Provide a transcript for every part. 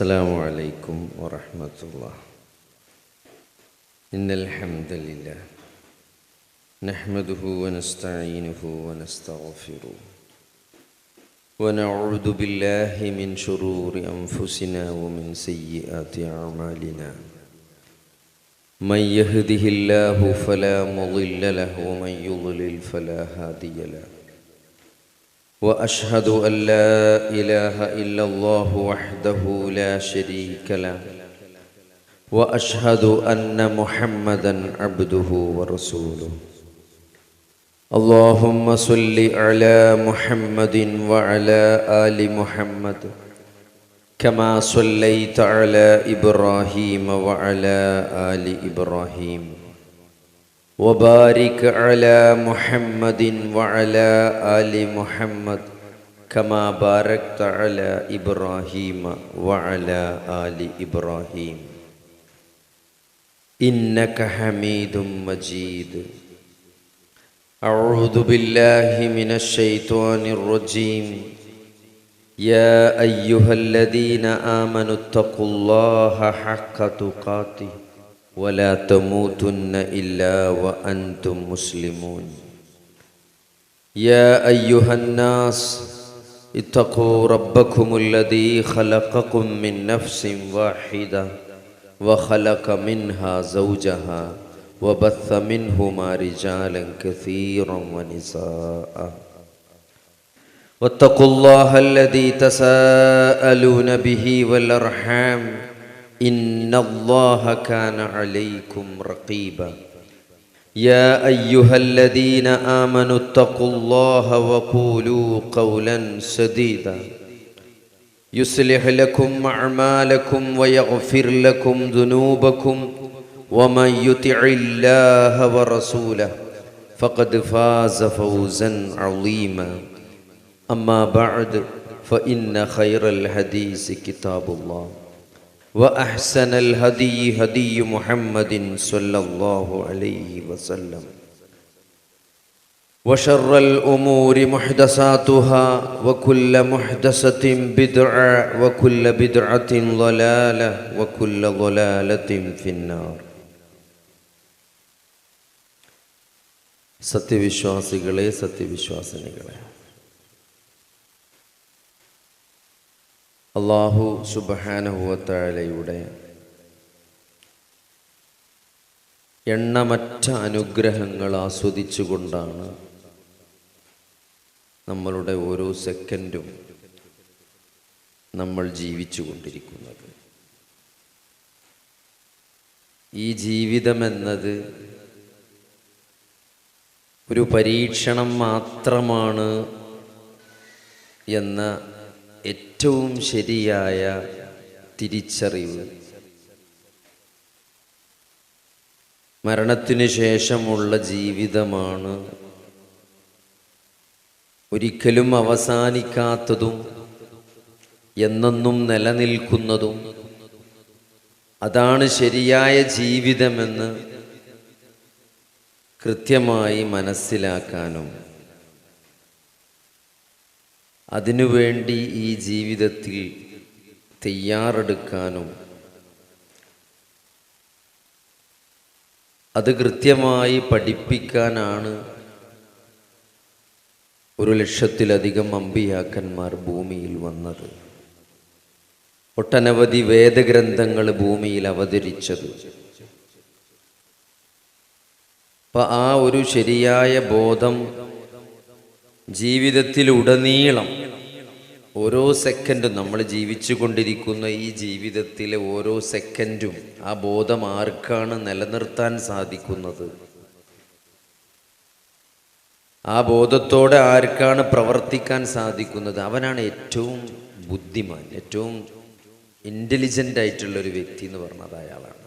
السلام عليكم ورحمة الله. إن الحمد لله نحمده ونستعينه ونستغفره ونعوذ بالله من شرور أنفسنا ومن سيئات أعمالنا. من يهده الله فلا مضل له ومن يضلل فلا هادي له. وأشهد أن لا إله إلا الله وحده لا شريك له وأشهد أن محمدا عبده ورسوله. اللهم صل على محمد وعلى آل محمد كما صليت على إبراهيم وعلى آل إبراهيم وبارك على محمد وعلى آل محمد كما باركت على إبراهيم وعلى آل إبراهيم إنك حميد مجيد. أعوذ بالله من الشيطان الرجيم. يا أيها الذين آمنوا اتقوا الله حق تقاته ولا تموتن إلا وأنتم مسلمون. يا أيها الناس اتقوا ربكم الذي خلقكم من نفس واحدة وخلق منها زوجها وبث منهما رجالا كثيرا ونساء. واتقوا الله الذي تساءلون به والأرحام إن الله كان عليكم رقيبا. يا أيها الذين آمنوا اتقوا الله وقولوا قولا سديدا يصلح لكم أعمالكم ويغفر لكم ذنوبكم ومن يطع الله ورسوله فقد فاز فوزا عظيما. أما بعد فإن خير الحديث كتاب الله وأحسن الهدي هدي محمد صلى الله عليه وسلم وشر الأمور محدثاتها وكل محدثة بدعة وكل بدعة ضلالة وكل ضلالة في النار. സത്യവിശ്വാസികളെ, സത്യവിശ്വാസിനികളെ, അല്ലാഹു സുബ്ഹാനഹു വ തആലയുടെ എണ്ണമറ്റ അനുഗ്രഹങ്ങൾ ആസ്വദിച്ചുകൊണ്ടാണ് നമ്മളുടെ ഓരോ സെക്കൻഡും നമ്മൾ ജീവിച്ചു കൊണ്ടിരിക്കുന്നത്. ഈ ജീവിതമെന്നത് ഒരു പരീക്ഷണം മാത്രമാണ് എന്ന ഏറ്റവും ശരിയായ തിരിച്ചറിവ് മരണത്തിനു ശേഷമുള്ള ജീവിതമാണ് ഒരിക്കലും അവസാനിക്കാത്തതും എന്നെന്നും നിലനിൽക്കുന്നതും. അതാണ് ശരിയായ ജീവിതമെന്ന് കൃത്യമായി മനസ്സിലാക്കാനും അതിനുവേണ്ടി ഈ ജീവിതത്തിൽ തയ്യാറെടുക്കാനും അത് കൃത്യമായി പഠിപ്പിക്കാനാണ് 1,00,000-ലധികം അമ്പിയാക്കന്മാർ ഭൂമിയിൽ വന്നത്. ഒട്ടനവധി വേദഗ്രന്ഥങ്ങൾ ഭൂമിയിൽ അവതരിച്ചത്. അപ്പം ആ ഒരു ശരിയായ ബോധം ജീവിതത്തിലുടനീളം ഓരോ സെക്കൻഡും നമ്മൾ ജീവിച്ചു കൊണ്ടിരിക്കുന്ന ഈ ജീവിതത്തിലെ ഓരോ സെക്കൻഡും ആ ബോധം ആർക്കാണ് നിലനിർത്താൻ സാധിക്കുന്നത്, ആ ബോധത്തോടെ ആർക്കാണ് പ്രവർത്തിക്കാൻ സാധിക്കുന്നത്, അവനാണ് ഏറ്റവും ബുദ്ധിമാൻ, ഏറ്റവും ഇൻ്റലിജൻ്റ് ആയിട്ടുള്ളൊരു വ്യക്തി എന്ന് പറഞ്ഞത് അയാളാണ്.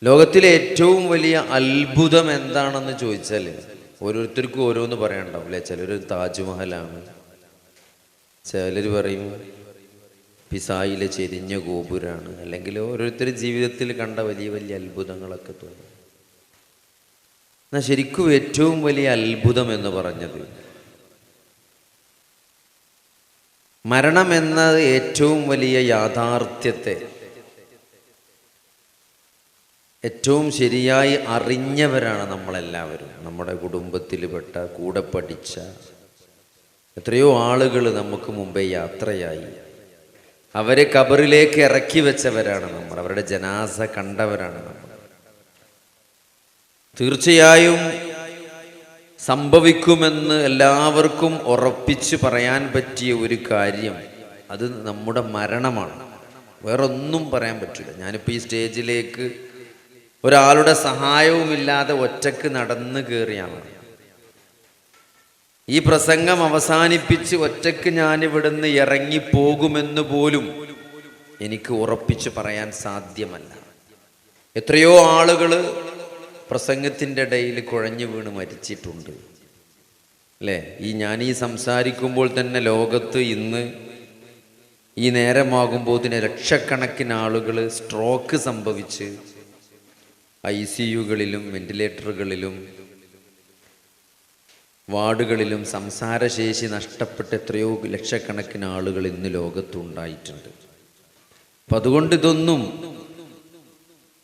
ലോകത്തിലെ ഏറ്റവും വലിയ അത്ഭുതം എന്താണെന്ന് ചോദിച്ചാൽ ഓരോരുത്തർക്കും ഓരോന്ന് പറയാനുണ്ടാവും അല്ലേ. ചിലർ താജ്മഹലാണ്, ചിലർ പറയും പിസായിലെ ചെരിഞ്ഞ ഗോപുരമാണ്, അല്ലെങ്കിൽ ഓരോരുത്തർ ജീവിതത്തിൽ കണ്ട വലിയ വലിയ അത്ഭുതങ്ങളൊക്കെ തോന്നും. എന്നാൽ ശരിക്കും ഏറ്റവും വലിയ അത്ഭുതം എന്ന് പറഞ്ഞത് മരണം എന്നത് ഏറ്റവും വലിയ യാഥാർത്ഥ്യത്തെ ഏറ്റവും ശരിയായി അറിഞ്ഞവരാണ് നമ്മളെല്ലാവരും. നമ്മുടെ കുടുംബത്തിൽപ്പെട്ട കൂടെ പഠിച്ച എത്രയോ ആളുകൾ നമുക്ക് മുമ്പേ യാത്രയായി. അവരെ ഖബറിലേക്ക് ഇറക്കി വെച്ചവരാണ് നമ്മൾ. അവരുടെ ജനാസ കണ്ടവരാണ് നമ്മൾ. തീർച്ചയായും സംഭവിക്കുമെന്ന് എല്ലാവർക്കും ഉറപ്പിച്ച് പറയാൻ പറ്റിയ ഒരു കാര്യം അത് നമ്മുടെ മരണമാണ്. വേറൊന്നും പറയാൻ പറ്റില്ല. ഞാനിപ്പോൾ ഈ സ്റ്റേജിലേക്ക് ഒരാളുടെ സഹായവുമില്ലാതെ ഒറ്റക്ക് നടന്നു കയറിയാണ്. ഈ പ്രസംഗം അവസാനിപ്പിച്ച് ഒറ്റക്ക് ഞാനിവിടുന്ന് ഇറങ്ങിപ്പോകുമെന്ന് പോലും എനിക്ക് ഉറപ്പിച്ച് പറയാൻ സാധ്യമല്ല. എത്രയോ ആളുകൾ പ്രസംഗത്തിൻ്റെ ഇടയിൽ കുഴഞ്ഞു വീണ് മരിച്ചിട്ടുണ്ട് അല്ലേ? ഞാൻ സംസാരിക്കുമ്പോൾ തന്നെ ലോകത്ത് ഇന്ന് ഈ നേരമാകുമ്പോൾ തന്നെ ലക്ഷക്കണക്കിന് ആളുകൾ സ്ട്രോക്ക് സംഭവിച്ച് ICUകളിലും വെന്റിലേറ്ററുകളിലും വാർഡുകളിലും സംസാരശേഷി നഷ്ടപ്പെട്ട എത്രയോ ലക്ഷക്കണക്കിന് ആളുകൾ ഇന്ന് ലോകത്തുണ്ടായിട്ടുണ്ട്. അപ്പം അതുകൊണ്ട് ഇതൊന്നും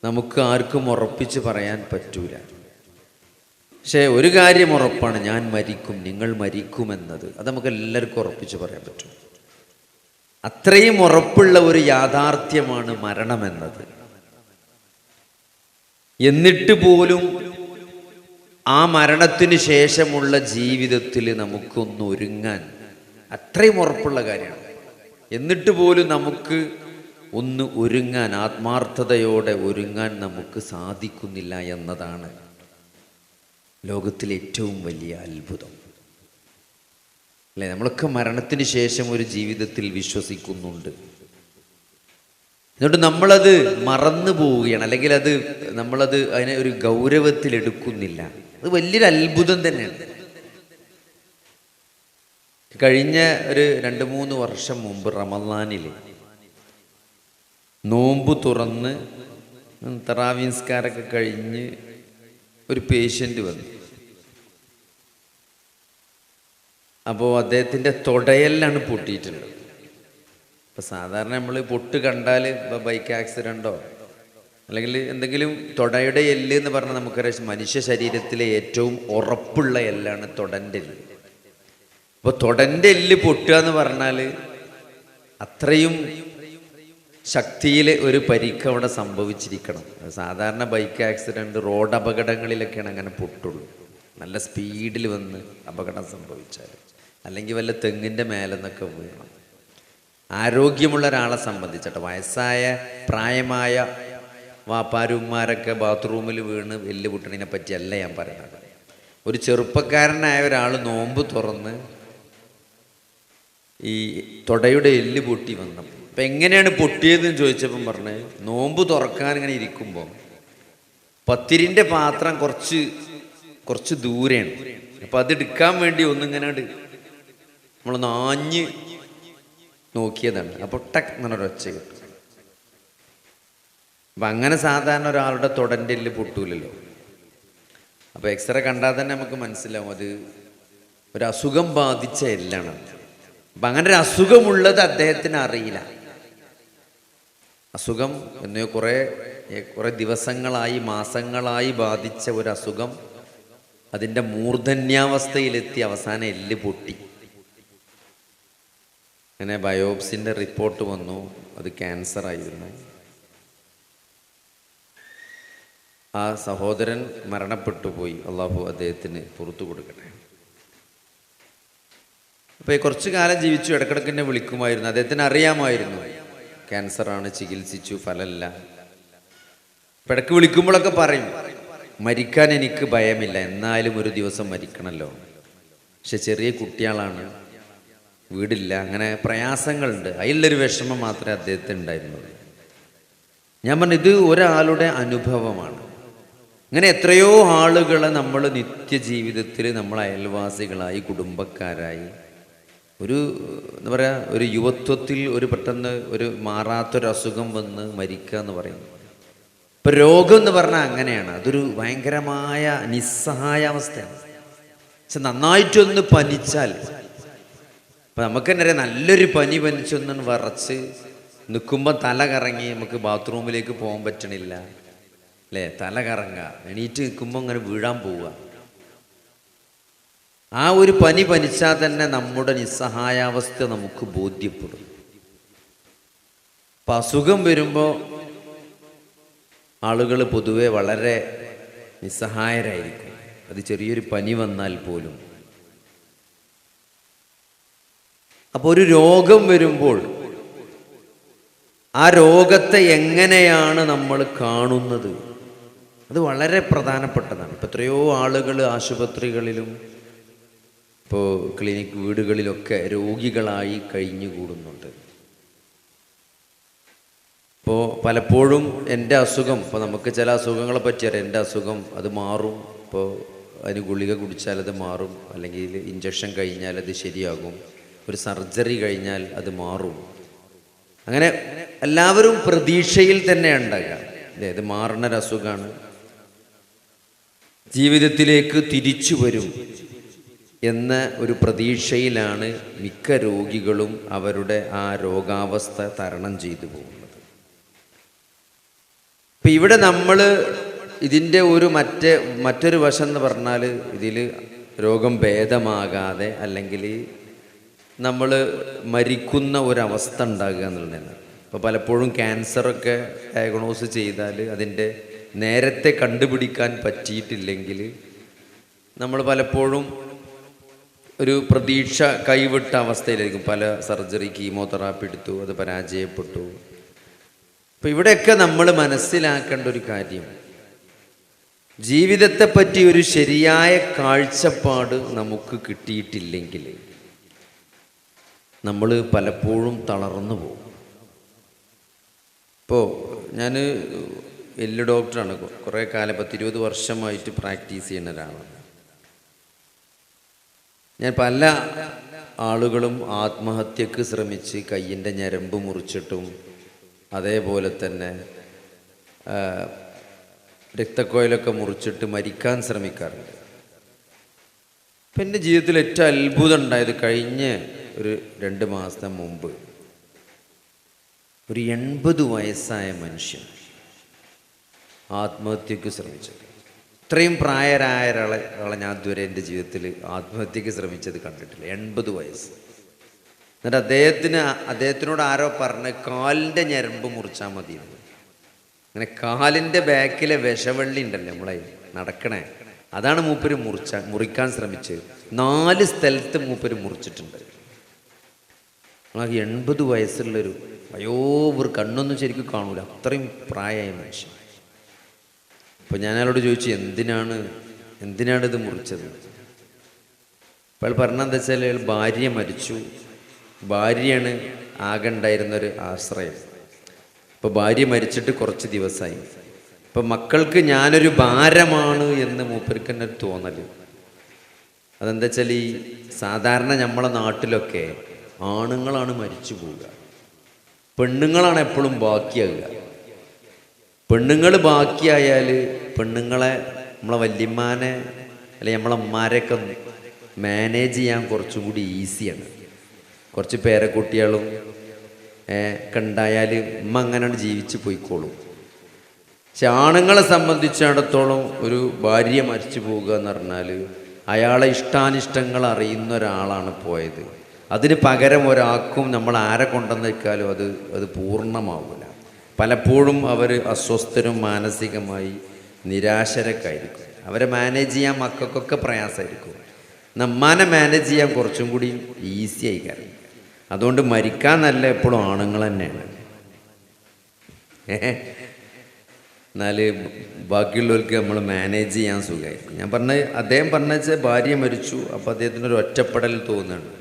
നമുക്ക് ആർക്കും ഉറപ്പിച്ച് പറയാൻ പറ്റൂല. പക്ഷേ ഒരു കാര്യം ഉറപ്പാണ്, ഞാൻ മരിക്കും, നിങ്ങൾ മരിക്കുമെന്നത്. അത് നമുക്ക് എല്ലാവർക്കും ഉറപ്പിച്ച് പറയാൻ പറ്റും. അത്രയും ഉറപ്പുള്ള ഒരു യാഥാർത്ഥ്യമാണ് മരണമെന്നത്. എന്നിട്ട് പോലും ആ മരണത്തിന് ശേഷമുള്ള ജീവിതത്തിൽ നമുക്കൊന്ന് ഒരുങ്ങാൻ അത്രയും ഉറപ്പുള്ള കാര്യമാണ്. എന്നിട്ട് പോലും നമുക്ക് ഒന്ന് ഒരുങ്ങാൻ, ആത്മാർത്ഥതയോടെ ഒരുങ്ങാൻ നമുക്ക് സാധിക്കുന്നില്ല എന്നതാണ് ലോകത്തിലെ ഏറ്റവും വലിയ അത്ഭുതം അല്ലേ? നമ്മളൊക്കെ മരണത്തിന് ശേഷം ഒരു ജീവിതത്തിൽ വിശ്വസിക്കുന്നുണ്ട്. എന്നിട്ട് നമ്മളത് മറന്നു പോവുകയാണ്, അല്ലെങ്കിൽ നമ്മളത് അതിനെ ഒരു ഗൗരവത്തിലെടുക്കുന്നില്ല. അത് വലിയൊരു അത്ഭുതം തന്നെയാണ്. കഴിഞ്ഞ ഒരു 2-3 വർഷം മുമ്പ് റമദാനിൽ നോമ്പ് തുറന്ന് തറാവീഹ് നിസ്കാരമൊക്കെ കഴിഞ്ഞ് ഒരു പേഷ്യൻ്റ് വന്നു. അപ്പോൾ അദ്ദേഹത്തിൻ്റെ തുടയെല്ലാണ് പൊട്ടിയിട്ടുള്ളത്. അപ്പോൾ സാധാരണ നമ്മൾ പൊട്ട് കണ്ടാൽ ഇപ്പോൾ ബൈക്ക് ആക്സിഡൻറ്റോ അല്ലെങ്കിൽ എന്തെങ്കിലും തുടയുടെ എല്ല് എന്ന് പറഞ്ഞാൽ നമുക്കറിയാം മനുഷ്യ ശരീരത്തിലെ ഏറ്റവും ഉറപ്പുള്ള എല്ലാണ് തുടൻ്റെ എല്ല്. അപ്പോൾ തുടൻ്റെ എല്ല് പൊട്ടുക എന്ന് പറഞ്ഞാൽ അത്രയും ശക്തിയിൽ ഒരു പരിക്ക് അവിടെ സംഭവിച്ചിരിക്കണം. സാധാരണ ബൈക്ക് ആക്സിഡൻറ്റ്, റോഡ് അപകടങ്ങളിലൊക്കെയാണ് അങ്ങനെ പൊട്ടുള്ളൂ. നല്ല സ്പീഡിൽ വന്ന് അപകടം സംഭവിച്ചാൽ, അല്ലെങ്കിൽ വല്ല തെങ്ങിൻ്റെ മേലെന്നൊക്കെ വീഴണം. ആരോഗ്യമുള്ള ഒരാളെ സംബന്ധിച്ചിട്ട് വയസ്സായ പ്രായമായ വാപ്പാരുമാരൊക്കെ ബാത്റൂമിൽ വീണ് എല്ല് പൊട്ടണിനെ പറ്റിയല്ല ഞാൻ പറയുന്നത്. ഒരു ചെറുപ്പക്കാരനായ ഒരാൾ നോമ്പ് തുറന്ന് ഈ തുടയുടെ എല്ല് പൊട്ടി വന്നപ്പോൾ, അപ്പം എങ്ങനെയാണ് പൊട്ടിയതെന്ന് ചോദിച്ചപ്പം പറഞ്ഞ് നോമ്പ് തുറക്കാൻ ഇങ്ങനെ ഇരിക്കുമ്പോൾ പത്തിരിൻ്റെ പാത്രം കുറച്ച് ദൂരെയാണ്. അപ്പം അതെടുക്കാൻ വേണ്ടി ഒന്നിങ്ങനെ നമ്മൾ നാഞ്ഞ് നോക്കിയതാണ്. അപ്പോൾ ടക്ക് എന്നൊരൊച്ച കിട്ടും. അപ്പം അങ്ങനെ സാധാരണ ഒരാളുടെ തുടൻ്റെ എല്ല് പൊട്ടൂലല്ലോ. അപ്പോൾ എക്സ്റേ കണ്ടാൽ തന്നെ നമുക്ക് മനസ്സിലാവും അത് ഒരു അസുഖം ബാധിച്ച എല്ലാണ്. അപ്പം അങ്ങനെ ഒരു അസുഖമുള്ളത് അദ്ദേഹത്തിന് അറിയില്ല. അസുഖം എന്നോ കുറേ ദിവസങ്ങളായി മാസങ്ങളായി ബാധിച്ച ഒരു അസുഖം അതിൻ്റെ മൂർധന്യാവസ്ഥയിലെത്തി അവസാനം എല്ല് പൊട്ടി. അങ്ങനെ ബയോപ്സിൻ്റെ റിപ്പോർട്ട് വന്നു, അത് ക്യാൻസർ ആയിരുന്നു. ആ സഹോദരൻ മരണപ്പെട്ടു പോയി. അള്ളാഹു അദ്ദേഹത്തിന് പുറത്തു കൊടുക്കട്ടെ. അപ്പോൾ കുറച്ചു കാലം ജീവിച്ചു. ഇടക്കിടക്ക് എന്നെ വിളിക്കുമായിരുന്നു. അദ്ദേഹത്തിന് അറിയാമായിരുന്നു ക്യാൻസറാണ്, ചികിത്സിച്ചു, ഫലമില്ല. ഇടയ്ക്ക് വിളിക്കുമ്പോഴൊക്കെ പറയും, മരിക്കാൻ എനിക്ക് ഭയമില്ല, എന്നാലും ഒരു ദിവസം മരിക്കണമല്ലോ. പക്ഷെ ചെറിയ കുട്ടികളാണ്, വീടില്ല, അങ്ങനെ പ്രയാസങ്ങളുണ്ട്. അതിലൊരു വിഷമം മാത്രമേ അദ്ദേഹത്തിന് ഉണ്ടായിരുന്നുള്ളൂ. ഞാൻ പറഞ്ഞു, ഇത് ഒരാളുടെ അനുഭവമാണ്. അങ്ങനെ എത്രയോ ആളുകളെ നമ്മൾ നിത്യജീവിതത്തിൽ നമ്മൾ അയൽവാസികളായി, കുടുംബക്കാരായി, എന്താ പറയുക, ഒരു യുവത്വത്തിൽ പെട്ടെന്ന് ഒരു മാറാത്തൊരസുഖം വന്ന് മരിക്കുക എന്ന് പറയുന്നത്. ഇപ്പം രോഗം എന്ന് പറഞ്ഞാൽ അങ്ങനെയാണ്. അതൊരു ഭയങ്കരമായ നിസ്സഹായാവസ്ഥയാണ്. പക്ഷെ നന്നായിട്ടൊന്ന് പനിച്ചാൽ അപ്പം നമുക്ക് തന്നെ അറിയാം, നല്ലൊരു പനി പനിച്ചൊന്നും വിറച്ച് നിൽക്കുമ്പോൾ തല കറങ്ങി നമുക്ക് ബാത്റൂമിലേക്ക് പോകാൻ പറ്റണില്ല അല്ലേ? തല കറങ്ങുക, എണീറ്റ് നിൽക്കുമ്പോൾ അങ്ങനെ വീഴാൻ പോവുക. ആ ഒരു പനി പനിച്ചാൽ തന്നെ നമ്മുടെ നിസ്സഹായാവസ്ഥ നമുക്ക് ബോധ്യപ്പെടും. അപ്പം അസുഖം വരുമ്പോൾ ആളുകൾ പൊതുവെ വളരെ നിസ്സഹായരായിരിക്കും. അത് ചെറിയൊരു പനി വന്നാൽ പോലും. അപ്പോൾ ഒരു രോഗം വരുമ്പോൾ ആ രോഗത്തെ എങ്ങനെയാണ് നമ്മൾ കാണുന്നത്, അത് വളരെ പ്രധാനപ്പെട്ടതാണ്. ഇപ്പം എത്രയോ ആളുകൾ ആശുപത്രികളിലും ഇപ്പോൾ ക്ലിനിക് വീടുകളിലൊക്കെ രോഗികളായി കഴിഞ്ഞുകൂടുന്നുണ്ട്. ഇപ്പോൾ പലപ്പോഴും എൻ്റെ അസുഖം, ഇപ്പോൾ നമുക്ക് ചില അസുഖങ്ങളെ പറ്റി അറിയാം, എൻ്റെ അസുഖം അത് മാറും, ഇപ്പോൾ അതിന് ഗുളിക കുടിച്ചാൽ അത് മാറും, അല്ലെങ്കിൽ ഇഞ്ചക്ഷൻ കഴിഞ്ഞാൽ അത് ശരിയാകും, ഒരു സർജറി കഴിഞ്ഞാൽ അത് മാറും. അങ്ങനെ എല്ലാവരും പ്രതീക്ഷയിൽ തന്നെ ഉണ്ടാകുക, അല്ലേ? ഇത് മാറുന്നൊരസുഖമാണ്, ജീവിതത്തിലേക്ക് തിരിച്ചു വരും എന്ന ഒരു പ്രതീക്ഷയിലാണ് മിക്ക രോഗികളും അവരുടെ ആ രോഗാവസ്ഥ തരണം ചെയ്തു പോകുന്നത്. ഇപ്പം ഇവിടെ നമ്മൾ ഇതിൻ്റെ ഒരു മറ്റൊരു വശം എന്ന് പറഞ്ഞാൽ, ഇതിൽ രോഗം ഭേദമാകാതെ അല്ലെങ്കിൽ നമ്മൾ മരിക്കുന്ന ഒരവസ്ഥ ഉണ്ടാകുക എന്നുള്ളതാണ്. ഇപ്പോൾ പലപ്പോഴും ക്യാൻസറൊക്കെ ഡയഗ്നോസ് ചെയ്താൽ അതിൻ്റെ നേരത്തെ കണ്ടുപിടിക്കാൻ പറ്റിയിട്ടില്ലെങ്കിൽ നമ്മൾ പലപ്പോഴും ഒരു പ്രതീക്ഷ കൈവിട്ട അവസ്ഥയിലായിരിക്കും. പല സർജറി, കീമോതെറാപ്പി എടുത്തു, അത് പരാജയപ്പെട്ടു. അപ്പോൾ ഇവിടെയൊക്കെ നമ്മൾ മനസ്സിലാക്കേണ്ട ഒരു കാര്യം, ജീവിതത്തെപ്പറ്റി ഒരു ശരിയായ കാഴ്ചപ്പാട് നമുക്ക് കിട്ടിയിട്ടില്ലെങ്കിൽ നമ്മൾ പലപ്പോഴും തളർന്നു പോകും. ഇപ്പോൾ ഞാൻ എല്ല് ഡോക്ടറാണ്, കുറേ കാലം 10-20 വർഷമായിട്ട് പ്രാക്ടീസ് ചെയ്യുന്ന ഒരാളാണ്. ഞാൻ പല ആളുകളും ആത്മഹത്യക്ക് ശ്രമിച്ച് കയ്യിൻ്റെ ഞരമ്പ് മുറിച്ചിട്ടും അതേപോലെ തന്നെ രക്തക്കോയിലൊക്കെ മുറിച്ചിട്ട് മരിക്കാൻ ശ്രമിക്കാറുണ്ട്. ഇപ്പം എൻ്റെ ജീവിതത്തിൽ ഏറ്റവും അത്ഭുതം ഉണ്ടായത് കഴിഞ്ഞ ഒരു 2 മാസം മുമ്പ് ഒരു 80 വയസ്സായ മനുഷ്യൻ ആത്മഹത്യക്ക് ശ്രമിച്ചത്. ഇത്രയും പ്രായരായ ഒരാളെ ഞാൻ ഇതുവരെ എൻ്റെ ജീവിതത്തിൽ ആത്മഹത്യക്ക് ശ്രമിച്ചത് കണ്ടിട്ടില്ല. 80 വയസ്സ്. എന്നിട്ട് അദ്ദേഹത്തിനോട് ആരോ പറഞ്ഞ് കാലിൻ്റെ ഞരമ്പ് മുറിച്ചാൽ മതി. അങ്ങനെ കാലിൻ്റെ ബാക്കിലെ വിഷവള്ളി ഉണ്ടല്ലോ നമ്മളെ നടക്കണേ, അതാണ് മൂപ്പര് മുറിക്കാൻ ശ്രമിച്ചത്. 4 സ്ഥലത്ത് മൂപ്പര് മുറിച്ചിട്ടുണ്ട്. 80 വയസ്സുള്ളൊരു വയോവർ, കണ്ണൊന്നും ശരിക്കും കാണൂല, അത്രയും പ്രായമായ മനുഷ്യൻ. അപ്പോൾ ഞാൻ അയാളോട് ചോദിച്ചു, എന്തിനാണ് ഇത് മുറിച്ചത്? അപ്പോൾ അയാൾ പറഞ്ഞതെന്താ വെച്ചാൽ, അയാൾ ഭാര്യ മരിച്ചു, ഭാര്യയാണ് ആകെ ഉണ്ടായിരുന്നൊരു ആശ്രയം. ഇപ്പോൾ ഭാര്യ മരിച്ചിട്ട് കുറച്ച് ദിവസമായി. ഇപ്പം മക്കൾക്ക് ഞാനൊരു ഭാരമാണ് എന്ന് മൂപ്പർക്ക് തന്നെ ഒരു തോന്നൽ. അതെന്താ വെച്ചാൽ, ഈ സാധാരണ നമ്മളെ നാട്ടിലൊക്കെ ആണുങ്ങളാണ് മരിച്ചു പോവുക, പെണ്ണുങ്ങളാണ് എപ്പോഴും ബാക്കിയാകുക. പെണ്ണുങ്ങൾ ബാക്കിയായാൽ പെണ്ണുങ്ങളെ, നമ്മളെ വല്യമ്മാനെ അല്ലെങ്കിൽ നമ്മളെ അമ്മാരെയൊക്കെ മാനേജ് ചെയ്യാൻ കുറച്ചും കൂടി ഈസിയാണ്. കുറച്ച് പേരക്കുട്ടികളും ഒക്കെ ഉണ്ടായാൽ ഉമ്മ അങ്ങനെയാണ് ജീവിച്ച് പോയിക്കോളും. പക്ഷെ ആണുങ്ങളെ സംബന്ധിച്ചിടത്തോളം ഒരു ഭാര്യ മരിച്ചു പോവുക എന്ന് പറഞ്ഞാൽ അയാളെ ഇഷ്ടാനിഷ്ടങ്ങൾ അറിയുന്ന ഒരാളാണ് പോയത്. അതിന് പകരം ഒരാൾക്കും നമ്മൾ ആരെ കൊണ്ടെന്ന് വെച്ചാലും അത് പൂർണ്ണമാവില്ല. പലപ്പോഴും അവർ അസ്വസ്ഥരും മാനസികമായി നിരാശരൊക്കെ ആയിരിക്കും. അവരെ മാനേജ് ചെയ്യാൻ മക്കൾക്കൊക്കെ പ്രയാസമായിരിക്കും. നമ്മാനെ മാനേജ് ചെയ്യാൻ കുറച്ചും കൂടി ഈസി ആയി കാര്യം. അതുകൊണ്ട് മരിക്കാൻ നല്ല എപ്പോഴും ആണുങ്ങൾ തന്നെയാണ്. എന്നാൽ ബാക്കിയുള്ളവർക്ക് നമ്മൾ മാനേജ് ചെയ്യാൻ സുഖമായിരിക്കും. ഞാൻ അദ്ദേഹം പറഞ്ഞാൽ ഭാര്യ മരിച്ചു, അപ്പോൾ അദ്ദേഹത്തിനൊരു ഒറ്റപ്പെടൽ തോന്നുന്നുണ്ട്.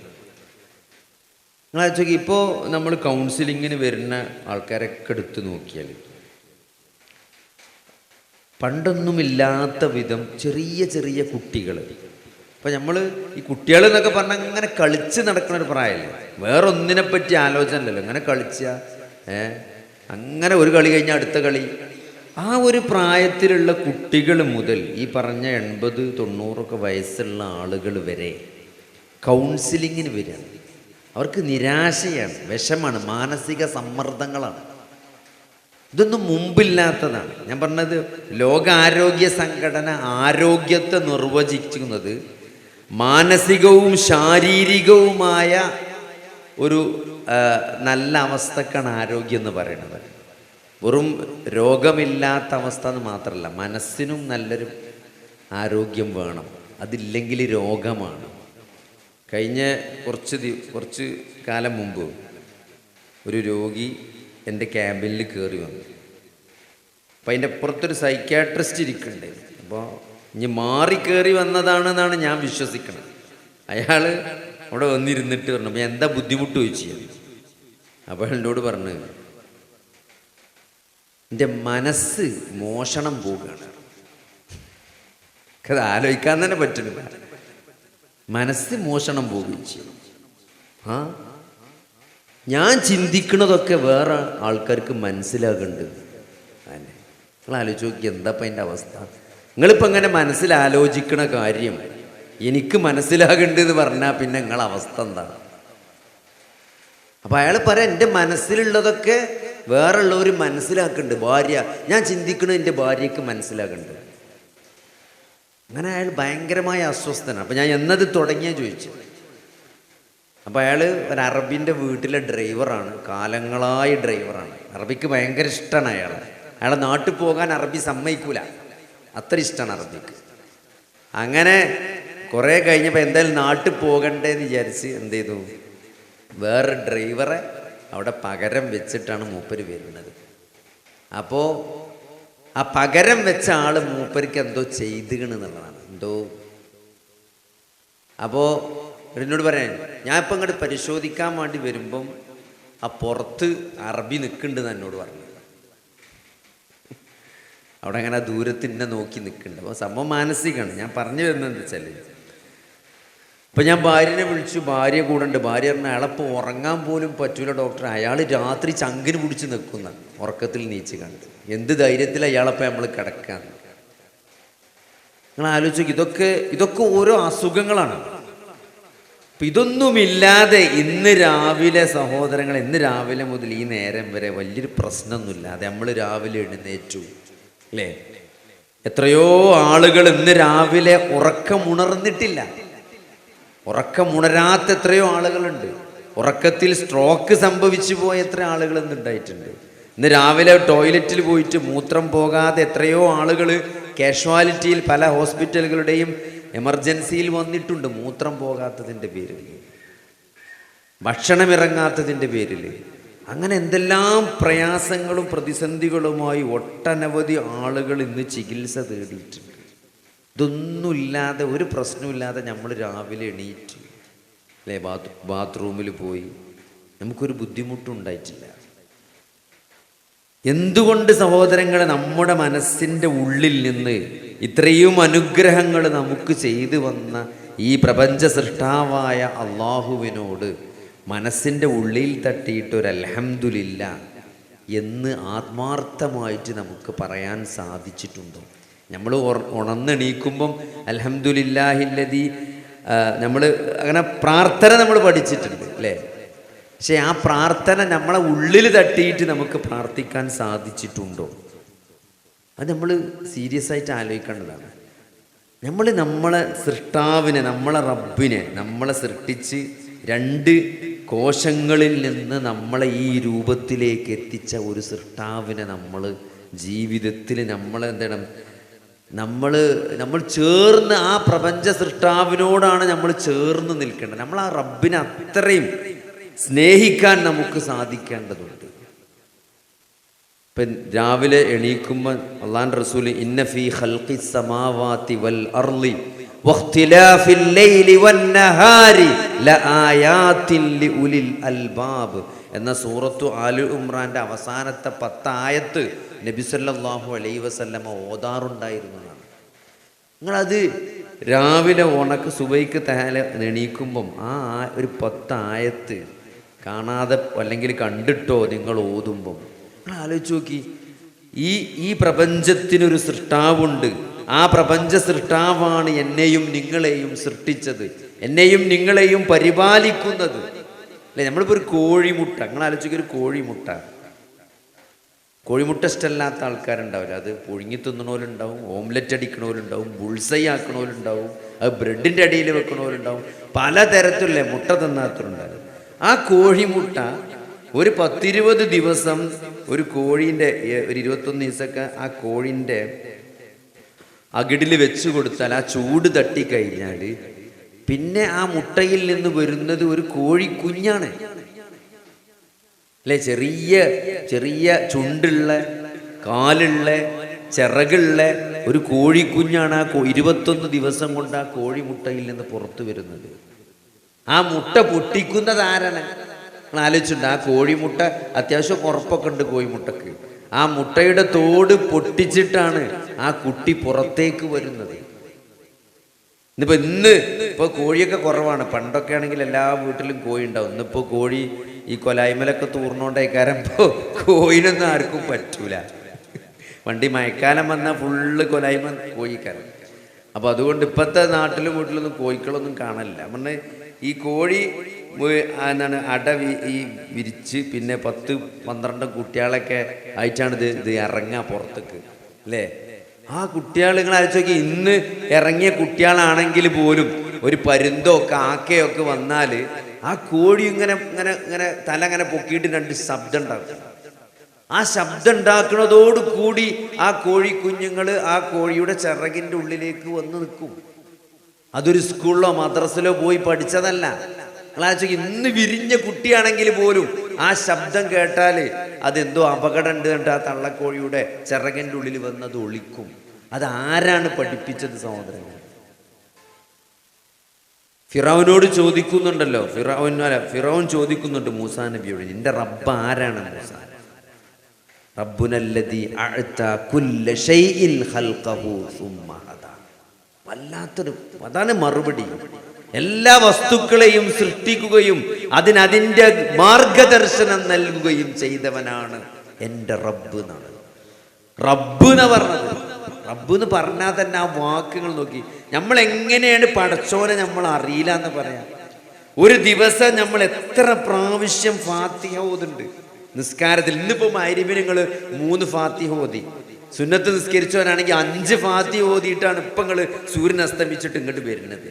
നിങ്ങൾ ആലോചിക്കുക, ഇപ്പോൾ നമ്മൾ കൗൺസിലിങ്ങിന് വരുന്ന ആൾക്കാരൊക്കെ എടുത്ത് നോക്കിയാൽ പണ്ടൊന്നുമില്ലാത്ത വിധം ചെറിയ ചെറിയ കുട്ടികൾ. അപ്പം നമ്മൾ ഈ കുട്ടികൾ എന്നൊക്കെ പറഞ്ഞാൽ അങ്ങനെ കളിച്ച് നടക്കുന്ന ഒരു പ്രായമല്ലേ, വേറെ ഒന്നിനെപ്പറ്റി ആലോചന അല്ലല്ലോ. അങ്ങനെ കളിച്ചാൽ അങ്ങനെ ഒരു കളി കഴിഞ്ഞാൽ അടുത്ത കളി. ആ ഒരു പ്രായത്തിലുള്ള കുട്ടികൾ മുതൽ ഈ പറഞ്ഞ 80-90 വയസ്സുള്ള ആളുകൾ വരെ കൗൺസിലിങ്ങിന് വരികയാണ്. അവർക്ക് നിരാശയാണ്, വിഷമാണ്, മാനസിക സമ്മർദ്ദങ്ങളാണ്. ഇതൊന്നും മുമ്പില്ലാത്തതാണ്. ഞാൻ പറഞ്ഞത് ലോകാരോഗ്യ സംഘടന ആരോഗ്യത്തെ നിർവചിക്കുന്നത് മാനസികവും ശാരീരികവുമായ ഒരു നല്ല അവസ്ഥക്കാണ് ആരോഗ്യം എന്ന് പറയുന്നത്. വെറും രോഗമില്ലാത്ത അവസ്ഥ എന്ന് മാത്രമല്ല, മനസ്സിനും നല്ലൊരു ആരോഗ്യം വേണം. അതില്ലെങ്കിൽ രോഗമാണ്. കഴിഞ്ഞ കുറച്ച് കാലം മുമ്പ് ഒരു രോഗി എൻ്റെ ക്യാബിനിൽ കയറി വന്നു. അപ്പം അതിൻ്റെ അപ്പുറത്തൊരു സൈക്യാട്രിസ്റ്റ് ഇരിക്കുന്നുണ്ട്. അപ്പോൾ ഇനി മാറി കയറി വന്നതാണെന്നാണ് ഞാൻ വിശ്വസിക്കുന്നത്. അയാൾ അവിടെ വന്നിരുന്നിട്ട് പറഞ്ഞു, അപ്പം എന്താ ബുദ്ധിമുട്ട് ചോദിച്ചു. അപ്പോൾ എന്നോട് പറഞ്ഞു, എൻ്റെ മനസ്സ് മോഷണം പോവുകയാണ്. അത് ആലോചിക്കാൻ തന്നെ പറ്റുന്നില്ല. മനസ്സ് മോഷണം പോവുകയും ആ ഞാൻ ചിന്തിക്കുന്നതൊക്കെ വേറെ ആൾക്കാർക്ക് മനസ്സിലാകുന്നുണ്ട്. അല്ലേ, നിങ്ങൾ ആലോചിച്ച് നോക്കി എന്താപ്പം എൻ്റെ അവസ്ഥ. നിങ്ങളിപ്പോൾ ഇങ്ങനെ മനസ്സിലാലോചിക്കണ കാര്യം എനിക്ക് മനസ്സിലാകുന്നുണ്ട് എന്ന് പറഞ്ഞാൽ പിന്നെ നിങ്ങളെ അവസ്ഥ എന്താണ്? അപ്പം അയാൾ പറയാം, എൻ്റെ മനസ്സിലുള്ളതൊക്കെ വേറുള്ളവർ മനസ്സിലാക്കുന്നുണ്ട്. ഭാര്യ, ഞാൻ ചിന്തിക്കണത് എൻ്റെ ഭാര്യയ്ക്ക് മനസ്സിലാക്കുന്നുണ്ട്. അങ്ങനെ അയാൾ ഭയങ്കരമായ അസ്വസ്ഥനാണ്. അപ്പം ഞാൻ എന്നത് തുടങ്ങിയ ചോദിച്ചു. അപ്പോൾ അയാൾ ഒരു അറബിൻ്റെ വീട്ടിലെ ഡ്രൈവറാണ്, കാലങ്ങളായി ഡ്രൈവറാണ്. അറബിക്ക് ഭയങ്കര ഇഷ്ടമാണ് അയാളെ നാട്ടിൽ പോകാൻ അറബി സമ്മതിക്കൂല, അത്ര ഇഷ്ടമാണ് അറബിക്ക്. അങ്ങനെ കുറേ കഴിഞ്ഞപ്പോൾ എന്തായാലും നാട്ടിൽ പോകണ്ടേന്ന് വിചാരിച്ച് എന്ത് ചെയ്തു, വേറെ ഡ്രൈവറെ അവിടെ പകരം വെച്ചിട്ടാണ് മൂപ്പര് വരുന്നത്. അപ്പോൾ ആ പകരം വെച്ച ആൾ മൂപ്പർക്ക് എന്തോ ചെയ്തുകണെന്നുള്ളതാണ്, എന്തോ. അപ്പോൾ എന്നോട് പറയാൻ, ഞാൻ ഇപ്പം ഇങ്ങോട്ട് പരിശോധിക്കാൻ വേണ്ടി വരുമ്പം ആ പുറത്ത് അറബി നിൽക്കുന്നുണ്ടെന്ന് എന്നോട് പറഞ്ഞു. അവിടെ അങ്ങനെ ദൂരത്തിൻ്റെ നോക്കി നിൽക്കുന്നുണ്ട്. അപ്പോൾ സംഭവം മാനസികമാണ്. ഞാൻ പറഞ്ഞു വരുന്നത് എന്താ വെച്ചാൽ, ഇപ്പം ഞാൻ ഭാര്യനെ വിളിച്ചു, ഭാര്യ കൂടെ ഉണ്ട്. ഭാര്യ പറഞ്ഞാൽ അയാളപ്പോൾ ഉറങ്ങാൻ പോലും പറ്റൂല ഡോക്ടർ, അയാൾ രാത്രി ചങ്കിന് പിടിച്ച് നിൽക്കുന്ന, ഉറക്കത്തിൽ നീച്ച് കണ്ട്. എന്ത് ധൈര്യത്തിലാണ് അയാളപ്പോൾ നമ്മൾ കിടക്കാന്ന്. നിങ്ങൾ ആലോചിച്ചു, ഇതൊക്കെ ഓരോ അസുഖങ്ങളാണ്. അപ്പം ഇതൊന്നുമില്ലാതെ ഇന്ന് രാവിലെ സഹോദരങ്ങൾ, ഇന്ന് രാവിലെ മുതൽ ഈ നേരം വരെ വലിയൊരു പ്രശ്നമൊന്നുമില്ലാതെ നമ്മൾ രാവിലെ എഴുന്നേറ്റു അല്ലേ. എത്രയോ ആളുകൾ ഇന്ന് രാവിലെ ഉറക്കമുണർന്നിട്ടില്ല. ഉറക്കമുണരാത്ത എത്രയോ ആളുകളുണ്ട്. ഉറക്കത്തിൽ സ്ട്രോക്ക് സംഭവിച്ചു പോയ എത്ര ആളുകൾ ഇന്നുണ്ടായിട്ടുണ്ട്. ഇന്ന് രാവിലെ ടോയ്ലറ്റിൽ പോയിട്ട് മൂത്രം പോകാതെ എത്രയോ ആളുകൾ കാഷ്വാലിറ്റിയിൽ പല ഹോസ്പിറ്റലുകളുടെയും എമർജൻസിയിൽ വന്നിട്ടുണ്ട്. മൂത്രം പോകാത്തതിൻ്റെ പേരിൽ, ഭക്ഷണം ഇറങ്ങാത്തതിൻ്റെ പേരിൽ, അങ്ങനെ എന്തെല്ലാം പ്രയാസങ്ങളും പ്രതിസന്ധികളുമായി ഒട്ടനവധി ആളുകൾ ഇന്ന് ചികിത്സ തേടിയിട്ടുണ്ട്. ഇതൊന്നുമില്ലാതെ, ഒരു പ്രശ്നമില്ലാതെ നമ്മൾ രാവിലെ എണീറ്റ് അല്ലേ, ബാത്റൂമിൽ പോയി, നമുക്കൊരു ബുദ്ധിമുട്ടുണ്ടായിട്ടില്ല. എന്തുകൊണ്ട് സഹോദരങ്ങളെ നമ്മുടെ മനസ്സിൻ്റെ ഉള്ളിൽ നിന്ന് ഇത്രയും അനുഗ്രഹങ്ങൾ നമുക്ക് ചെയ്തു വന്ന ഈ പ്രപഞ്ച സൃഷ്ടാവായ അള്ളാഹുവിനോട് മനസ്സിൻ്റെ ഉള്ളിൽ തട്ടിയിട്ടൊരു അൽഹംദുലില്ലാ എന്ന് ആത്മാർത്ഥമായിട്ട് നമുക്ക് പറയാൻ സാധിച്ചിട്ടുണ്ടോ? നമ്മൾ ഉണർന്നെണീക്കുമ്പം അൽഹംദുലില്ലാഹില്ലദീ, നമ്മൾ അങ്ങനെ പ്രാർത്ഥന നമ്മൾ പഠിച്ചിട്ടുണ്ട് അല്ലേ. പക്ഷെ ആ പ്രാർത്ഥന നമ്മളെ ഉള്ളിൽ തട്ടിയിട്ട് നമുക്ക് പ്രാർത്ഥിക്കാൻ സാധിച്ചിട്ടുണ്ടോ? അത് നമ്മൾ സീരിയസ് ആയിട്ട് ആലോചിക്കേണ്ടതാണ്. നമ്മളെ സൃഷ്ടാവിനെ, നമ്മളെ റബ്ബിനെ, നമ്മളെ സൃഷ്ടിച്ച് 2 കോശങ്ങളിൽ നിന്ന് നമ്മളെ ഈ രൂപത്തിലേക്ക് എത്തിച്ച ഒരു സൃഷ്ടാവിനെ നമ്മൾ ജീവിതത്തിൽ നമ്മളെന്താണ്, നമ്മൾ ചേർന്ന് ആ പ്രപഞ്ച സൃഷ്ടാവിനോടാണ് നമ്മൾ ചേർന്ന് നിൽക്കേണ്ടത്. നമ്മൾ ആ റബ്ബിനെ അത്രയും സ്നേഹിക്കാൻ നമുക്ക് സാധിക്കേണ്ടതുണ്ട്. ഇപ്പം രാവിലെ എണീക്കുമ്പോൾ അള്ളാഹുവിൻ്റെ റസൂൽ ഇന്ന ഫീ ഖൽഖിസ് സമാവാതി വൽ അർളി വഖ്തിലാഫിൽ ലൈലി വന്നഹാരി ലആയാതിൻ ലിഉലിൽ അൽബാബ് എന്ന സൂറത്തു ആലു ഇമ്രാൻ്റെ അവസാനത്തെ 10 ആയത്ത് നബി സല്ലല്ലാഹു അലൈഹി വസല്ലമ ഓതാറുണ്ടായിരുന്നതാണ്. നിങ്ങളത് രാവിലെ സുബൈക്ക് തഹല എണീക്കുമ്പം ആ ഒരു 10 ആയത്ത് കാണാതെ അല്ലെങ്കിൽ കണ്ടിട്ടോ നിങ്ങൾ ഓതുമ്പം നിങ്ങൾ ആലോചിച്ച് നോക്കി, ഈ പ്രപഞ്ചത്തിനൊരു സൃഷ്ടാവുണ്ട്. ആ പ്രപഞ്ച സൃഷ്ടാവാണ് എന്നെയും നിങ്ങളെയും സൃഷ്ടിച്ചത്, എന്നെയും നിങ്ങളെയും പരിപാലിക്കുന്നത്. അല്ലേ? നമ്മളിപ്പോൾ ഒരു കോഴിമുട്ട, നിങ്ങൾ ആലോചിക്കുക, ഒരു കോഴിമുട്ട ഇഷ്ടമല്ലാത്ത ആൾക്കാരുണ്ടാവില്ല. അത് പുഴുങ്ങി തിന്നണോലുണ്ടാവും, ഓംലെറ്റ് അടിക്കണോലുണ്ടാവും, ബുൾസൈ ആക്കണോലുണ്ടാവും, അത് ബ്രെഡിൻ്റെ അടിയിൽ വെക്കണോലുണ്ടാവും, പലതരത്തിലുള്ള മുട്ട തിന്നാത്തവരുണ്ടാവും. ആ കോഴിമുട്ട ഒരു 10-20 ദിവസം ഒരു കോഴീൻ്റെ, ഒരു 21 ദിവസമൊക്കെ ആ കോഴീൻ്റെ അകിടിൽ വെച്ച് കൊടുത്താൽ ആ ചൂട് തട്ടിക്കഴിഞ്ഞാൽ പിന്നെ ആ മുട്ടയിൽ നിന്ന് വരുന്നത് ഒരു കോഴിക്കുഞ്ഞാണ്, അല്ലേ? ചെറിയ ചെറിയ ചുണ്ടുള്ള, കാലുള്ള, ചിറകുള്ള ഒരു കോഴിക്കുഞ്ഞാണ് ആ 21 ദിവസം കൊണ്ട് ആ കോഴിമുട്ടയിൽ നിന്ന് പുറത്തു വരുന്നത്. ആ മുട്ട പൊട്ടിക്കുന്നത് ആരാണ്? നിങ്ങൾ ആലോചിച്ചിട്ടുണ്ട്? ആ കോഴിമുട്ട അത്യാവശ്യം ഉറപ്പൊക്കെ ഉണ്ട് കോഴിമുട്ടക്ക്. ആ മുട്ടയുടെ തോട് പൊട്ടിച്ചിട്ടാണ് ആ കുട്ടി പുറത്തേക്ക് വരുന്നത്. ഇന്നിപ്പോൾ കോഴിയൊക്കെ കുറവാണ്. പണ്ടൊക്കെ ആണെങ്കിൽ എല്ലാ വീട്ടിലും കോഴി ഉണ്ടാവും. ഇന്നിപ്പോൾ കോഴി ഈ കൊലായ്മലൊക്കെ തൂർന്നോണ്ടേക്കാരം ഇപ്പോൾ കോഴിനൊന്നും ആർക്കും പറ്റൂല. വണ്ടി മഴക്കാലം വന്നാൽ ഫുള്ള് കൊലായ്മ കോഴിക്കാരം. അപ്പോൾ അതുകൊണ്ട് ഇപ്പോഴത്തെ നാട്ടിലും വീട്ടിലൊന്നും കോഴിക്കളൊന്നും കാണില്ല. പറഞ്ഞ് ഈ കോഴി എന്താണ് ഈ വിരിച്ച് പിന്നെ 10-12 കുട്ടികളൊക്കെ ആയിട്ടാണ് ഇത് ഇറങ്ങുക പുറത്തേക്ക്, അല്ലേ? ആ കുട്ടികൾ നിങ്ങൾ ആലോചിച്ച് നോക്കി, ഇന്ന് ഇറങ്ങിയ കുട്ടികളാണെങ്കിൽ പോലും ഒരു പരുന്തോ കാക്കയോ ഒക്കെ വന്നാൽ ആ കോഴി ഇങ്ങനെ ഇങ്ങനെ ഇങ്ങനെ തല ഇങ്ങനെ പൊക്കിയിട്ട് 2 ശബ്ദം ഉണ്ടാക്കും. ആ ശബ്ദം ഉണ്ടാക്കുന്നതോടുകൂടി ആ കോഴിക്കുഞ്ഞുങ്ങൾ ആ കോഴിയുടെ ചിറകിൻ്റെ ഉള്ളിലേക്ക് വന്ന് നിൽക്കും. അതൊരു സ്കൂളിലോ മദ്രസയിലോ പോയി പഠിച്ചതല്ല. നിങ്ങളാച്ചു ഇന്ന് വിരിഞ്ഞ കുട്ടിയാണെങ്കിൽ പോലും ആ ശബ്ദം കേട്ടാൽ അതെന്തോ അപകടം ഉണ്ട് എന്നിട്ട് ആ തള്ളക്കോഴിയുടെ ചിറകിൻ്റെ ഉള്ളിൽ വന്നത് ഒളിക്കും. അതാരാണ് പഠിപ്പിച്ചത് സഹോദരങ്ങൾ? ഫിറൗനോട് ചോദിക്കുന്നുണ്ടല്ലോ, ഫിറൗൻ ചോദിക്കുന്നുണ്ട് മൂസാ നബിയോട്, നിന്റെ റബ്ബ് ആരാണ് മൂസാ? റബ്ബുനല്ലദീ അഅത കുല്ല ശൈഇൻ ഖൽഖഹു സുമ്മ ഹദാ. വല്ലാത്തൊരു, അതാണ് മറുപടി. എല്ലാ വസ്തുക്കളെയും സൃഷ്ടിക്കുകയും അതിൻ്റെ മാർഗദർശനം നൽകുകയും ചെയ്തവനാണ് എൻ്റെ റബ്ബ് എന്നാണ്. റബ്ബ് എന്ന് പറഞ്ഞത്, റബ്ബ് എന്ന് പറഞ്ഞാൽ തന്നെ ആ വാക്കുകൾ നോക്കി, നമ്മൾ എങ്ങനെയാണ് പടച്ചോനെ നമ്മൾ അറിയില്ല എന്ന് പറയാം. ഒരു ദിവസം നമ്മൾ എത്ര പ്രാവശ്യം ഫാത്തിഹ ഓതുന്നുണ്ട് നിസ്കാരത്തിൽ. ഇന്നിപ്പോൾ മഗ്‌രിബിന് നിങ്ങൾ 3 ഫാത്തിഹ ഓതി. സുന്നത്ത് നിസ്കരിച്ചവനാണെങ്കിൽ 5 ഫാത്തിഹ ഓതിയിട്ടാണ് ഇപ്പം നിങ്ങൾ സൂര്യൻ അസ്തമിച്ചിട്ട് ഇങ്ങോട്ട് വരുന്നത്.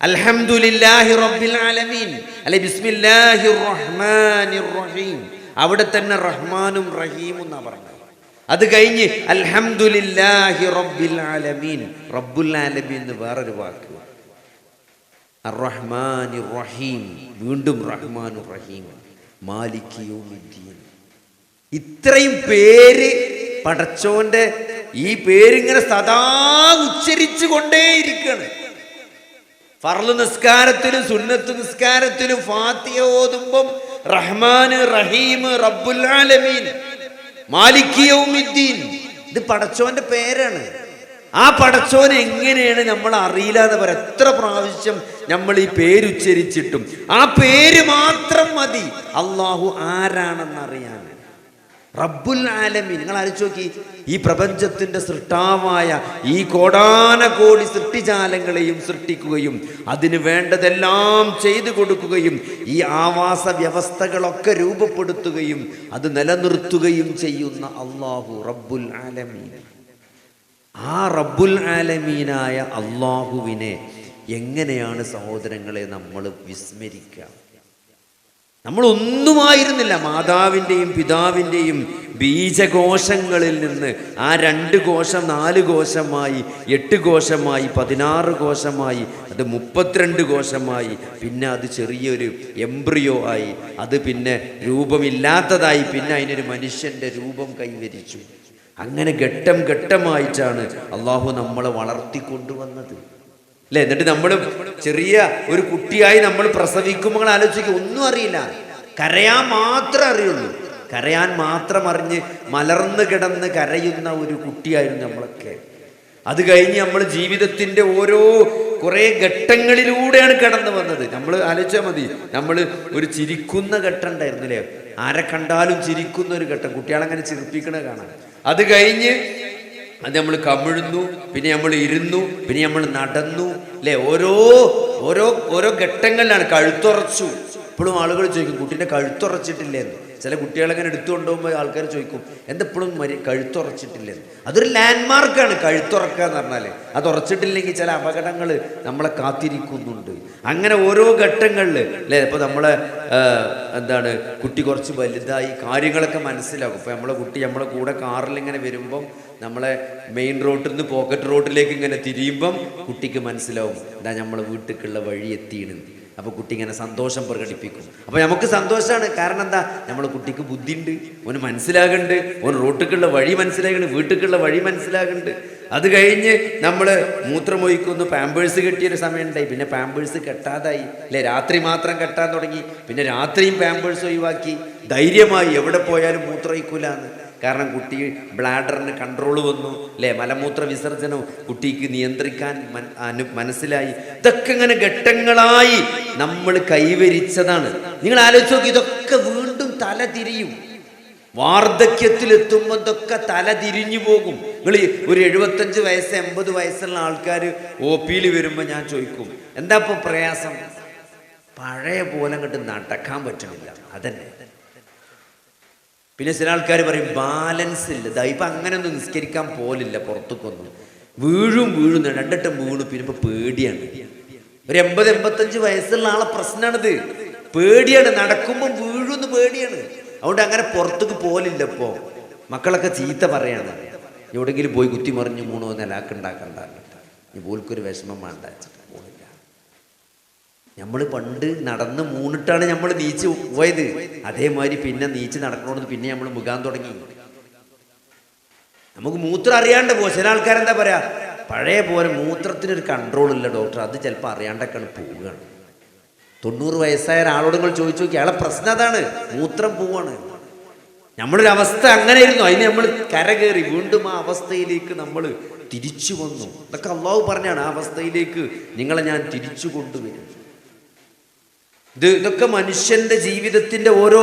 അൽഹംദുലില്ലാഹി റബ്ബിൽ ആലമീൻ, അല്ലെ ബിസ്മില്ലാഹിർ റഹ്മാനിർ റഹീം. അവിടെ തന്നെ റഹ്മാനും റഹീമും എന്നാ പറഞ്ഞത്. അത് കഴിഞ്ഞ് അൽഹംദുലില്ലാഹി റബ്ബിൽ ആലമീൻ, റബ്ബുൽ ആലമീൻ എന്ന് വേറൊരു വാക്ക്. അർ-റഹ്മാനിർ റഹീം, വീണ്ടും റഹ്മാനുർ റഹീം, മാലികി യൗമിദ്ദീൻ. ഇത്രയും പേര് പടച്ചോന്റെ ഈ പേരിങ്ങനെ സദാ ഉച്ചരിച്ചു കൊണ്ടേയിരിക്കുകയാണ്. ഫർള് നിസ്കാരത്തിലും സുന്നത്ത് നിസ്കാരത്തിലും ഫാത്തിഹ ഓതുമ്പം റഹ്മാൻ റഹീം റബ്ബുൽ ആലമീൻ മാലികി യൗമിദ്ദീൻ, ഇത് പടച്ചോന്റെ പേരാണ്. ആ പടച്ചോനെ എങ്ങനെയാണ് നമ്മൾ അറിയില്ല എന്ന് പറയാം. എത്ര പ്രാവശ്യം നമ്മൾ ഈ പേരുച്ചരിച്ചിട്ടും ആ പേര് മാത്രം മതി അള്ളാഹു ആരാണെന്നറിയാൻ. റബ്ബുൽ ആലമീൻ. നിങ്ങൾ ആലോചിച്ച് നോക്കി, ഈ പ്രപഞ്ചത്തിന്റെ സൃഷ്ടാവായ ഈ കോടാനകോടി സൃഷ്ടിജാലങ്ങളെയും സൃഷ്ടിക്കുകയും അതിന് വേണ്ടതെല്ലാം ചെയ്തു കൊടുക്കുകയും ഈ ആവാസ വ്യവസ്ഥകളൊക്കെ രൂപപ്പെടുത്തുകയും അത് നിലനിർത്തുകയും ചെയ്യുന്ന അള്ളാഹു റബ്ബുൽ ആലമീൻ. ആ റബ്ബുൽ ആലമീനായ അള്ളാഹുവിനെ എങ്ങനെയാണ് സഹോദരങ്ങളെ നമ്മൾ വിസ്മരിക്കുക? നമ്മളൊന്നുമായിരുന്നില്ല. മാതാവിൻ്റെയും പിതാവിൻ്റെയും ബീജകോശങ്ങളിൽ നിന്ന് ആ 2 കോശം 4 കോശമായി 8 കോശമായി 16 കോശമായി അത് 32 കോശമായി പിന്നെ അത് ചെറിയൊരു എംബ്രിയോ ആയി, അത് പിന്നെ രൂപമില്ലാത്തതായി, പിന്നെ അതിനൊരു മനുഷ്യൻ്റെ രൂപം കൈവരിച്ചു. അങ്ങനെ ഘട്ടം ഘട്ടമായിട്ടാണ് അള്ളാഹു നമ്മളെ വളർത്തിക്കൊണ്ടുവന്നത്, അല്ലേ? എന്നിട്ട് നമ്മൾ ചെറിയ ഒരു കുട്ടിയായി നമ്മൾ പ്രസവിക്കുമ്പോൾ ആലോചിക്കുക, ഒന്നും അറിയില്ല, കരയാൻ മാത്രമേ അറിയുള്ളൂ. കരയാൻ മാത്രം അറിഞ്ഞ് മലർന്ന് കിടന്ന് കരയുന്ന ഒരു കുട്ടിയായിരുന്നു നമ്മളൊക്കെ. അത് കഴിഞ്ഞ് നമ്മൾ ജീവിതത്തിൻ്റെ കുറേ ഘട്ടങ്ങളിലൂടെയാണ് കടന്നു വന്നത്. നമ്മൾ ആലോചിച്ചാൽ മതി, നമ്മൾ ഒരു ചിരിക്കുന്ന ഘട്ടം ഉണ്ടായിരുന്നു, അല്ലേ? ആരെ കണ്ടാലും ചിരിക്കുന്ന ഒരു ഘട്ടം, കുട്ടികളങ്ങനെ ചിരിപ്പിക്കണ കാണാം. അത് കഴിഞ്ഞ് അത് നമ്മൾ കമിഴ്ന്നു, പിന്നെ നമ്മൾ ഇരുന്നു, പിന്നെ നമ്മൾ നടന്നു, അല്ലേ? ഓരോ ഘട്ടങ്ങളിലാണ്. കഴുത്തുറച്ചു, എപ്പോഴും ആളുകൾ ചോദിക്കും കുട്ടീൻ്റെ കഴുത്തുറച്ചിട്ടില്ലേന്ന്. ചില കുട്ടികളെങ്ങനെ എടുത്തുകൊണ്ടുപോകുമ്പോൾ ആൾക്കാർ ചോദിക്കും എന്തെപ്പോഴും കഴുത്തുറച്ചിട്ടില്ലെന്ന്. അതൊരു ലാൻഡ്മാർക്കാണ് കഴുത്തുറക്കുക എന്ന് പറഞ്ഞാൽ. അത് ഉറച്ചിട്ടില്ലെങ്കിൽ ചില അപകടങ്ങൾ നമ്മളെ കാത്തിരിക്കുന്നുണ്ട്. അങ്ങനെ ഓരോ ഘട്ടങ്ങളിൽ അല്ലേ, ഇപ്പോൾ നമ്മളെ കുട്ടി കുറച്ച് വലുതായി കാര്യങ്ങളൊക്കെ മനസ്സിലാകും. ഇപ്പോൾ നമ്മളെ കുട്ടി നമ്മളെ കൂടെ കാറിൽ ഇങ്ങനെ വരുമ്പം നമ്മളെ മെയിൻ റോഡിൽ നിന്ന് പോക്കറ്റ് റോഡിലേക്ക് ഇങ്ങനെ തിരിയുമ്പം കുട്ടിക്ക് മനസ്സിലാവും ഇതാ നമ്മളെ വീട്ടിലേക്കുള്ള വഴി എത്തിയിടുന്നു. അപ്പോൾ കുട്ടി ഇങ്ങനെ സന്തോഷം പ്രകടിപ്പിക്കും. അപ്പോൾ നമുക്ക് സന്തോഷമാണ്. കാരണം എന്താ, നമ്മളെ കുട്ടിക്ക് ബുദ്ധിയുണ്ട്, ഓന് മനസ്സിലാകുന്നുണ്ട്, ഓൻ റോട്ടിലേക്കുള്ള വഴി മനസ്സിലാകുന്നുണ്ട്, വീട്ടിലേക്കുള്ള വഴി മനസ്സിലാകുന്നുണ്ട്. അത് കഴിഞ്ഞ് നമ്മൾ മൂത്രമൊഴിക്കുന്നു, പാമ്പേഴ്സ് കെട്ടിയൊരു സമയം ഉണ്ടായി, പിന്നെ പാമ്പേഴ്സ് കെട്ടാതായി അല്ലേ, രാത്രി മാത്രം കെട്ടാൻ തുടങ്ങി, പിന്നെ രാത്രിയും പാമ്പേഴ്സ് ഒഴിവാക്കി, ധൈര്യമായി എവിടെ പോയാലും മൂത്രമൊഴിക്കൂലെന്ന്. കാരണം കുട്ടി ബ്ലാഡറിന് കൺട്രോൾ വന്നു അല്ലേ, മലമൂത്ര വിസർജനം കുട്ടിക്ക് നിയന്ത്രിക്കാൻ മനസ്സിലായി. ഇതൊക്കെ ഇങ്ങനെ ഘട്ടങ്ങളായി നമ്മൾ കൈവരിച്ചതാണ്. നിങ്ങൾ ആലോചിച്ച് നോക്കി, ഇതൊക്കെ വീണ്ടും തല തിരിയും. വാർദ്ധക്യത്തിലെത്തുമ്പോൾ ഇതൊക്കെ തല തിരിഞ്ഞു പോകും. നിങ്ങൾ ഒരു 75 വയസ്സ് 80 വയസ്സുള്ള ആൾക്കാർ OP-യിൽ വരുമ്പോൾ ഞാൻ ചോദിക്കും എന്താ ഇപ്പോൾ പ്രയാസം? പഴയ പോലെ അങ്ങോട്ട് നടക്കാൻ പറ്റണില്ല, അതന്നെ. പിന്നെ ചില ആൾക്കാർ പറയും ബാലൻസ് ഇല്ല, ഇപ്പം അങ്ങനെയൊന്നും നിസ്കരിക്കാൻ പോലില്ല, പുറത്തേക്കൊന്നും വീഴും 2 വട്ടം വീണു, പിന്നെ ഇപ്പം പേടിയാണ്. ഒരു 80-85 വയസ്സുള്ള ആളെ പ്രശ്നമാണിത്, പേടിയാണ്, നടക്കുമ്പം വീഴുന്ന് പേടിയാണ്. അതുകൊണ്ട് അങ്ങനെ പുറത്തേക്ക് പോലില്ല. ഇപ്പോൾ മക്കളൊക്കെ ചീത്ത പറയാണ്, എവിടെയെങ്കിലും പോയി കുത്തിമറിഞ്ഞ് 3 നിലാക്കുണ്ടാക്കണ്ട, ഇനി പോൽക്കൊരു വിഷമം വേണ്ട പോണില്ല. നമ്മൾ പണ്ട് നടന്ന് മൂന്നിട്ടാണ് നമ്മൾ നീച്ച് പോയത്, അതേമാതിരി പിന്നെ നീച്ച് നടക്കണമെന്ന് പിന്നെ നമ്മൾ മുഖാൻ തുടങ്ങി. നമുക്ക് മൂത്രം അറിയാണ്ട് പോകും. ചില ആൾക്കാരെന്താ പറയാ, പഴയ പോലെ മൂത്രത്തിനൊരു കൺട്രോൾ ഇല്ല ഡോക്ടർ, അത് ചിലപ്പോൾ അറിയാണ്ടൊക്കെയാണ് പോവുകയാണ്. 90 വയസ്സായ ഒരാളോട് നിങ്ങൾ ചോദിച്ചു നോക്കി, അയാളെ പ്രശ്നം അതാണ്, മൂത്രം പോവാണ്. നമ്മളൊരവസ്ഥ അങ്ങനെയായിരുന്നു, അതിന് നമ്മൾ കരകയറി വീണ്ടും ആ അവസ്ഥയിലേക്ക് നമ്മൾ തിരിച്ചു വന്നു. ഇതൊക്കെ അള്ളാഹു പറഞ്ഞാണ്, ആ അവസ്ഥയിലേക്ക് നിങ്ങളെ ഞാൻ തിരിച്ചു കൊണ്ടുവരും. ഇതൊക്കെ മനുഷ്യന്റെ ജീവിതത്തിന്റെ ഓരോ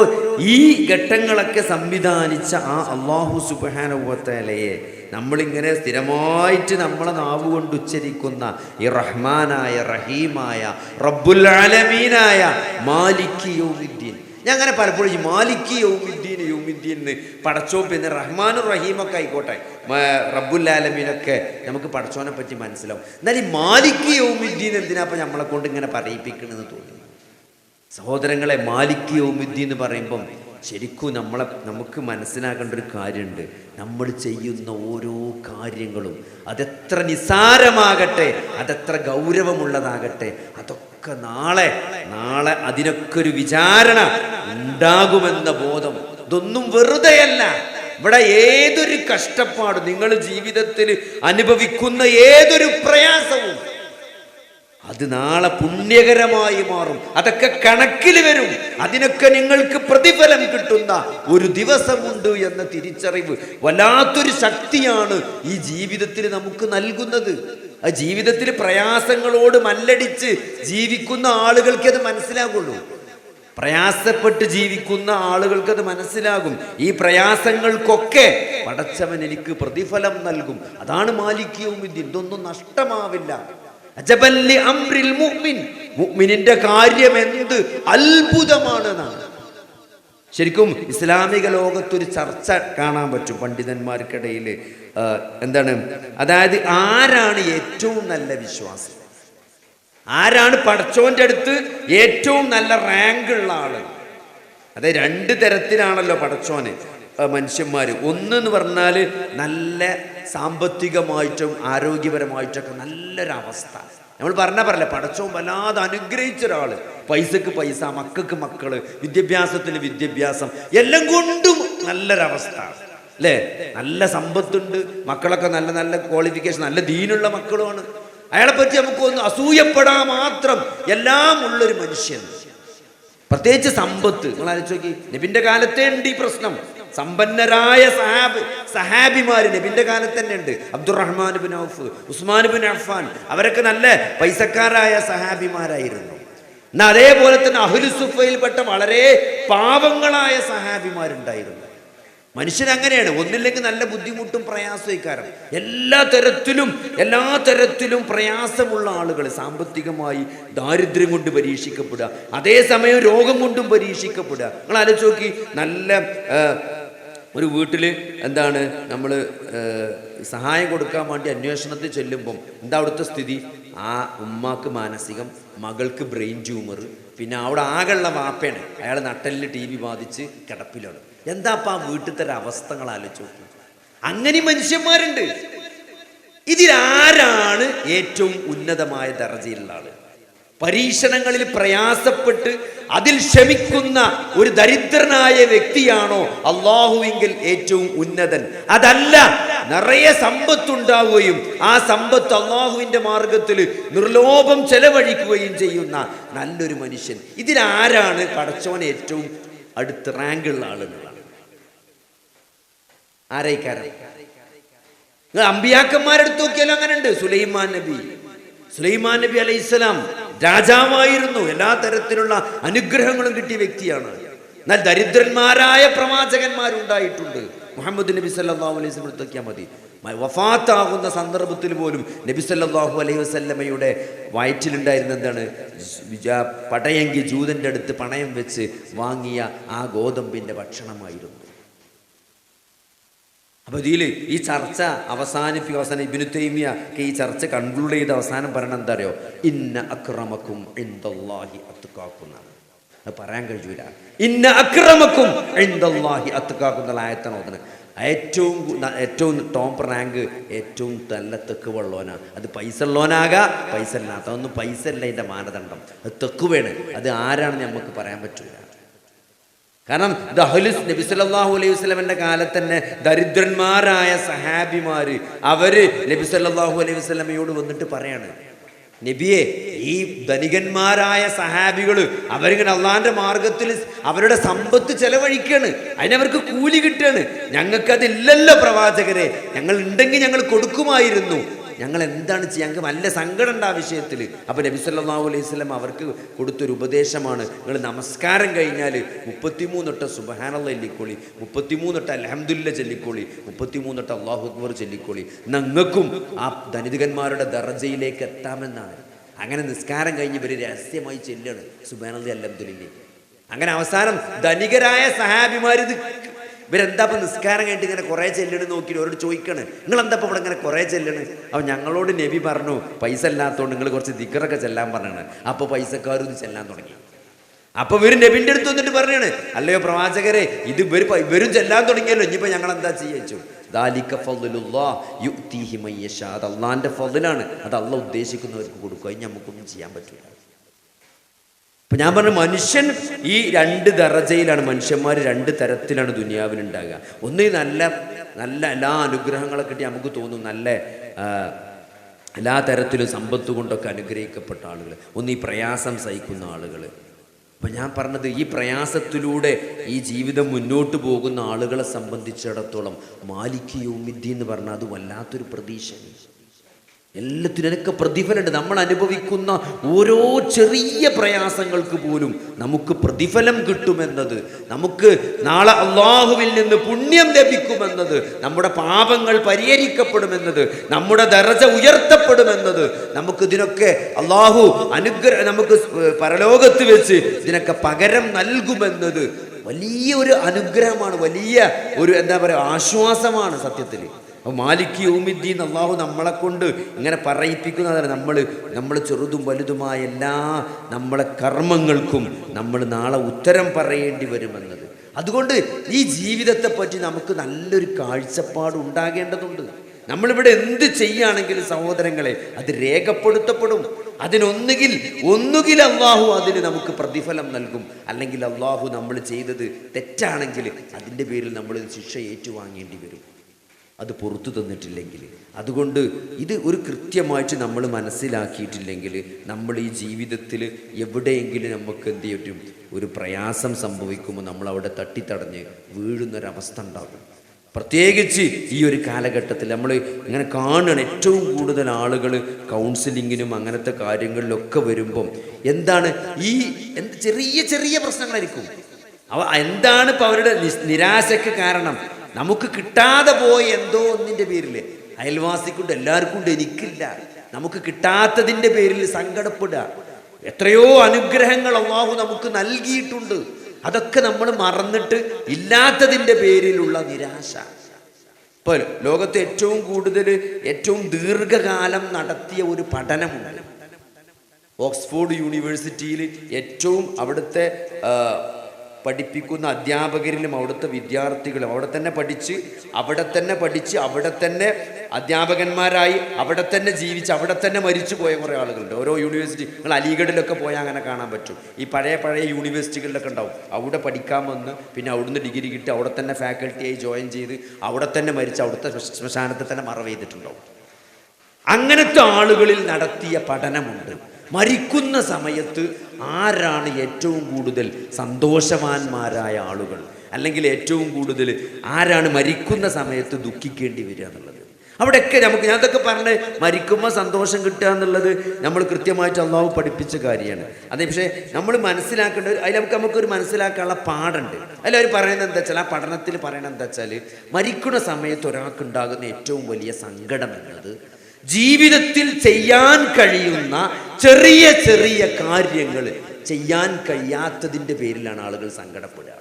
ഈ ഘട്ടങ്ങളൊക്കെ സംവിധാനിച്ച ആ അല്ലാഹു സുബ്ഹാനഹു വ തആലയെ നമ്മളിങ്ങനെ സ്ഥിരമായിട്ട് നമ്മളെ നാവ് കൊണ്ട് ഉച്ചരിക്കുന്ന ഈ റഹ്മാനായ റഹീമായ റബ്ബുൽ ആലമീനായ മാലിക് യൗമിദ്ദീൻ. ഞാൻ അങ്ങനെ പലപ്പോഴും ഈ മാലിക് യൗമിദ്ദീൻ എന്ന് പടച്ചോൻ, പിന്നെ റഹ്മാനും റഹീമൊക്കെ ആയിക്കോട്ടെ, റബ്ബുൽ ആലമീനൊക്കെ നമുക്ക് പടച്ചോനെ പറ്റി മനസ്സിലാവും. എന്നാൽ ഈ മാലിക് യൗമിദ്ദീൻ എന്തിനാ അപ്പം നമ്മളെ കൊണ്ട് ഇങ്ങനെ പറയിപ്പിക്കണമെന്ന് തോന്നി. സഹോദരങ്ങളെ, മാലിക് യൗമിദ്ദീൻ എന്ന് പറയുമ്പം ശരിക്കും നമുക്ക് മനസ്സിലാക്കേണ്ട ഒരു കാര്യമുണ്ട്. നമ്മൾ ചെയ്യുന്ന ഓരോ കാര്യങ്ങളും അതെത്ര നിസ്സാരമാകട്ടെ, അതെത്ര ഗൗരവമുള്ളതാകട്ടെ, അതൊക്കെ നാളെ അതിനൊക്കെ ഒരു വിചാരണ ഉണ്ടാകുമെന്ന ബോധം. ഇതൊന്നും വെറുതെയല്ല. ഇവിടെ ഏതൊരു കഷ്ടപ്പാടും, നിങ്ങൾ ജീവിതത്തിൽ അനുഭവിക്കുന്ന ഏതൊരു പ്രയാസവും അത് നാളെ പുണ്യകരമായി മാറും. അതൊക്കെ കണക്കിൽ വരും. അതിനൊക്കെ നിങ്ങൾക്ക് പ്രതിഫലം കിട്ടുന്ന ഒരു ദിവസമുണ്ട് എന്ന തിരിച്ചറിവ് വല്ലാത്തൊരു ശക്തിയാണ് ഈ ജീവിതത്തിൽ നമുക്ക് നൽകുന്നത്. ആ ജീവിതത്തിൽ പ്രയാസങ്ങളോട് മല്ലടിച്ച് ജീവിക്കുന്ന ആളുകൾക്ക് അത് മനസ്സിലാകുള്ളൂ. പ്രയാസപ്പെട്ട് ജീവിക്കുന്ന ആളുകൾക്ക് അത് മനസ്സിലാകും. ഈ പ്രയാസങ്ങൾക്കൊക്കെ പടച്ചവൻ എനിക്ക് പ്രതിഫലം നൽകും. അതാണ് മാലിക് യൗമിദ്ദീൻ. ഇതൊന്നും നഷ്ടമാവില്ല. അജബല്ലി അംറിൽ മുഅ്മിൻ, മുഅ്മിനിന്റെ കാര്യം എന്ത് അത്ഭുതമാണെന്നാണ്. ശരിക്കും ഇസ്ലാമിക ലോകത്തൊരു ചർച്ച കാണാൻ പറ്റും പണ്ഡിതന്മാർക്കിടയിൽ. അതായത് ആരാണ് ഏറ്റവും നല്ല വിശ്വാസി, ആരാണ് പടച്ചോന്റെ അടുത്ത് ഏറ്റവും നല്ല റാങ്ക് ഉള്ള ആള്. അതായത് 2 തരത്തിലാണല്ലോ പടച്ചോന് മനുഷ്യന്മാർ. ഒന്നെന്ന് പറഞ്ഞാൽ നല്ല സാമ്പത്തികമായിട്ടും ആരോഗ്യപരമായിട്ടൊക്കെ നല്ലൊരവസ്ഥ. നമ്മൾ പറയില്ല, പടച്ചോൻ വല്ലാതെ അനുഗ്രഹിച്ച ഒരാൾ, പൈസക്ക് പൈസ, മക്കൾക്ക് മക്കള്, വിദ്യാഭ്യാസത്തിന് വിദ്യാഭ്യാസം, എല്ലാം കൊണ്ടും നല്ലൊരവസ്ഥ അല്ലേ. നല്ല സമ്പത്തുണ്ട്, മക്കളൊക്കെ നല്ല നല്ല ക്വാളിഫിക്കേഷൻ, നല്ല ദീനുള്ള മക്കളുമാണ്. അയാളെ പറ്റി നമുക്കൊന്ന് അസൂയപ്പെടാൻ മാത്രം എല്ലാം ഉള്ളൊരു മനുഷ്യൻ. പ്രത്യേകിച്ച് സമ്പത്ത്. നിങ്ങൾ ആലോചിച്ച് നോക്കി, നബിന്റെ കാലത്തേ ഉണ്ട് ഈ പ്രശ്നം. സമ്പന്നരായ സഹാബിമാര് നബിന്റെ കാലത്ത് തന്നെ ഉണ്ട്. അബ്ദുറഹ്മാൻ ബിൻ ഔഫ്, ഉസ്മാൻ ബിൻ അഫ്ഫാൻ, അവരൊക്കെ നല്ല പൈസക്കാരായ സഹാബിമാരായിരുന്നു. എന്നാൽ അതേപോലെ തന്നെ അഹ്ലു സുഫയിൽപ്പെട്ട വളരെ പാവങ്ങളായ സഹാബിമാരുണ്ടായിരുന്നു. മനുഷ്യനങ്ങനെയാണ്. ഒന്നില്ലെങ്കിൽ നല്ല ബുദ്ധിമുട്ടും പ്രയാസവും. എല്ലാ തരത്തിലും പ്രയാസമുള്ള ആളുകൾ സാമ്പത്തികമായി ദാരിദ്ര്യം കൊണ്ട് പരീക്ഷിക്കപ്പെടുക, അതേസമയം രോഗം കൊണ്ടും പരീക്ഷിക്കപ്പെടുക. നിങ്ങൾ ആലോചിച്ച് നോക്കി, നല്ല ഒരു വീട്ടിൽ എന്താണ് നമ്മൾ സഹായം കൊടുക്കാൻ വേണ്ടി അന്വേഷണത്തിൽ ചെല്ലുമ്പം എന്താ അവിടുത്തെ സ്ഥിതി? ആ ഉമ്മാക്ക് മാനസികം, മകൾക്ക് ബ്രെയിൻ ട്യൂമർ, പിന്നെ അവിടെ ആകെയുള്ള വാപ്പയാണ്, അയാൾ നട്ടലിൽ TV ബാധിച്ച് കിടപ്പിലാണ്. എന്താ അപ്പം ആ വീട്ടിലത്തെ അവസ്ഥകൾ ആലോചിച്ച് നോക്കി. അങ്ങനെ മനുഷ്യന്മാരുണ്ട്. ഇതിലാരാണ് ഏറ്റവും ഉന്നതമായ ദർജയിലുള്ള ആള്? പരീക്ഷണങ്ങളിൽ പ്രയാസപ്പെട്ട് അതിൽ ക്ഷമിക്കുന്ന ഒരു ദരിദ്രനായ വ്യക്തിയാണോ അള്ളാഹുവിങ്കിൽ ഏറ്റവും ഉന്നതൻ? അതല്ല, നിറയെ സമ്പത്തുണ്ടാവുകയും ആ സമ്പത്ത് അള്ളാഹുവിന്റെ മാർഗത്തിൽ നിർലോഭം ചെലവഴിക്കുകയും ചെയ്യുന്ന നല്ലൊരു മനുഷ്യൻ. ഇതിലാരാണ് പടച്ചോൻ ഏറ്റവും അടുത്ത റാങ്കുള്ള ആളുകളാണ്? ആരൈക്കാരം? നിങ്ങൾ അമ്പിയാക്കന്മാരെടുത്ത് നോക്കിയാലും അങ്ങനെ ഉണ്ട്. സുലൈമാൻ നബി അലൈഹിസ്സലാം രാജാവായിരുന്നു. എല്ലാ തരത്തിലുള്ള അനുഗ്രഹങ്ങളും കിട്ടിയ വ്യക്തിയാണ്. എന്നാൽ ദരിദ്രന്മാരായ പ്രവാചകന്മാരുണ്ടായിട്ടുണ്ട്. മുഹമ്മദ് നബി സല്ലല്ലാഹു അലൈഹി വസല്ലം എടുത്ത് നോക്കിയാൽ മതി. വഫാത്താകുന്ന സന്ദർഭത്തിൽ പോലും നബി സല്ലല്ലാഹു അലൈഹി വസല്ലമയുടെ വയറ്റിലുണ്ടായിരുന്ന എന്താണ്? പടയങ്കി ജൂതന്റെ അടുത്ത് പണയം വെച്ച് വാങ്ങിയ ആ ഗോതമ്പിന്റെ ഭക്ഷണമായിരുന്നു. അപ്പോൾ ഇതിൽ ഈ ചർച്ച അവസാനം ഇബ്നു തൈമിയ ഈ ചർച്ച കൺക്ലൂഡ് ചെയ്ത് അവസാനം പറയണം എന്താ അറിയോ? ഇന്ന അക്രമക്കും ഇൻദല്ലാഹി അത്ഖാക്കും. അത് പറയാൻ കഴിയൂല. ഇന്ന അക്രമക്കും ഇൻദല്ലാഹി അത്ഖാക്കും എന്നുള്ള ആയത്താണ് ഓതുന്നത്. ഏറ്റവും ടോപ്പ് റാങ്ക് ഏറ്റവും നല്ല തെക്കുവള്ളോനാ. അത് പൈസ ഉള്ളവനാകാ, പൈസ ഇല്ലാത്ത, അതൊന്നും പൈസ അല്ല അതിൻ്റെ മാനദണ്ഡം. അത് തെക്കുവേണ്. അത് ആരാണെന്ന് നമുക്ക് പറയാൻ പറ്റൂല. കാരണം നബി സല്ലല്ലാഹു അലൈഹി വസല്ലമയുടെ കാലത്ത് തന്നെ ദരിദ്രന്മാരായ സഹാബിമാര് അവര് നബി സല്ലല്ലാഹു അലൈഹി വസല്ലമയോട് വന്നിട്ട് പറയാണ്, നബിയെ, ഈ ധനികന്മാരായ സഹാബികള് അവരിങ്ങനെ അള്ളാന്റെ മാർഗത്തിൽ അവരുടെ സമ്പത്ത് ചെലവഴിക്കാണ്, അതിനവർക്ക് കൂലി കിട്ടുകയാണ്. ഞങ്ങൾക്കതില്ലല്ലോ പ്രവാചകരെ, ഞങ്ങൾ ഉണ്ടെങ്കിൽ ഞങ്ങൾ കൊടുക്കുമായിരുന്നു. ഞങ്ങൾ എന്താണ് ചെയ്യുക? ഞങ്ങൾക്ക് നല്ല സങ്കടം ഉണ്ട് ആ വിഷയത്തിൽ. അപ്പോൾ നബി സല്ലല്ലാഹു അലൈഹി വസല്ലം അവർക്ക് കൊടുത്തൊരു ഉപദേശമാണ്, നിങ്ങൾ നമസ്കാരം കഴിഞ്ഞാൽ 33 വട്ടം സുബ്ഹാനല്ലാഹ് ചൊല്ലിക്കോളി, 33 വട്ടം അൽഹംദുലില്ലാഹ് ചൊല്ലിക്കോളി, 33 വട്ടം അല്ലാഹു അക്ബർ ചൊല്ലിക്കോളി, നിങ്ങൾക്കും ആ ധനികന്മാരുടെ ദർജയിലേക്ക് എത്താമെന്നാണ്. അങ്ങനെ നിസ്കാരം കഴിഞ്ഞ് ഇവർ രഹസ്യമായി ചെല്ലാണ് സുബ്ഹാനല്ലാഹ് അൽഹംദുലില്ലാഹ്. അങ്ങനെ അവസാനം ധനികരായ സഹാബിമാർ ഇവരെന്താ ഇപ്പം നിസ്കാരം കഴിഞ്ഞിട്ട് ഇങ്ങനെ കുറേ ചെല്ലണ് നോക്കിയിട്ട് അവരോട് ചോദിക്കണ്, നിങ്ങളെന്താ ഇപ്പം ഇവിടെ ഇങ്ങനെ കുറേ ചെല്ലണ്? അപ്പോൾ ഞങ്ങളോട് നബി പറഞ്ഞു, പൈസ ഇല്ലാത്തതുകൊണ്ട് നിങ്ങൾ കുറച്ച് ദിക്റൊക്കെ ചെല്ലാൻ പറഞ്ഞാണ്. അപ്പോൾ പൈസക്കാരും ഇത് ചെല്ലാൻ തുടങ്ങി. അപ്പോൾ ഇവർ നബിൻ്റെ അടുത്ത് വന്നിട്ട് പറഞ്ഞാണ്, അല്ലയോ പ്രവാചകരെ, ഇത് ഇവരും ചെല്ലാൻ തുടങ്ങിയല്ലോ, ഇനിയിപ്പോൾ ഞങ്ങൾ എന്താ ചെയ്യിച്ചു? ദാലിക ഫദ്ലുല്ലാഹ് യുഅ്തീഹി മൻ യശാ. അത് അള്ളാൻ്റെ ഫദ്ലാണ്. അത് അള്ളാഹ് ഉദ്ദേശിക്കുന്നവർക്ക് കൊടുക്കുക. അതിന് നമുക്കൊന്നും ചെയ്യാൻ പറ്റില്ല. അപ്പം ഞാൻ പറഞ്ഞു, മനുഷ്യൻ ഈ 2 ദറജയിലാണ്. മനുഷ്യന്മാർ 2 തരത്തിലാണ് ദുനിയാവിലുണ്ടാകുക. ഒന്ന് നല്ല നല്ല എല്ലാ അനുഗ്രഹങ്ങളൊക്കെ കിട്ടി നമുക്ക് തോന്നും നല്ല എല്ലാ തരത്തിലും സമ്പത്ത് കൊണ്ടൊക്കെ അനുഗ്രഹിക്കപ്പെട്ട ആളുകൾ. ഒന്ന് ഈ പ്രയാസം സഹിക്കുന്ന ആളുകൾ. അപ്പം ഞാൻ പറഞ്ഞത്, ഈ പ്രയാസത്തിലൂടെ ഈ ജീവിതം മുന്നോട്ട് പോകുന്ന ആളുകളെ സംബന്ധിച്ചിടത്തോളം മാലിക് യൗമിദ്ദീൻ എന്ന് പറഞ്ഞാൽ അത് വല്ലാത്തൊരു പ്രതീക്ഷയാണ്. എല്ലാത്തിനൊക്കെ പ്രതിഫലമുണ്ട്. നമ്മൾ അനുഭവിക്കുന്ന ഓരോ ചെറിയ പ്രയാസങ്ങൾക്ക് പോലും നമുക്ക് പ്രതിഫലം കിട്ടുമെന്നത്, നമുക്ക് നാളെ അള്ളാഹുവിൽ നിന്ന് പുണ്യം ലഭിക്കുമെന്നത്, നമ്മുടെ പാപങ്ങൾ പരിഹരിക്കപ്പെടുമെന്നത്, നമ്മുടെ ദറജ ഉയർത്തപ്പെടുമെന്നത്, നമുക്ക് ഇതിനൊക്കെ അള്ളാഹു നമുക്ക് പരലോകത്ത് വെച്ച് ഇതിനൊക്കെ പകരം നൽകുമെന്നത് വലിയ ഒരു അനുഗ്രഹമാണ്, വലിയ ഒരു എന്താ പറയുക ആശ്വാസമാണ് സത്യത്തിൽ. മാലിക് യൗമിദ്ദീൻ അള്ളാഹു നമ്മളെ കൊണ്ട് ഇങ്ങനെ പറയിപ്പിക്കുന്നതാണ്. നമ്മൾ ചെറുതും വലുതുമായ എല്ലാ നമ്മളെ കർമ്മങ്ങൾക്കും നമ്മൾ നാളെ ഉത്തരം പറയേണ്ടി വരുമെന്നത്. അതുകൊണ്ട് ഈ ജീവിതത്തെ പറ്റി നമുക്ക് നല്ലൊരു കാഴ്ചപ്പാട് ഉണ്ടാകേണ്ടതുണ്ട്. നമ്മളിവിടെ എന്ത് ചെയ്യുകയാണെങ്കിലും സഹോദരങ്ങളെ അത് രേഖപ്പെടുത്തപ്പെടും. ഒന്നുകിൽ അള്ളാഹു അതിന് നമുക്ക് പ്രതിഫലം നൽകും, അല്ലെങ്കിൽ അള്ളാഹു നമ്മൾ ചെയ്തത് തെറ്റാണെങ്കിൽ അതിൻ്റെ പേരിൽ നമ്മൾ ശിക്ഷ ഏറ്റുവാങ്ങേണ്ടി വരും, അത് പുറത്തു തന്നിട്ടില്ലെങ്കിൽ. അതുകൊണ്ട് ഇത് ഒരു കൃത്യമായിട്ട് നമ്മൾ മനസ്സിലാക്കിയിട്ടില്ലെങ്കിൽ നമ്മൾ ഈ ജീവിതത്തിൽ എവിടെയെങ്കിലും നമുക്ക് എന്ത് ചെയ്യും, ഒരു പ്രയാസം സംഭവിക്കുമ്പോൾ നമ്മൾ അവിടെ തട്ടിത്തടഞ്ഞ് വീഴുന്നൊരവസ്ഥ ഉണ്ടാകും. പ്രത്യേകിച്ച് ഈ ഒരു കാലഘട്ടത്തിൽ നമ്മൾ ഇങ്ങനെ കാണുകയാണ്, ഏറ്റവും കൂടുതൽ ആളുകൾ കൗൺസിലിങ്ങിനും അങ്ങനത്തെ കാര്യങ്ങളിലൊക്കെ വരുമ്പം എന്താണ് ഈ ചെറിയ ചെറിയ പ്രശ്നങ്ങളായിരിക്കും. എന്താണ് ഇപ്പോൾ അവരുടെ നിരാശയ്ക്ക് കാരണം? നമുക്ക് കിട്ടാതെ പോയ എന്തോ ഒന്നിൻ്റെ പേരിൽ, അയൽവാസിക്കുണ്ട്, എല്ലാവർക്കും ഉണ്ട്, എനിക്കില്ല. നമുക്ക് കിട്ടാത്തതിൻ്റെ പേരിൽ സങ്കടപ്പെടുക. എത്രയോ അനുഗ്രഹങ്ങൾ അല്ലാഹു നമുക്ക് നൽകിയിട്ടുണ്ട്. അതൊക്കെ നമ്മൾ മറന്നിട്ട് ഇല്ലാത്തതിൻ്റെ പേരിലുള്ള നിരാശ. ഇപ്പോൾ ലോകത്ത് ഏറ്റവും ദീർഘകാലം നടത്തിയ ഒരു പഠനമുണ്ട്. ഓക്സ്ഫോർഡ് യൂണിവേഴ്സിറ്റിയിൽ അവിടുത്തെ പഠിപ്പിക്കുന്ന അധ്യാപകരിലും അവിടുത്തെ വിദ്യാർത്ഥികളും അവിടെ തന്നെ പഠിച്ച് അവിടെ തന്നെ അധ്യാപകന്മാരായി അവിടെ തന്നെ ജീവിച്ച് അവിടെ തന്നെ മരിച്ചു പോയ കുറേ ആളുകളുണ്ട്. ഓരോ യൂണിവേഴ്സിറ്റി, നിങ്ങൾ അലിഗഡിലൊക്കെ പോയാൽ അങ്ങനെ കാണാൻ പറ്റും. ഈ പഴയ യൂണിവേഴ്സിറ്റികളിലൊക്കെ ഉണ്ടാവും. അവിടെ പഠിക്കാൻ വന്ന് പിന്നെ അവിടുന്ന് ഡിഗ്രി കിട്ടി അവിടെ തന്നെ ഫാക്കൽറ്റിയായി ജോയിൻ ചെയ്ത് അവിടെ തന്നെ മരിച്ച് അവിടുത്തെ ശ്മശാനത്തിൽ തന്നെ മറവ് ചെയ്തിട്ടുണ്ടാവും. അങ്ങനത്തെ ആളുകളിൽ നടത്തിയ പഠനമുണ്ട്. മരിക്കുന്ന സമയത്ത് ആരാണ് ഏറ്റവും കൂടുതൽ സന്തോഷവാന്മാരായ ആളുകൾ, അല്ലെങ്കിൽ ഏറ്റവും കൂടുതൽ ആരാണ് മരിക്കുന്ന സമയത്ത് ദുഃഖിക്കേണ്ടി വരിക എന്നുള്ളത്. അവിടെയൊക്കെ ഞാൻ അതൊക്കെ പറഞ്ഞ് മരിക്കുമ്പോൾ സന്തോഷം കിട്ടുക എന്നുള്ളത് നമ്മൾ കൃത്യമായിട്ട് അള്ളാഹു പഠിപ്പിച്ച കാര്യമാണ്. അതേ പക്ഷേ നമ്മൾ മനസ്സിലാക്കേണ്ട അതിൽ നമുക്കൊരു മനസ്സിലാക്കാനുള്ള പാടുണ്ട്. അതിലവർ പറയുന്നത് എന്താ വെച്ചാൽ, ആ പഠനത്തിൽ പറയണത് എന്താ വെച്ചാൽ, മരിക്കുന്ന സമയത്ത് ഒരാൾക്കുണ്ടാകുന്ന ഏറ്റവും വലിയ സങ്കടം എന്നത് ജീവിതത്തിൽ ചെയ്യാൻ കഴിയുന്ന ചെറിയ ചെറിയ കാര്യങ്ങൾ ചെയ്യാൻ കഴിയാത്തതിൻ്റെ പേരിലാണ് ആളുകൾ സങ്കടപ്പെടുക.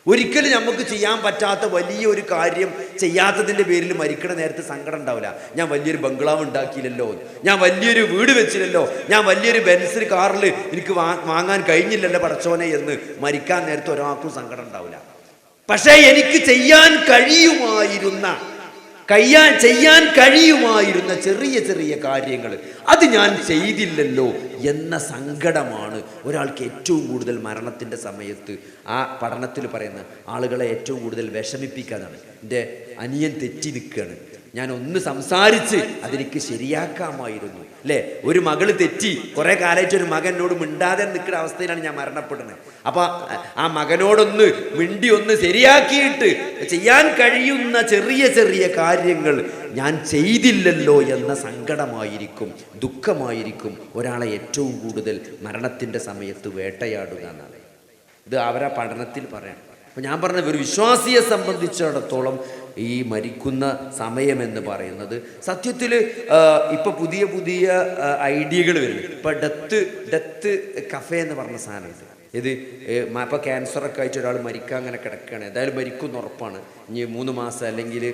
ഒരിക്കലും നമുക്ക് ചെയ്യാൻ പറ്റാത്ത വലിയൊരു കാര്യം ചെയ്യാത്തതിൻ്റെ പേരിൽ മരിക്കണ നേരത്തെ സങ്കടം ഉണ്ടാവില്ല. ഞാൻ വലിയൊരു ബംഗ്ലാവ് ഉണ്ടാക്കിയില്ലല്ലോ, ഞാൻ വലിയൊരു വീട് വെച്ചില്ലല്ലോ, ഞാൻ വലിയൊരു ബെൻസ് കാറിൽ എനിക്ക് വാങ്ങാൻ കഴിഞ്ഞില്ലല്ലോ പടച്ചോനെ എന്ന് മരിക്കാൻ നേരത്തെ ഒരാൾക്കും സങ്കടം ഉണ്ടാവില്ല. പക്ഷേ എനിക്ക് ചെയ്യാൻ കഴിയുമായിരുന്ന ചെറിയ ചെറിയ കാര്യങ്ങൾ അത് ഞാൻ ചെയ്തില്ലല്ലോ എന്ന സങ്കടമാണ് ഒരാൾക്ക് ഏറ്റവും കൂടുതൽ മരണത്തിൻ്റെ സമയത്ത്, ആ പഠനത്തിൽ പറയുന്ന ആളുകളെ ഏറ്റവും കൂടുതൽ വിഷമിപ്പിക്കാനാണ്. എൻ്റെ അനിയൻ തെറ്റി നിൽക്കുകയാണ്, ഞാൻ ഒന്ന് സംസാരിച്ച് അതെനിക്ക് ശരിയാക്കാമായിരുന്നു, അല്ലേ? ഒരു മകള് തെറ്റി, കുറേ കാലമായിട്ട് ഒരു മകൻ എന്നോട് മിണ്ടാതെ നിൽക്കുന്ന അവസ്ഥയിലാണ് ഞാൻ മരണപ്പെടുന്നത്. അപ്പോൾ ആ മകനോടൊന്ന് മിണ്ടി ഒന്ന് ശരിയാക്കിയിട്ട് ചെയ്യാൻ കഴിയുന്ന ചെറിയ ചെറിയ കാര്യങ്ങൾ ഞാൻ ചെയ്തില്ലല്ലോ എന്ന സങ്കടമായിരിക്കും, ദുഃഖമായിരിക്കും ഒരാളെ ഏറ്റവും കൂടുതൽ മരണത്തിൻ്റെ സമയത്ത് വേട്ടയാടുക എന്നാണ്. ഇത് അവരാ പഠനത്തിൽ പറയാം. അപ്പോൾ ഞാൻ പറഞ്ഞ ഒരു വിശ്വാസിയെ സംബന്ധിച്ചിടത്തോളം ഈ മരിക്കുന്ന സമയമെന്ന് പറയുന്നത് സത്യത്തിൽ ഇപ്പോൾ പുതിയ ഐഡിയകൾ വരുന്നു. ഇപ്പോൾ ഡെത്ത് കഫേ എന്ന് പറഞ്ഞ സാധനമുണ്ട്. ഇത് ഇപ്പോൾ ക്യാൻസറൊക്കെ ആയിട്ട് ഒരാൾ മരിക്കാൻ അങ്ങനെ കിടക്കുകയാണ്, എന്തായാലും മരിക്കുമെന്ന് ഉറപ്പാണ്, ഇനി 3 മാസം അല്ലെങ്കിൽ